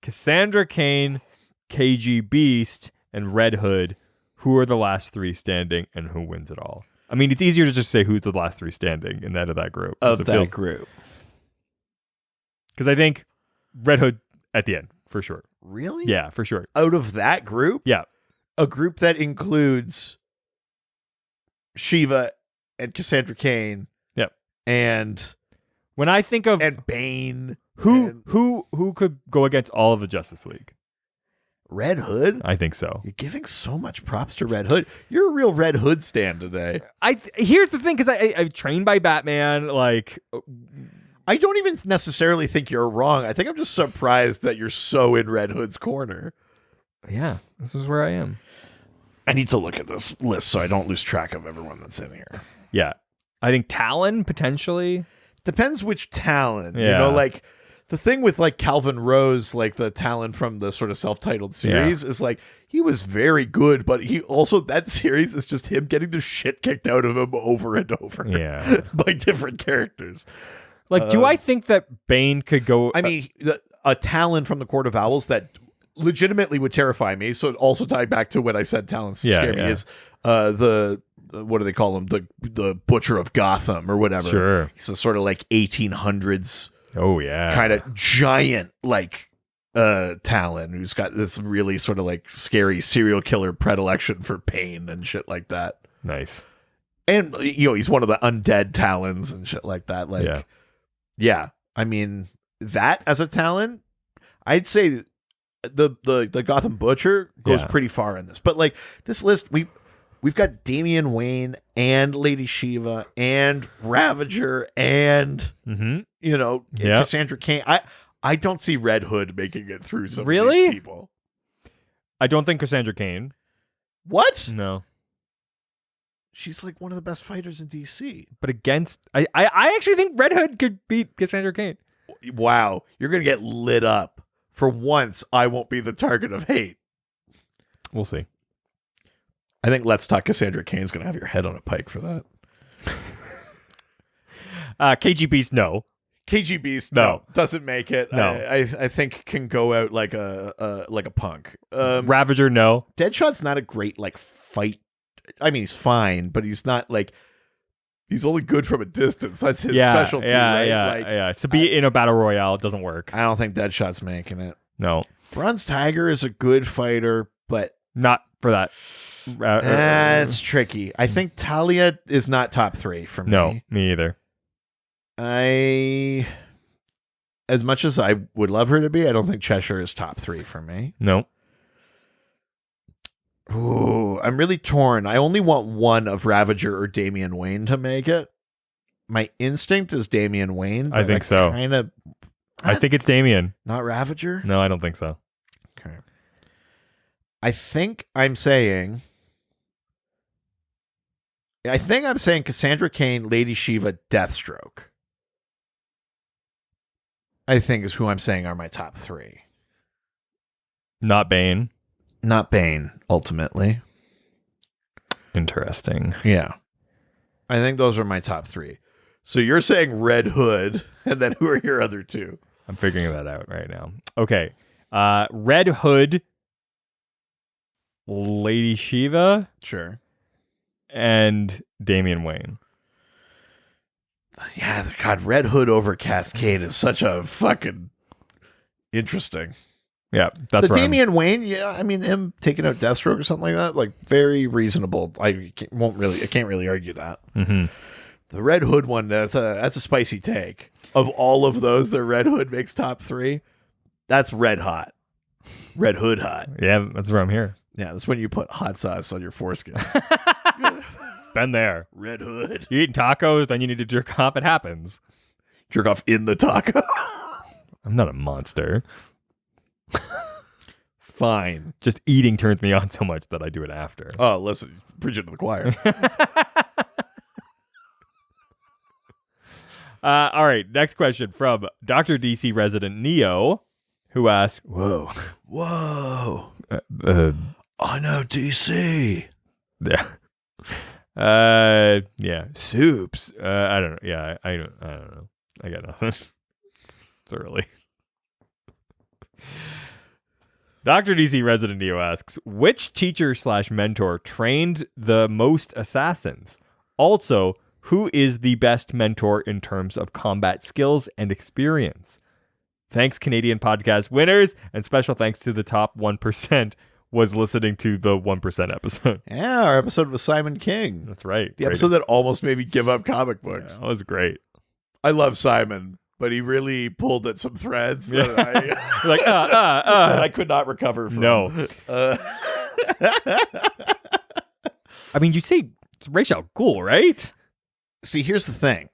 Cassandra Cain, KG Beast, and Red Hood. Who are the last three standing and who wins it all? I mean, it's easier to just say who's the last three standing in that group. Group. Because I think Red Hood at the end, for sure. Really? Yeah, for sure. Out of that group? Yeah. A group that includes Shiva and Cassandra Cain. Yep. And when I think of Bane, who could go against all of the Justice League? Red Hood? I think so. You're giving so much props to Red Hood. You're a real Red Hood stan today. Here's the thing, because I'm trained by Batman. Like, I don't even necessarily think you're wrong. I think I'm just surprised that you're so in Red Hood's corner. Yeah, this is where I am. I need to look at this list so I don't lose track of everyone that's in here. Yeah. I think Talon, potentially. Depends which Talon. Yeah. You know, like, the thing with, like, Calvin Rose, like, the Talon from the sort of self-titled series is, like, he was very good, but he also, that series is just him getting the shit kicked out of him over and over. Yeah. By different characters. Like, do I think that Bane could go... I mean, a Talon from the Court of Owls that legitimately would terrify me. So also tied back to what I said, Talons scare me is what do they call him? The Butcher of Gotham or whatever. Sure. He's a sort of like 1800s. Oh yeah. Kind of giant like Talon who's got this really sort of like scary serial killer predilection for pain and shit like that. Nice. And you know, he's one of the undead Talons and shit like that. Like yeah. I mean, that as a Talon, I'd say the Gotham Butcher goes pretty far in this. But like this list, we've got Damian Wayne and Lady Shiva and Ravager and you know Cassandra Cain. I don't see Red Hood making it through some of these people. I don't think Cassandra Cain. What? No. She's like one of the best fighters in DC. But against I actually think Red Hood could beat Cassandra Cain. Wow, you're gonna get lit up. For once, I won't be the target of hate. We'll see. I think Let's Talk Cassandra Cain's going to have your head on a pike for that. KG Beast, no. KG Beast, no. Doesn't make it. No. I think can go out like a punk. Ravager, no. Deadshot's not a great like fight. I mean, he's fine, but he's not like... He's only good from a distance. That's his specialty, right? Yeah. To be in a battle royale, it doesn't work. I don't think Deadshot's making it. No. Bronze Tiger is a good fighter, but... Not for that. It's tricky. I think Talia is not top 3 for me. No, me either. As much as I would love her to be, I don't think Cheshire is top 3 for me. No. Ooh, I'm really torn. I only want one of Ravager or Damian Wayne to make it. My instinct is Damian Wayne. I think so. I think it's Damian. Not Ravager? No, I don't think so. Okay. I think I'm saying Cassandra Cain, Lady Shiva, Deathstroke. I think is who I'm saying are my top 3. Not Bane. Not Bane, ultimately. Interesting. Yeah. I think those are my top 3. So you're saying Red Hood, and then who are your other 2? I'm figuring that out right now. Okay. Red Hood, Lady Shiva, Sure. and Damian Wayne. Yeah, God, Red Hood over Cascade is such a fucking interesting. Yeah, that's the right. Damian Wayne, yeah, I mean him taking out Deathstroke or something like that, like very reasonable. I can't really argue that. Mm-hmm. The Red Hood one, that's a spicy take. Of all of those, the Red Hood makes top 3. That's red hot. Red Hood hot. Yeah, that's where I'm here. Yeah, that's when you put hot sauce on your foreskin. Been there. Red Hood. You eat tacos, then you need to jerk off. It happens. Jerk off in the taco. I'm not a monster. Fine. Just eating turns me on so much that I do it after. Oh, listen, preach it to the choir. All right, next question from Dr. DC resident Neo, who asks, Whoa. I know DC. Yeah, soups. I don't know. Yeah, I don't know. I got nothing. It's early. Dr. DC resident Neo asks, which teacher/mentor trained the most assassins? Also, who is the best mentor in terms of combat skills and experience? Thanks, Canadian podcast winners, and special thanks to the top 1% was listening to the 1% episode. Yeah, our episode with Simon King. That's right. The episode that almost made me give up comic books. Yeah, that was great. I love Simon, but he really pulled at some threads that You're like, that I could not recover from. No. I mean, you say it's Ra's al Ghul, right? See, here's the thing.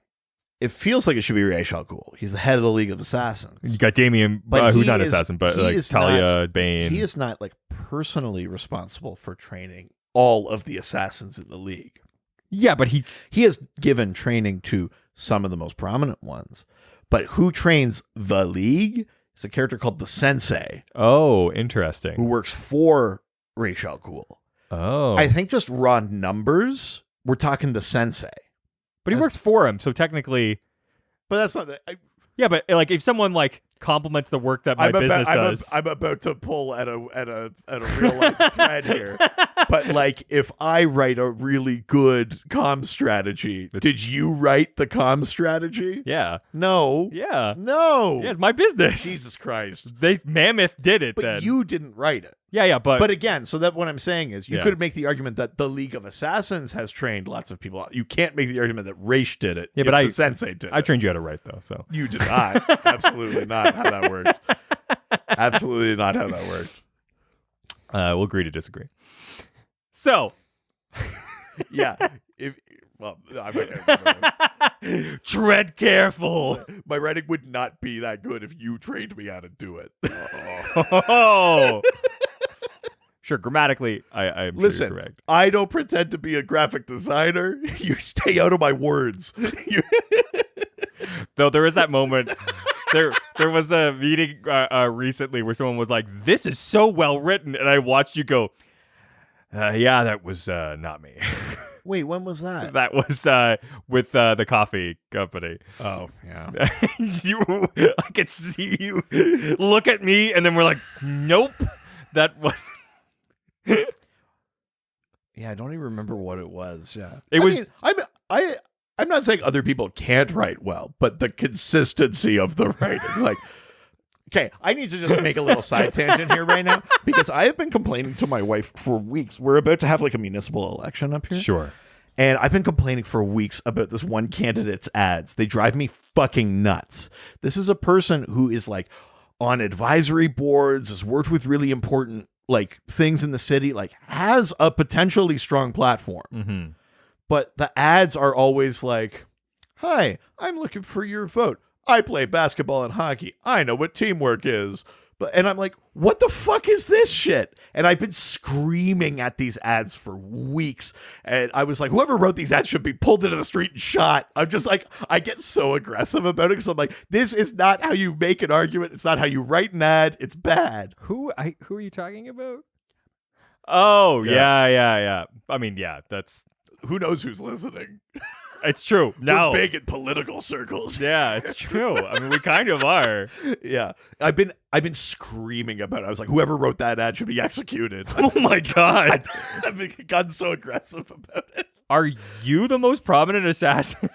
It feels like it should be Ra's al Ghul. He's the head of the League of Assassins. You got Damien, But who's he not an is- assassin, but he like is Talia, not- Bane. He is not like personally responsible for training all of the assassins in the League. Yeah, but he has given training to some of the most prominent ones. But who trains the League is a character called the Sensei, Oh, interesting. who works for Ra's al Ghul. Oh. I think just raw numbers, we're talking the Sensei. But he works for him, so technically. But that's not. Yeah, but like if someone like compliments the work that my business does. I'm about to pull at a real life thread here. But like, if I write a really good comm strategy, did you write the comm strategy? Yeah. No. Yeah. No. Yeah, it's my business. Jesus Christ. Mammoth did it But then. you didn't write it. Yeah, but again, so that what I'm saying is you could make the argument that the League of Assassins has trained lots of people. You can't make the argument that Ra's did it. Yeah, but the Sensei did I it. trained you how to write though, so. You did not. Absolutely not how that worked. Absolutely not how that worked. We'll agree to disagree. So. Yeah. Tread careful. My writing would not be that good if you trained me how to do it. Oh. Sure, grammatically, I'm Listen, sure you're correct. I don't pretend to be a graphic designer. You stay out of my words. Though there is that moment. There was a meeting recently where someone was like, "This is so well written," and I watched you go, "Yeah, that was not me." Wait, when was that? That was with the coffee company. Oh, yeah. I could see you look at me, and then we're like, "Nope, that was." Yeah, I don't even remember what it was. Yeah, I'm not saying other people can't write well, but the consistency of the writing, like. Okay, I need to just make a little side tangent here right now because I have been complaining to my wife for weeks. We're about to have like a municipal election up here. Sure. And I've been complaining for weeks about this one candidate's ads. They drive me fucking nuts. This is a person who is like on advisory boards, has worked with really important like things in the city, like has a potentially strong platform. Mm-hmm. But the ads are always like, "Hi, I'm looking for your vote. I play basketball and hockey. I know what teamwork is." And I'm like, what the fuck is this shit? And I've been screaming at these ads for weeks. And I was like, whoever wrote these ads should be pulled into the street and shot. I'm just like, I get so aggressive about it because I'm like, this is not how you make an argument. It's not how you write an ad. It's bad. Who are you talking about? Oh, Yeah. yeah. I mean, yeah, Who knows who's listening? it's true. No. We're big in political circles. Yeah, it's true. I mean, we kind of are. Yeah. I've been screaming about it. I was like, whoever wrote that ad should be executed. Oh my God. I've gotten so aggressive about it. Are you the most prominent assassin?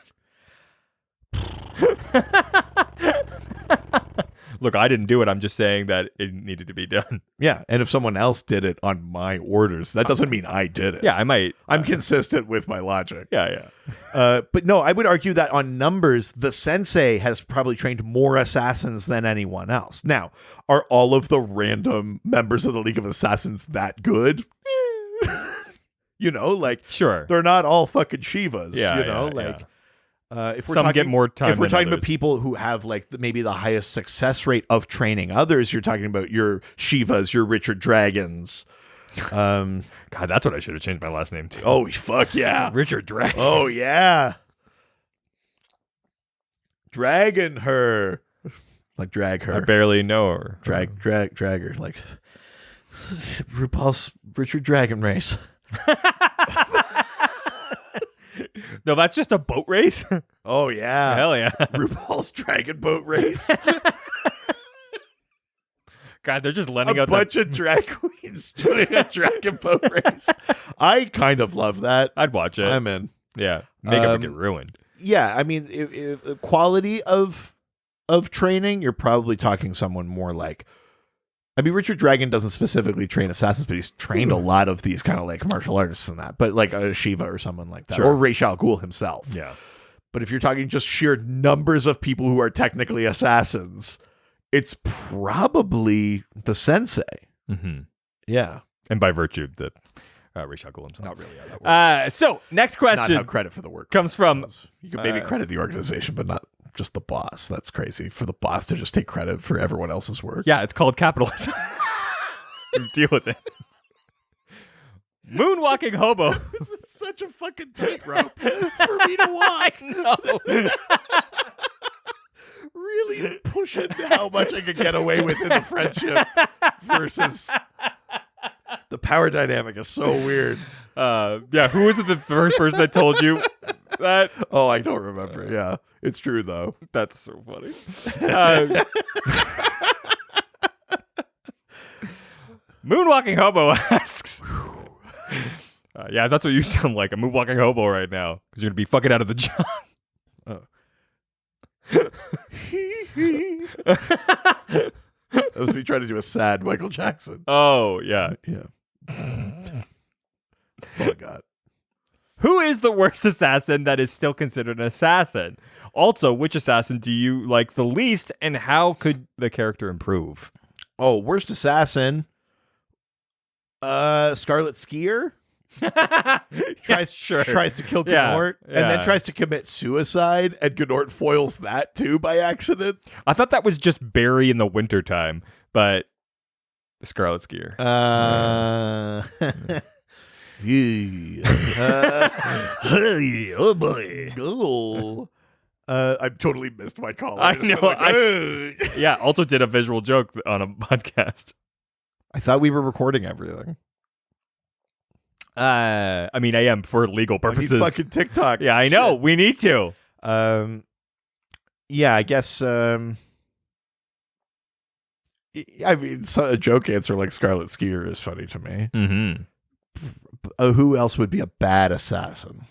Look, I didn't do it. I'm just saying that it needed to be done. Yeah, and if someone else did it on my orders, that doesn't mean I did it. Yeah, I might. I'm consistent with my logic. Yeah. But no, I would argue that on numbers, the sensei has probably trained more assassins than anyone else. Now, are all of the random members of the League of Assassins that good? You know, like, Sure. they're not all fucking Shivas. Yeah, you know, yeah, like. yeah. If we're Some talking, get more time if we're than talking others. about people who have like maybe the highest success rate of training others, you're talking about your Shivas, your Richard Dragons. God, that's what I should have changed my last name to. Oh fuck yeah, Richard Dragon. oh yeah, dragon her, like drag her. I barely know her. drag her like RuPaul's Richard Dragon race. No, that's just a boat race. Oh yeah, Hell yeah. RuPaul's Dragon Boat Race. God, they're just lending A out bunch of drag queens doing a dragon boat race. I kind of love that. I'd watch it. I'm in. Yeah, makeup would get ruined. Yeah, I mean, if quality of training, you're probably talking someone more like. I mean, Richard Dragon doesn't specifically train assassins, but he's trained a lot of these kind of like martial artists and that. But like a Shiva or someone like that, Sure. or Ra's al Ghul himself. Yeah. But if you're talking just sheer numbers of people who are technically assassins, it's probably the sensei. Mm-hmm. Yeah, And by virtue, the Ra's al Ghul himself. not really how that works. So, next Not question have credit for the work. comes from... You could maybe credit the organization, but not just the boss. That's crazy for the boss to just take credit for everyone else's work. Yeah, it's called capitalism. Deal with it. Moonwalking hobo. This is such a fucking tightrope for me to walk. No. Really pushing how much I could get away with in the friendship versus the power dynamic is so weird. Yeah, who was it the first person that told you that? Oh, I don't remember. Yeah, it's true though. That's so funny. Moonwalking hobo asks. Yeah, that's what you sound like, a moonwalking hobo right now, because you're going to be fucking out of the job. That was me trying to do a sad Michael Jackson. Oh, yeah. Yeah. That's all I got. Who is the worst assassin that is still considered an assassin? Also, which assassin do you like the least, and how could the character improve? Oh, worst assassin. Scarlet Skier tries to kill Gnort and then tries to commit suicide, and Gnort foils that too by accident. I thought that was just Barry in the wintertime, but Scarlet Skier. Oh boy. Oh. I totally missed my call. I just know. went like, Yeah, also did a visual joke on a podcast. I thought we were recording everything. I mean, I am for legal I mean, purposes. fucking TikTok. Yeah, I know. Shit. We need to. Yeah, I guess. I mean, a joke answer like Scarlet Skier is funny to me. Mm-hmm. Who else would be a bad assassin?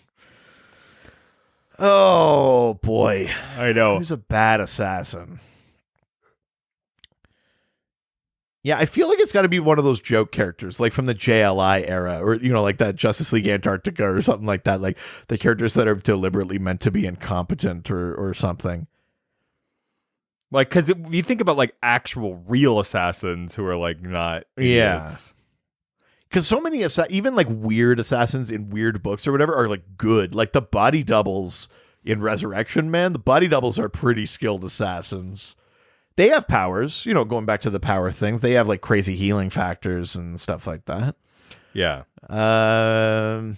Oh boy, I know. who's a bad assassin? Yeah, I feel like it's got to be one of those joke characters, like from the JLI era, or like that Justice League Antarctica or something like that. Like the characters that are deliberately meant to be incompetent or something. Like, because you think about like actual real assassins who are like not idiots. Because so many even like weird assassins in weird books or whatever are like good. Like the body doubles in Resurrection Man, the body doubles are pretty skilled assassins. They have powers, going back to the power things. They have like crazy healing factors and stuff like that. Yeah. Professor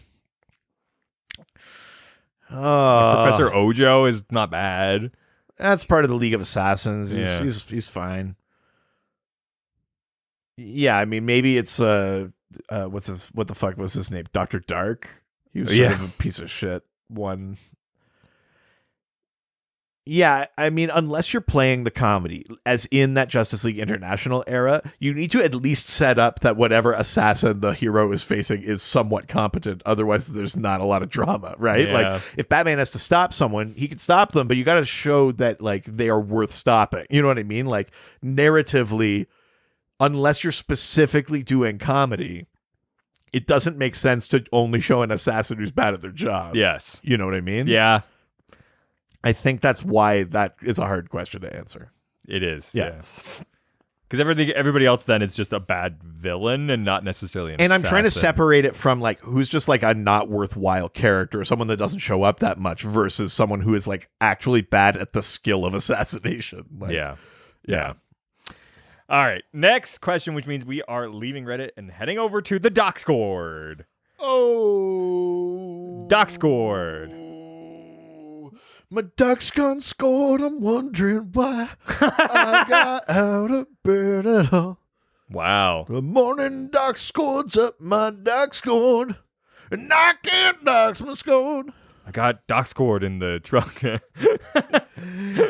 Professor Ojo is not bad. That's part of the League of Assassins. Yeah. He's fine. Yeah, I mean, maybe it's what the fuck was his name? Dr. Dark. He was Yeah. sort of a piece of shit. One. Yeah, I mean, unless you're playing the comedy, as in that Justice League International era, you need to at least set up that whatever assassin the hero is facing is somewhat competent. Otherwise, there's not a lot of drama, right? Yeah. Like, if Batman has to stop someone, he can stop them, but you got to show that, like, they are worth stopping. You know what I mean? Like, narratively, unless you're specifically doing comedy, it doesn't make sense to only show an assassin who's bad at their job. Yes. You know what I mean? Yeah. I think that's why that is a hard question to answer. It is. Yeah. Because everybody else then is just a bad villain and not necessarily an And I'm assassin. trying to separate it from like who's just like a not worthwhile character, someone that doesn't show up that much versus someone who is like actually bad at the skill of assassination. Like, Yeah. All right. Next question, which means we are leaving Reddit and heading over to the Docscord. Oh. Docscord. My duck's gone scored. I'm wondering why I got out of bed at all. Wow. The morning doc scored's up. My doc scored. And I can't dox my scored. I got Docscord in the trunk.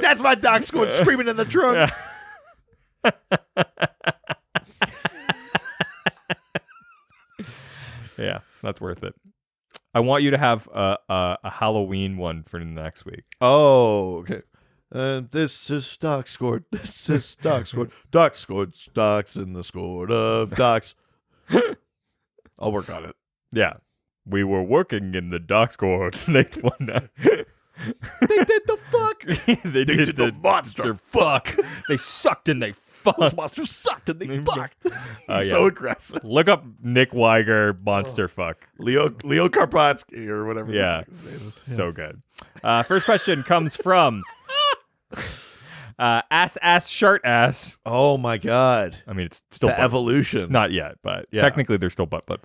That's my doc scored screaming in the trunk. Yeah, that's worth it. I want you to have a Halloween one for next week. Oh, okay. This is doc scored. This is doc scored. Doc scored. Stocks in the scored of docs. I'll work on it. Yeah. We were working in the Docscord late one night. They did the fuck. They did the monster fuck. They sucked and they fucked. Those monsters sucked and they fucked. Yeah. So aggressive. Look up Nick Weiger monster fuck. Leo Karpotsky or whatever. Yeah. The fuck his name is. So good. First question comes from ass shart ass. Oh my god. I mean, it's still The evolution. not yet, but Yeah. technically they're still butt. But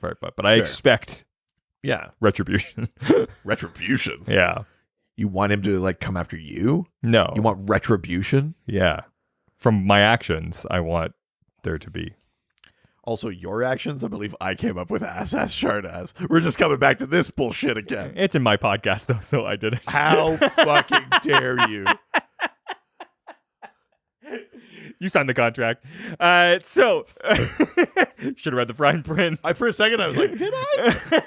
I Sure. expect Yeah. retribution. Retribution. Yeah. You want him to like come after you? No. You want retribution? Yeah. From my actions, I want there to be. Also, your actions? I believe I came up with ass shard ass. We're just coming back to this bullshit again. It's in my podcast though, so I did it. How fucking dare you? You signed the contract. So should have read the fine print. For a second, I was like, did I?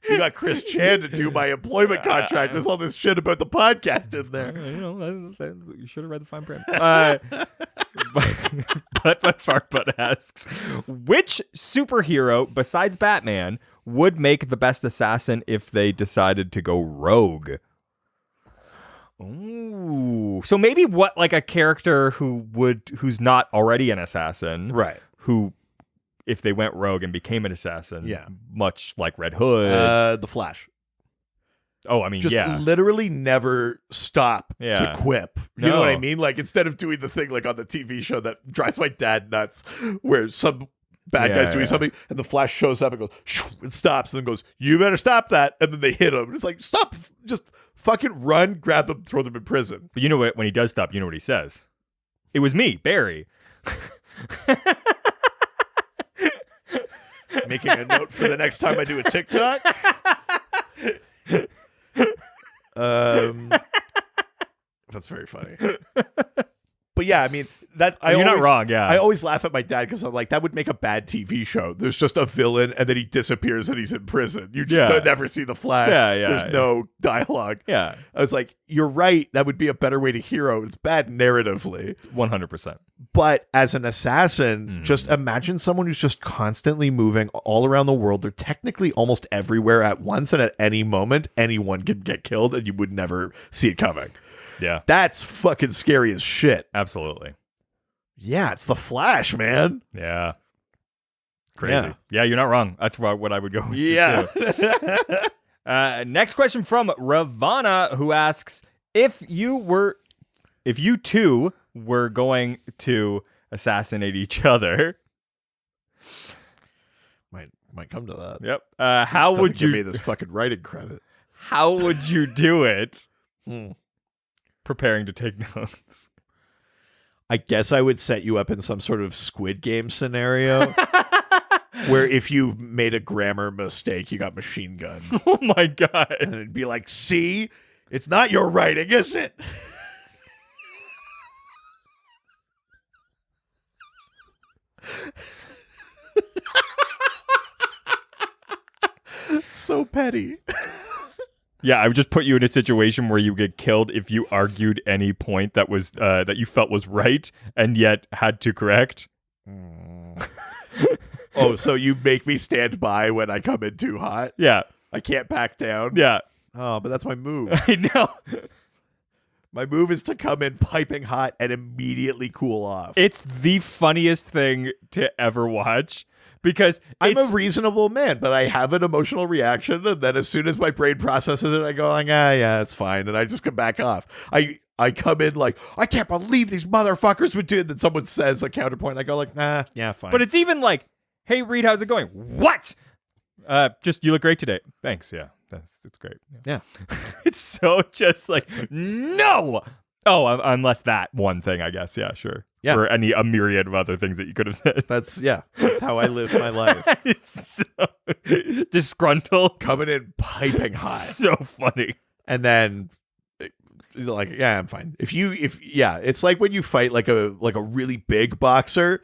You got Chris Chan to do my employment contract. There's all this shit about the podcast in there. You should have read the fine print. But Fartbutt asks, which superhero besides Batman would make the best assassin if they decided to go rogue? Ooh. So maybe like a character who's not already an assassin, Right. who, if they went rogue and became an assassin, Yeah. much like Red Hood. The Flash. Oh, I mean, Just yeah. literally never stop Yeah. to quip. You know what I No. mean? Like, instead of doing the thing like on the TV show that drives my dad nuts, where some bad guy's doing something and the Flash shows up and goes, shoo, and stops and then goes, you better stop that. And then they hit him. It's like, stop. Just fucking run, grab them, throw them in prison. But you know what? When he does stop, you know what he says? It was me, Barry. Making a note for the next time I do a TikTok. That's very funny. But yeah, I mean, You're not wrong, yeah. I always laugh at my dad because I'm like, that would make a bad TV show. There's just a villain and then he disappears and he's in prison. You just don't never see the Flash. Yeah. There's no dialogue. Yeah, I was like, you're right. That would be a better way to hero. It's bad narratively. 100%. But as an assassin, just imagine someone who's just constantly moving all around the world. They're technically almost everywhere at once. And at any moment, anyone can get killed and you would never see it coming. Yeah, That's fucking scary as shit. absolutely. Yeah, it's the Flash, man. Yeah. Crazy. Yeah, you're not wrong. That's what I would go with. Yeah. Too. Next question from Ravana, who asks, if you two were going to assassinate each other. Might come to that. Yep. How Doesn't would give you me this fucking writing credit? How would you do it? Hmm. Preparing to take notes. I guess I would set you up in some sort of Squid Game scenario where if you made a grammar mistake, you got machine gunned. Oh my God. And it'd be like, see, it's not your writing, is it? So petty. Yeah, I would just put you in a situation where you get killed if you argued any point that was that you felt was right and yet had to correct. Oh, so you make me stand by when I come in too hot? Yeah. I can't back down? Yeah. Oh, but that's my move. I know. My move is to come in piping hot and immediately cool off. It's the funniest thing to ever watch because I'm a reasonable man, but I have an emotional reaction, and then as soon as my brain processes it, I go like, yeah, it's fine, and I just come back off. I come in like, I can't believe these motherfuckers would do it. Then someone says a counterpoint, I go like, nah, yeah, fine. But it's even like, hey, Reed, how's it going? What? Just, you look great today. Thanks. Yeah, it's great. Yeah. It's so just like, no. Oh, unless that one thing, I guess. Yeah, sure. Yeah. Or a myriad of other things that you could have said. That's how I live my life. It's so disgruntled. Coming in piping hot. So funny. And then like, yeah, I'm fine. It's like when you fight like a really big boxer,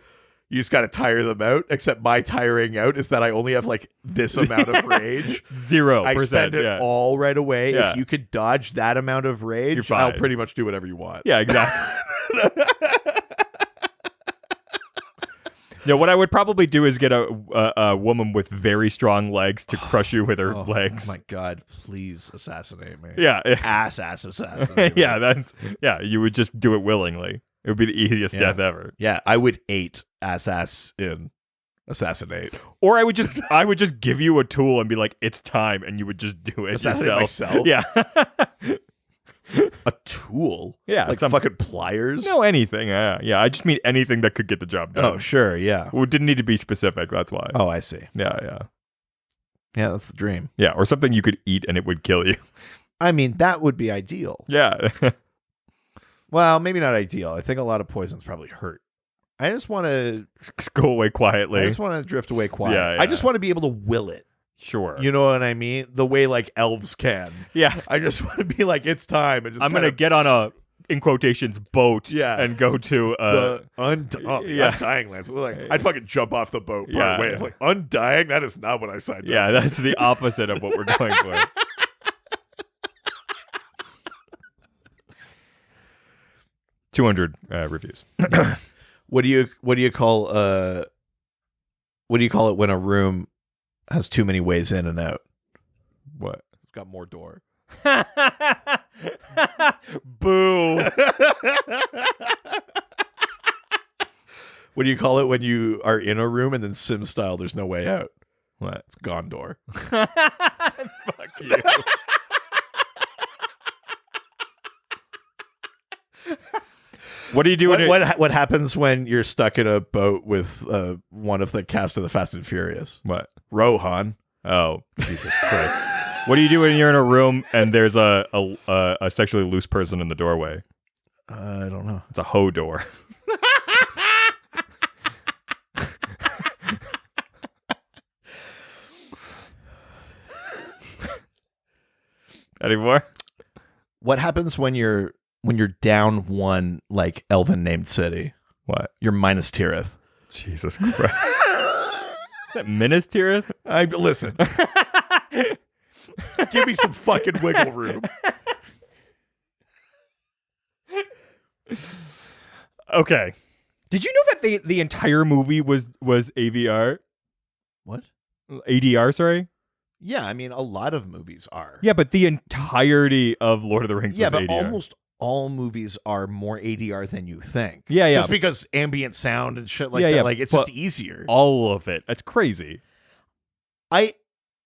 you just got to tire them out, except my tiring out is that I only have like this amount of rage. 0%. I spend it all right away. Yeah. If you could dodge that amount of rage, I'll pretty much do whatever you want. Yeah, exactly. Yeah, what I would probably do is get a woman with very strong legs to crush you with her legs. Oh my God, please assassinate me. Yeah. Ass assassinate me. Yeah, you would just do it willingly. It would be the easiest death ever. Yeah, I would ass in assassinate. Or I would just give you a tool and be like, it's time, and you would just do it assassinate yourself. myself? Yeah. A tool? Yeah. Like some fucking pliers? No, anything. Yeah, I just mean anything that could get the job done. Oh, sure, yeah. Well, it didn't need to be specific, that's why. Oh, I see. Yeah. Yeah, that's the dream. Yeah, or something you could eat and it would kill you. I mean, that would be ideal. Yeah. Well, maybe not ideal. I think a lot of poisons probably hurt. I just want to go away quietly. I just want to drift away quiet. Yeah. I just want to be able to will it. Sure. You know what I mean? The way like elves can. Yeah. I just want to be like, it's time. And just I'm going to get on a, in quotations, boat and go to the Undying Lands. Like, I'd fucking jump off the boat part way. It's like, Undying? That is not what I signed up for. Yeah, that's the opposite of what we're going for. $200 reviews. What do you call it when a room has too many ways in and out? What? It's got more door. Boo. What do you call it when you are in a room and then Sim style there's no way out? What? It's Gondor. Fuck you. What do you do? What happens when you're stuck in a boat with one of the cast of the Fast and Furious? What? Rohan. Oh, Jesus Christ! What do you do when you're in a room and there's a sexually loose person in the doorway? I don't know. It's a hoe door. Any more? What happens when you're down one like elven named city? What? You're minus Tirith. Jesus Christ. Is that Minas Tirith? Listen. Give me some fucking wiggle room. Okay. Did you know that the entire movie was AVR? What? ADR, sorry? Yeah, I mean, a lot of movies are. Yeah, but the entirety of Lord of the Rings was ADR. Yeah, but almost all movies are more ADR than you think. Yeah. Just because ambient sound and shit like that, like it's just easier. All of it. That's crazy. I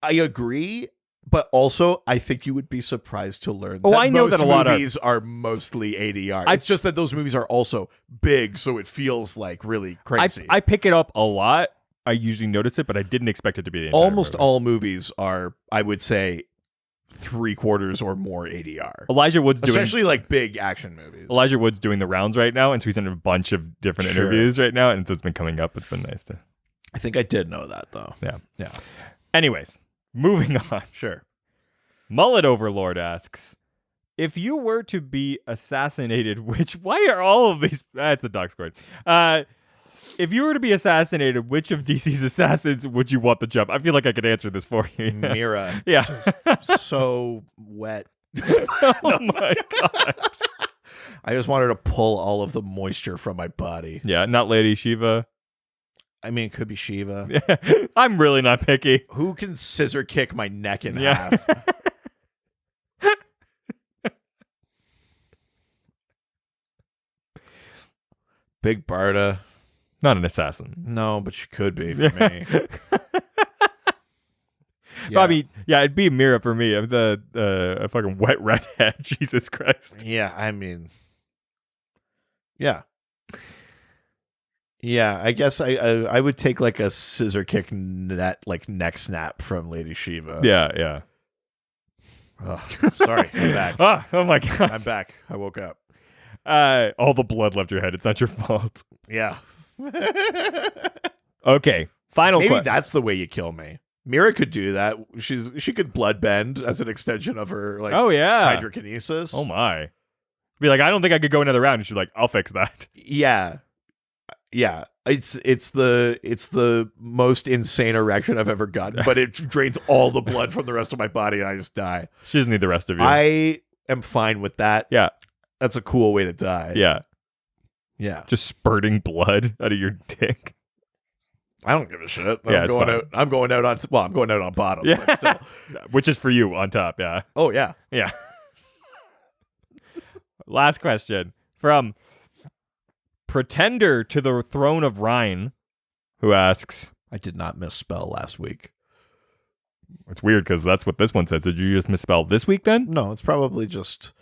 agree, but also I think you would be surprised to learn I know that a lot of movies are mostly ADR. It's just that those movies are also big, so it feels like really crazy. I pick it up a lot. I usually notice it, but I didn't expect it to be the entire Almost movie. all movies are, I would say, 3/4 or more ADR. Elijah Wood's doing, especially like big action movies. Elijah Wood's doing the rounds right now, and so he's in a bunch of different interviews right now, and so it's been coming up. It's been nice to. I think I did know that though. Yeah. Anyways, moving on. Sure. Mullet Overlord asks, if you were to be assassinated, why are all of these? That's a dog squad. If you were to be assassinated, which of DC's assassins would you want the job? I feel like I could answer this for you. Mira. Yeah. So wet. Oh my god. I just wanted to pull all of the moisture from my body. Yeah, not Lady Shiva. I mean, it could be Shiva. I'm really not picky. Who can scissor kick my neck in half? Big Barda. Not an assassin. No, but she could be for me. I mean, it'd be Mira for me. I'm a fucking wet redhead. Jesus Christ. Yeah, I mean, yeah. Yeah, I guess I would take like a scissor kick neck snap from Lady Shiva. Yeah. Sorry, I'm back. Oh my god. I'm back. I woke up. All the blood left your head. It's not your fault. Yeah. Okay. Maybe that's the way you kill me. Mira could do that. She could bloodbend as an extension of her hydrokinesis. Oh my. Be like, I don't think I could go another round. And she'd be like, I'll fix that. Yeah. Yeah. It's the most insane erection I've ever gotten, but it drains all the blood from the rest of my body and I just die. She doesn't need the rest of you. I am fine with that. Yeah. That's a cool way to die. Yeah. Yeah. Just spurting blood out of your dick. I don't give a shit. I'm going out on bottom. Yeah. But still. Which is for you on top, yeah. Oh, yeah. Yeah. Last question from Pretender to the Throne of Rhine, who asks... I did not misspell last week. It's weird because that's what this one says. Did you just misspell this week then? No, it's probably just...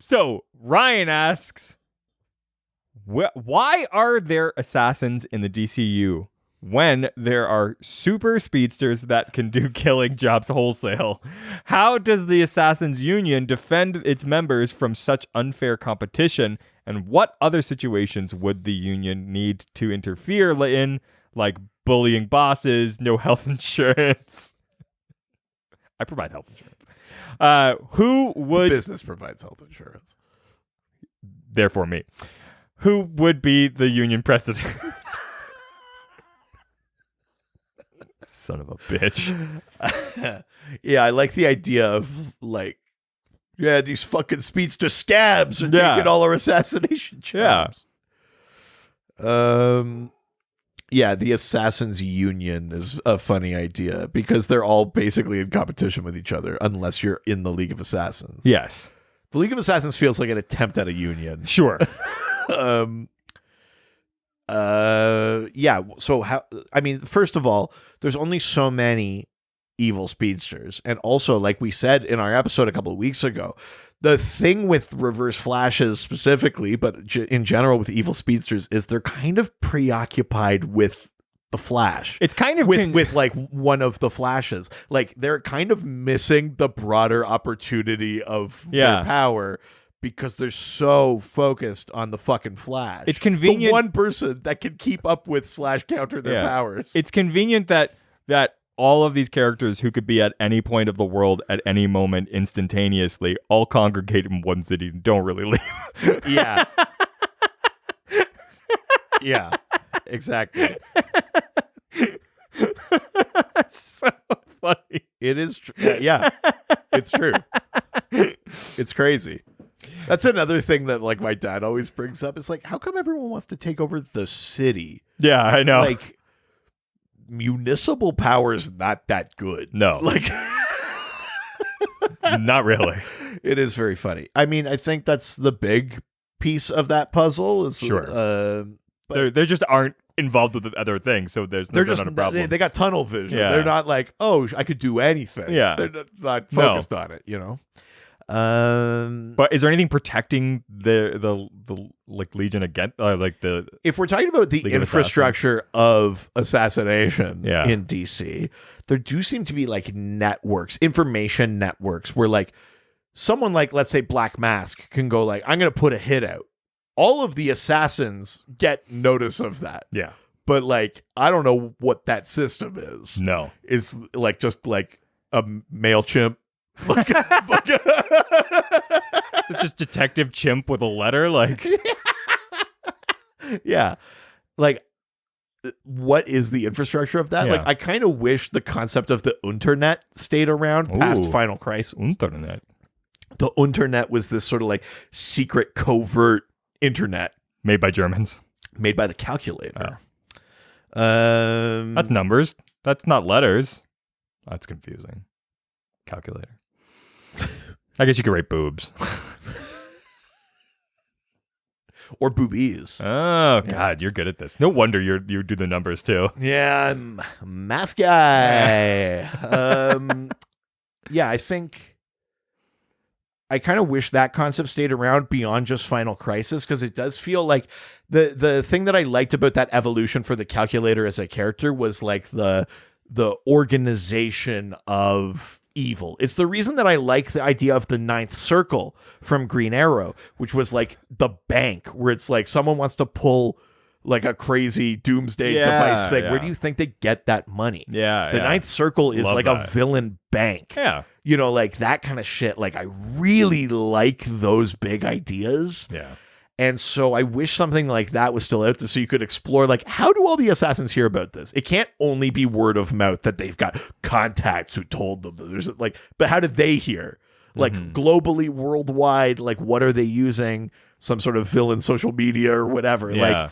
So, Ryan asks, why are there assassins in the DCU when there are super speedsters that can do killing jobs wholesale? How does the Assassins Union defend its members from such unfair competition? And what other situations would the union need to interfere in, like bullying bosses, no health insurance? I provide health insurance. Who would... The business provides health insurance. Therefore me. Who would be the union president? Son of a bitch. Yeah, I like the idea of, like, these fucking speedster scabs are taking all our assassination jobs. Yeah, the Assassins Union is a funny idea because they're all basically in competition with each other unless you're in the League of Assassins. Yes. The League of Assassins feels like an attempt at a union. Sure. Yeah, so first of all, there's only so many evil speedsters. And also, like we said in our episode a couple of weeks ago, the thing with Reverse Flashes specifically, but in general with evil speedsters, is they're kind of preoccupied with the Flash. It's kind of with like one of the Flashes. Like they're kind of missing the broader opportunity of their power because they're so focused on the fucking Flash. It's convenient. The one person that can keep up with / counter their powers. It's convenient that all of these characters who could be at any point of the world at any moment instantaneously all congregate in one city and don't really leave. Yeah. Yeah. Exactly. So funny. It is true. Yeah. It's true. It's crazy. That's another thing that like my dad always brings up. Is like, how come everyone wants to take over the city? Yeah, I know. Like, municipal power is not that good. No. Like, not really. It is very funny. I mean, I think that's the big piece of that puzzle. Is, sure. They just aren't involved with the other things, so they're just not a problem. They got tunnel vision. Yeah. They're not like, oh, I could do anything. Yeah. They're not focused on it, you know? But is there anything protecting the like Legion against like the? If we're talking about the infrastructure of assassination Yeah. in DC, there do seem to be like networks, information networks, where like someone like, let's say Black Mask can go like, I'm going to put a hit out. All of the assassins get notice of that. Yeah. But like, I don't know what that system is. No. It's like just like a MailChimp. Like, Is it just Detective Chimp with a letter? Like, yeah. Like, what is the infrastructure of that? Yeah. Like, I kind of wish the concept of the Unternet stayed around past Ooh. Final Crisis. Internet. The Unternet was this sort of like secret covert internet Made by Germans. made by the calculator. That's numbers. That's not letters. That's confusing. Calculator. I guess you could write boobs. or boobies. Oh, God, you're good at this. No wonder you do the numbers, too. Yeah, I'm a math guy. Yeah, I think I kind of wish that concept stayed around beyond just Final Crisis, because it does feel like the thing that I liked about that evolution for the calculator as a character was like the organization of evil. It's the reason that I like the idea of the Ninth Circle from Green Arrow, which was like the bank, where it's like someone wants to pull like a crazy doomsday device thing. Yeah. Where do you think they get that money? Yeah. The Ninth Circle is Love like that. a villain bank. Yeah. You know, like that kind of shit. Like, I really like those big ideas. Yeah. And so I wish something like that was still out there so you could explore, like, how do all the assassins hear about this? It can't only be word of mouth that they've got contacts who told them that there's like, but how did they hear? Like, globally, worldwide, like, what are they using? Some sort of villain social media or whatever. Yeah.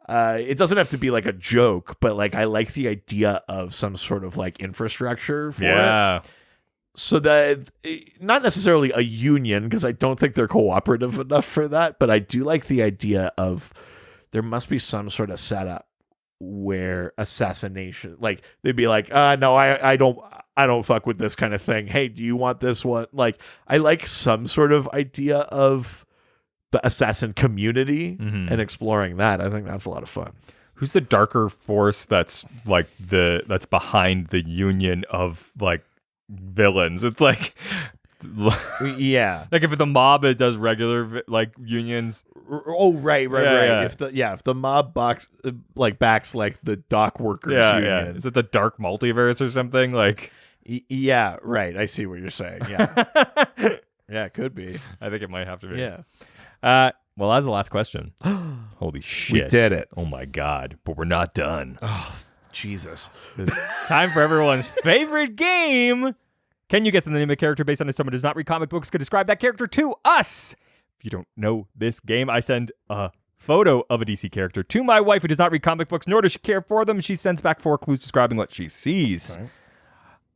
Like, it doesn't have to be like a joke, but like, I like the idea of some sort of like infrastructure for it. So that, not necessarily a union, because I don't think they're cooperative enough for that, but I do like the idea of there must be some sort of setup where assassination, like they'd be like, no, I don't fuck with this kind of thing. Hey, do you want this one? Like, I like some sort of idea of the assassin community and exploring that. I think that's a lot of fun. Who's the darker force that's like that's behind the union of like villains? It's like, Yeah. like if the mob does regular like unions. Oh, right. Yeah. If the mob backs like the dock workers Yeah. union. Is it the dark multiverse or something? Like, Yeah, right. I see what you're saying. Yeah. Yeah, it could be. I think it might have to be. Yeah. Well, that's the last question. Holy shit. We did it. Oh my God. But we're not done. Oh, Jesus. It's time for everyone's favorite game. Can you guess the name of a character based on if someone does not read comic books could describe that character to us? If you don't know this game, I send a photo of a DC character to my wife who does not read comic books, nor does she care for them. She sends back 4 clues describing what she sees. Right.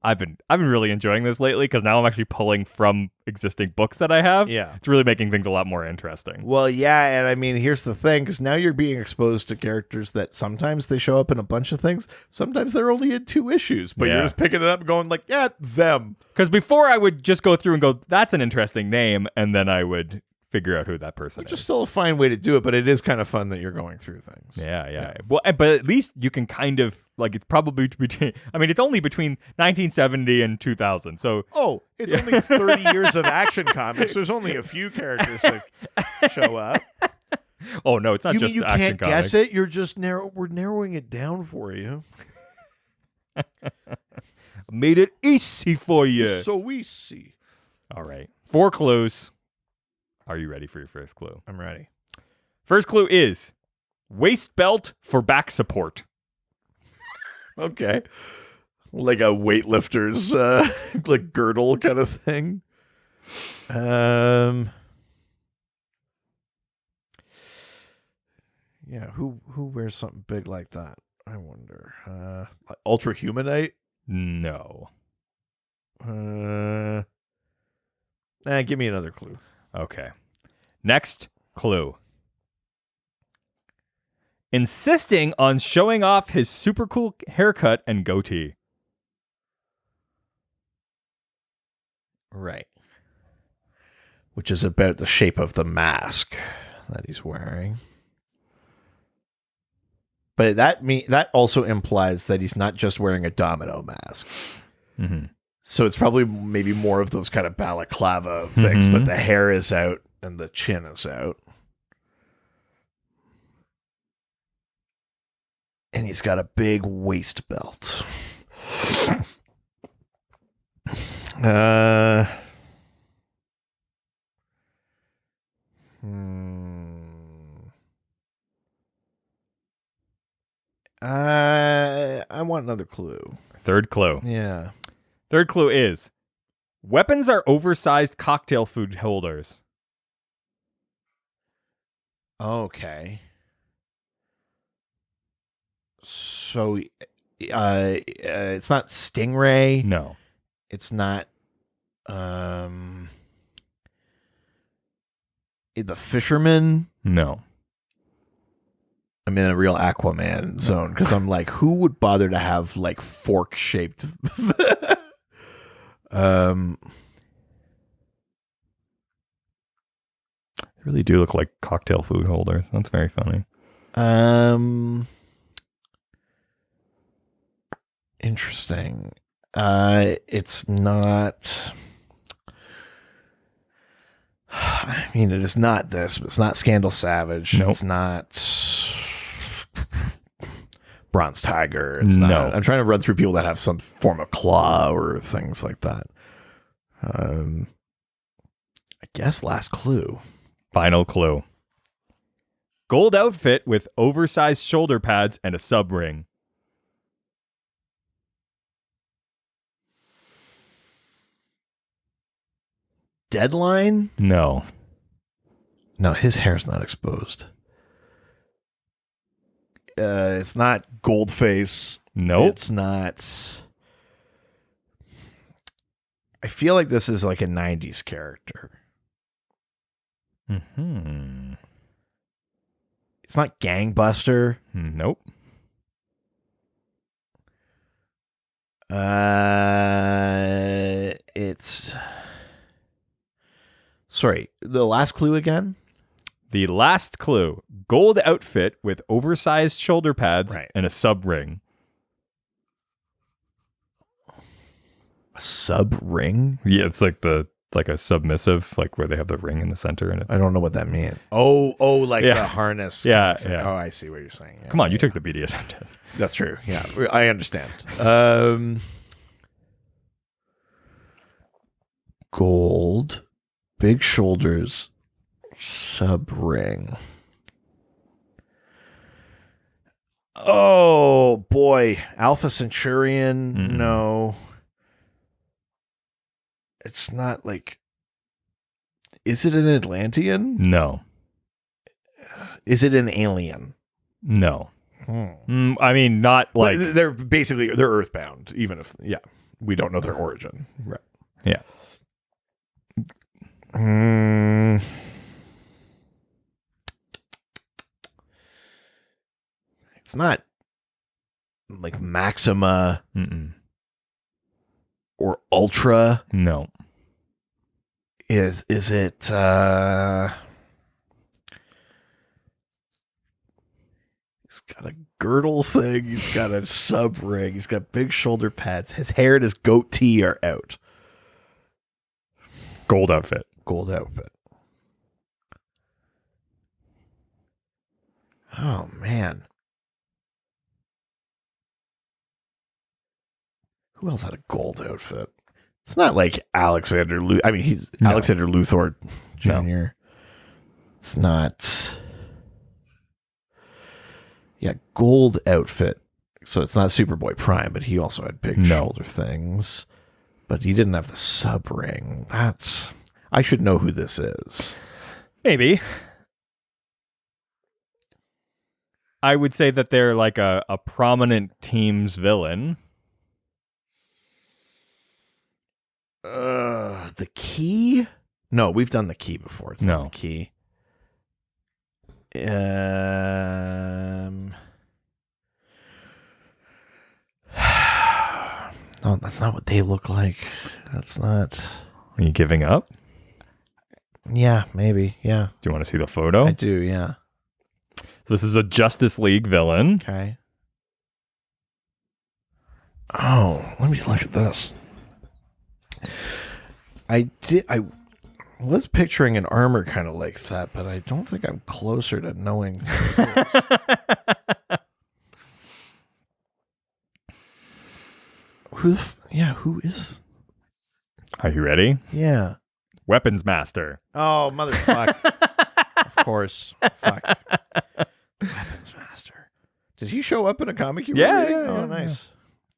I've been really enjoying this lately because now I'm actually pulling from existing books that I have. Yeah. It's really making things a lot more interesting. Well, yeah, and I mean, here's the thing, because now you're being exposed to characters that sometimes they show up in a bunch of things, sometimes they're only in 2 issues, but Yeah. you're just picking it up and going like, yeah, them. Because before I would just go through and go, that's an interesting name, and then I would figure out who that person Which is. is still a fine way to do it, but it is kind of fun that you're going through things. Yeah. Well, but at least you can kind of, like, it's probably between, I mean, it's only between 1970 and 2000. So, Oh, it's only 30 years of Action Comics. There's only a few characters that show up. oh no, it's not You just mean you action can't guess comics. it? You're just we're narrowing it down for you. Made it easy for you. So we see. All right. 4 clues. Are you ready for your first clue? I'm ready. First clue is waist belt for back support. Okay. Like a weightlifter's like girdle kind of thing. Yeah, who wears something big like that? I wonder. Like Ultra Humanite? No. Give me another clue. Okay. Next clue. Insisting on showing off his super cool haircut and goatee. Right. Which is about the shape of the mask that he's wearing. But that also implies that he's not just wearing a domino mask. Mm-hmm. So it's probably maybe more of those kind of balaclava things, but the hair is out and the chin is out. And he's got a big waist belt. I want another clue. Third clue. Yeah. Third clue is weapons are oversized cocktail food holders. Okay. So it's not Stingray. No. It's not the Fisherman. No. I'm in a real Aquaman zone because I'm like, who would bother to have like fork shaped? They really do look like cocktail food holders. That's very funny. Interesting. It's not. I mean, it is not this. But it's not Scandal Savage. Nope. It's not Bronze Tiger. It's not. I'm trying to run through people that have some form of claw or things like that. I guess last clue. Final clue. Gold outfit with oversized shoulder pads and a sub ring. Deadline? No. No, his hair's not exposed. It's not Goldface. Nope. It's not. I feel like this is like a 90s character. Mm-hmm. It's not Gangbuster. Nope. It's. Sorry, the last clue again? The last clue. Gold outfit with oversized shoulder pads and a sub ring. A sub ring? Yeah, it's like a submissive, like where they have the ring in the center. And it's, I don't know what that means. Oh, like the harness. Yeah. Oh, I see what you're saying. Yeah, come on, you took the BDSM test. That's true. Yeah, I understand. Gold, big shoulders, sub ring. Oh boy, Alpha Centurion. Mm-mm. No, it's not like. Is it an Atlantean? No. Is it an alien? No. I mean, not like but they're Earthbound, even if we don't know their origin. Right. Yeah. It's not like Maxima or Ultra. No. Is it he's got a girdle thing, he's got a sub ring, he's got big shoulder pads, his hair and his goatee are out. Gold outfit. Oh man. Who else had a gold outfit? It's not like Alexander Luthor. I mean, he's Alexander Luthor Jr. No. It's not. Yeah, gold outfit. So it's not Superboy Prime, but he also had big shoulder things. But he didn't have the sub ring. I should know who this is. Maybe. I would say that they're like a prominent team's villain. The Key? No, we've done the Key before. It's not the Key. No, that's not what they look like. That's not. Are you giving up? Yeah, maybe. Yeah. Do you want to see the photo? I do, yeah. So this is a Justice League villain. Okay. Oh, let me look at this. I was picturing an armor kind of like that, but I don't think I'm closer to knowing. Who is? Are you ready? Yeah. Weapons Master. Oh, motherfucker. Of course. Fuck. Weapons Master. Did he show up in a comic you were reading? Oh, nice. Yeah.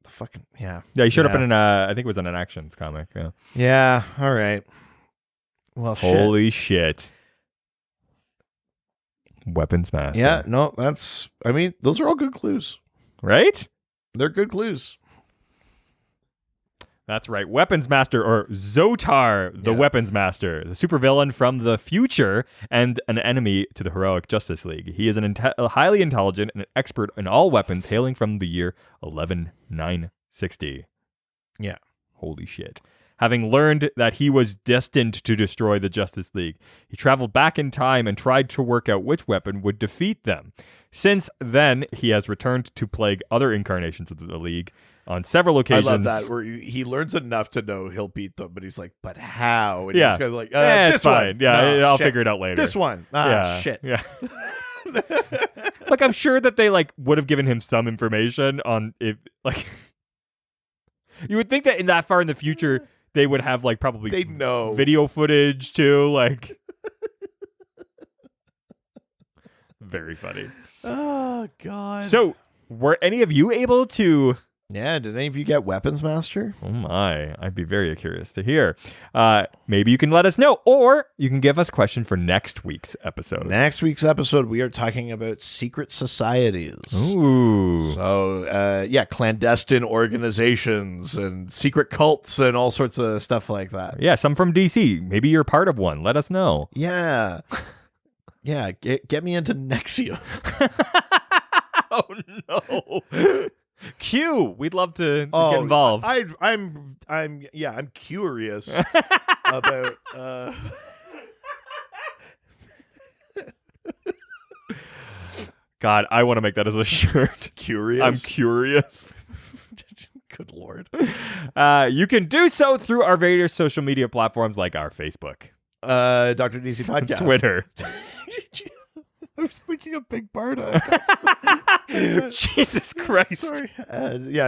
The fucking, yeah. Yeah, he showed up in I think it was in an Actions comic. Yeah. Yeah, all right. Well, holy shit. Weapons Master. Yeah, no, those are all good clues. Right? They're good clues. That's right. Weapons Master, or Zotar, the Weapons Master, the supervillain from the future and an enemy to the heroic Justice League. He is a highly intelligent and an expert in all weapons, hailing from the year 11960. Yeah. Holy shit. Having learned that he was destined to destroy the Justice League, he traveled back in time and tried to work out which weapon would defeat them. Since then, he has returned to plague other incarnations of the League on several occasions. I love that, where he learns enough to know he'll beat them, but he's like, but how? And yeah. he's kind of like, this fine. One. Yeah, I'll figure it out later. This one. Shit. Yeah. Like, I'm sure that they would have given him some information on if, you would think that in that far in the future, they would have probably they know video footage too, very funny. Oh God. So were any of you able to? Yeah, did any of you get Weapons Master? Oh my, I'd be very curious to hear. Maybe you can let us know, or you can give us a question for next week's episode. Next week's episode, we are talking about secret societies. Ooh. So, clandestine organizations and secret cults and all sorts of stuff like that. Yeah, some from DC. Maybe you're part of one. Let us know. Yeah. Yeah, get me into Nexium. Oh, no. Q, we'd love to get involved. I'm curious about God, I want to make that as a shirt. Curious. I'm curious. Good Lord. You can do so through our various social media platforms like our Facebook, Dr. DC Podcast, Twitter. I was thinking of Big Barda. Jesus Christ. Sorry.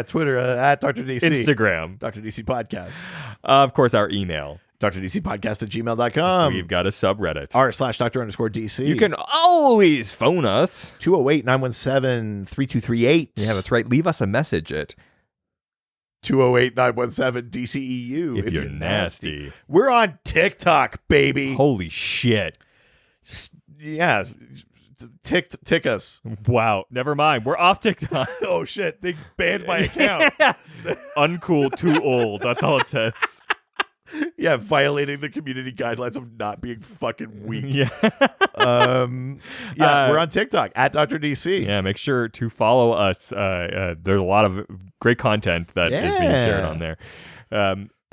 Twitter, at Dr. DC. Instagram. Dr. DC Podcast. Of course, our email. drdcpodcast@gmail.com. We've got a subreddit. r/Dr_DC. You can always phone us. 208-917-3238. Yeah, that's right. Leave us a message at 208-917-DCEU. If you're nasty. We're on TikTok, baby. Holy shit. Yeah. Tick us. Wow. Never mind. We're off TikTok. Oh, shit. They banned my account. Uncool, too old. That's all it says. Yeah, violating the community guidelines of not being fucking weak. Yeah. We're on TikTok at Dr. DC. Yeah, make sure to follow us. There's a lot of great content that is being shared on there.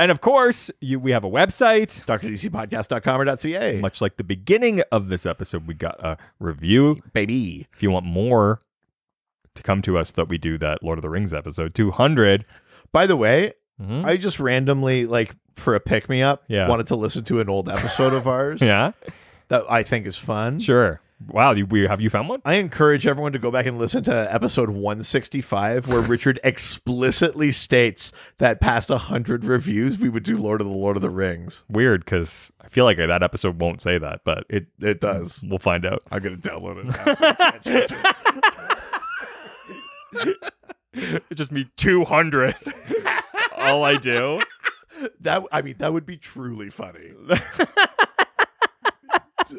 And of course, we have a website, drdcpodcast.com or .ca. Much like the beginning of this episode, we got a review. Baby. If you want more to come to us, that we do that Lord of the Rings episode 200. By the way, I just randomly, for a pick-me-up, wanted to listen to an old episode of ours. Yeah. That I think is fun. Sure. Wow, have you found one? I encourage everyone to go back and listen to episode 165, where Richard explicitly states that past 100 reviews, we would do Lord of the Rings. Weird, because I feel like that episode won't say that, but it does. We'll find out. I'm going to download it now. It's just me 200. All I do. That would be truly funny.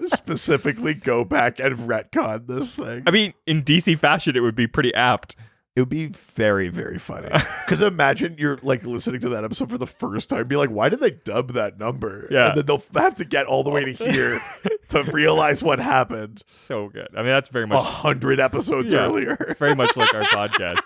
Specifically go back and retcon this thing. I mean, in DC fashion, it would be pretty apt. It would be very, very funny. Because imagine you're listening to that episode for the first time, be like, why did they dub that number? Yeah. And then they'll have to get all the way to here to realize what happened. So good. I mean, that's very much 100 episodes earlier. It's very much like our podcast.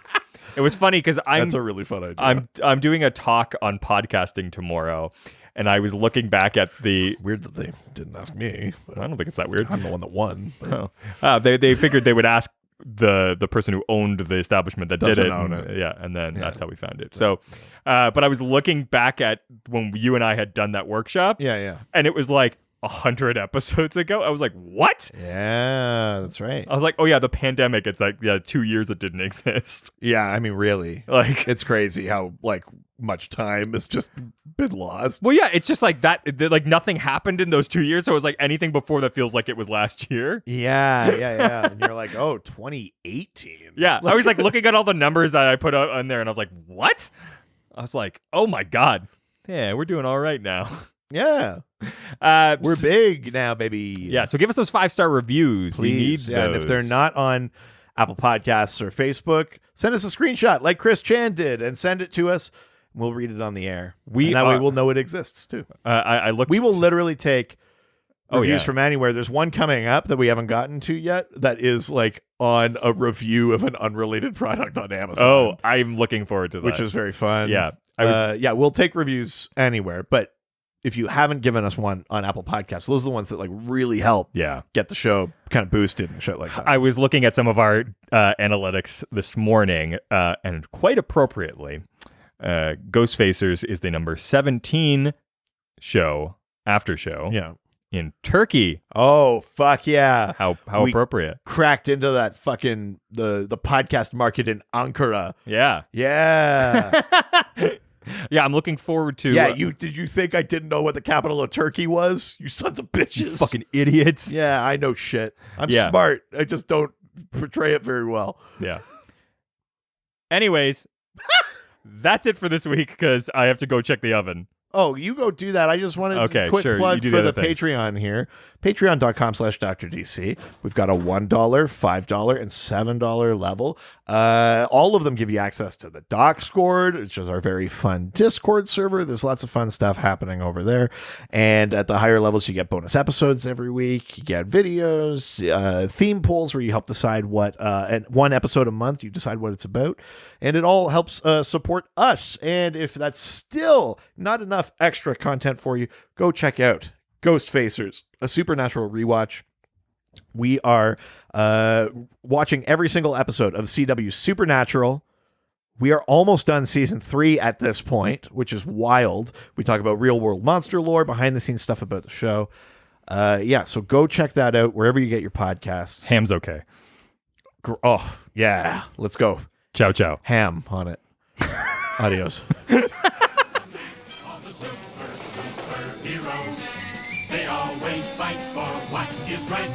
It was funny because that's a really fun idea. I'm doing a talk on podcasting tomorrow. and I was looking back at the. Weird that they didn't ask me. I don't think it's that weird. I'm the one that won. Oh. They figured they would ask the person who owned the establishment that Doesn't did it. own it. Yeah, and then that's how we found it. So, but I was looking back at when you and I had done that workshop. Yeah. And it was like 100 episodes ago. I was like, what? Yeah, that's right. I was like, oh yeah, the pandemic. It's like 2 years it didn't exist. Yeah, I mean, really, Like it's crazy how like much time has just been lost. Well, yeah, it's just like that. Like nothing happened in those 2 years, so it was like anything before that feels like it was last year. Yeah. And you're like, oh, 2018. Yeah, I was like looking at all the numbers that I put out on there, and I was like, what? I was like, oh my god, yeah, we're doing all right now. Yeah. We're big now, baby. Yeah, so give us those 5-star reviews. Please. We need Yeah, those. and if they're not on Apple Podcasts or Facebook, send us a screenshot like Chris Chan did and send it to us. We'll read it on the air. And that way we'll know it exists too. I looked. We will literally take reviews yeah. from anywhere. There's one coming up that we haven't gotten to yet that is like on a review of an unrelated product on Amazon. Oh, I'm looking forward to that. Which is very fun. Yeah. We'll take reviews anywhere, but if you haven't given us one on Apple Podcasts, those are the ones that like really help get the show kind of boosted and shit like that. I was looking at some of our analytics this morning, and quite appropriately, Ghostfacers is the number 17 after show in Turkey. Oh, fuck yeah. How appropriate. Cracked into that fucking the podcast market in Ankara. Yeah. Yeah. Yeah, I'm looking forward to. Yeah, did you think I didn't know what the capital of Turkey was? You sons of bitches. You fucking idiots. Yeah, I know shit. I'm smart. I just don't portray it very well. Yeah. Anyways, that's it for this week because I have to go check the oven. Oh, you go do that. I just wanted a quick plug for the Patreon here. Patreon.com/DrDC. We've got a $1, $5, and $7 level. All of them give you access to the Docscord, which is our very fun Discord server. There's lots of fun stuff happening over there. And at the higher levels, you get bonus episodes every week. You get videos, theme polls where you help decide what, and one episode a month, you decide what it's about. And it all helps support us. And if that's still not enough extra content for you, go check out Ghostfacers, a supernatural rewatch. We are watching every single episode of CW Supernatural. We are almost done season 3 at this point, which is wild. We talk about real world monster lore, behind the scenes stuff about the show. So go check that out wherever you get your podcasts. Ham's okay. Oh, yeah. Let's go. Ciao, ciao. Ham on it. Adios. All the superheroes, they always fight for what is right.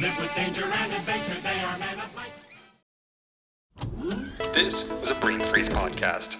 Live with danger and adventure, they are men of might. This was a Brain Freeze podcast.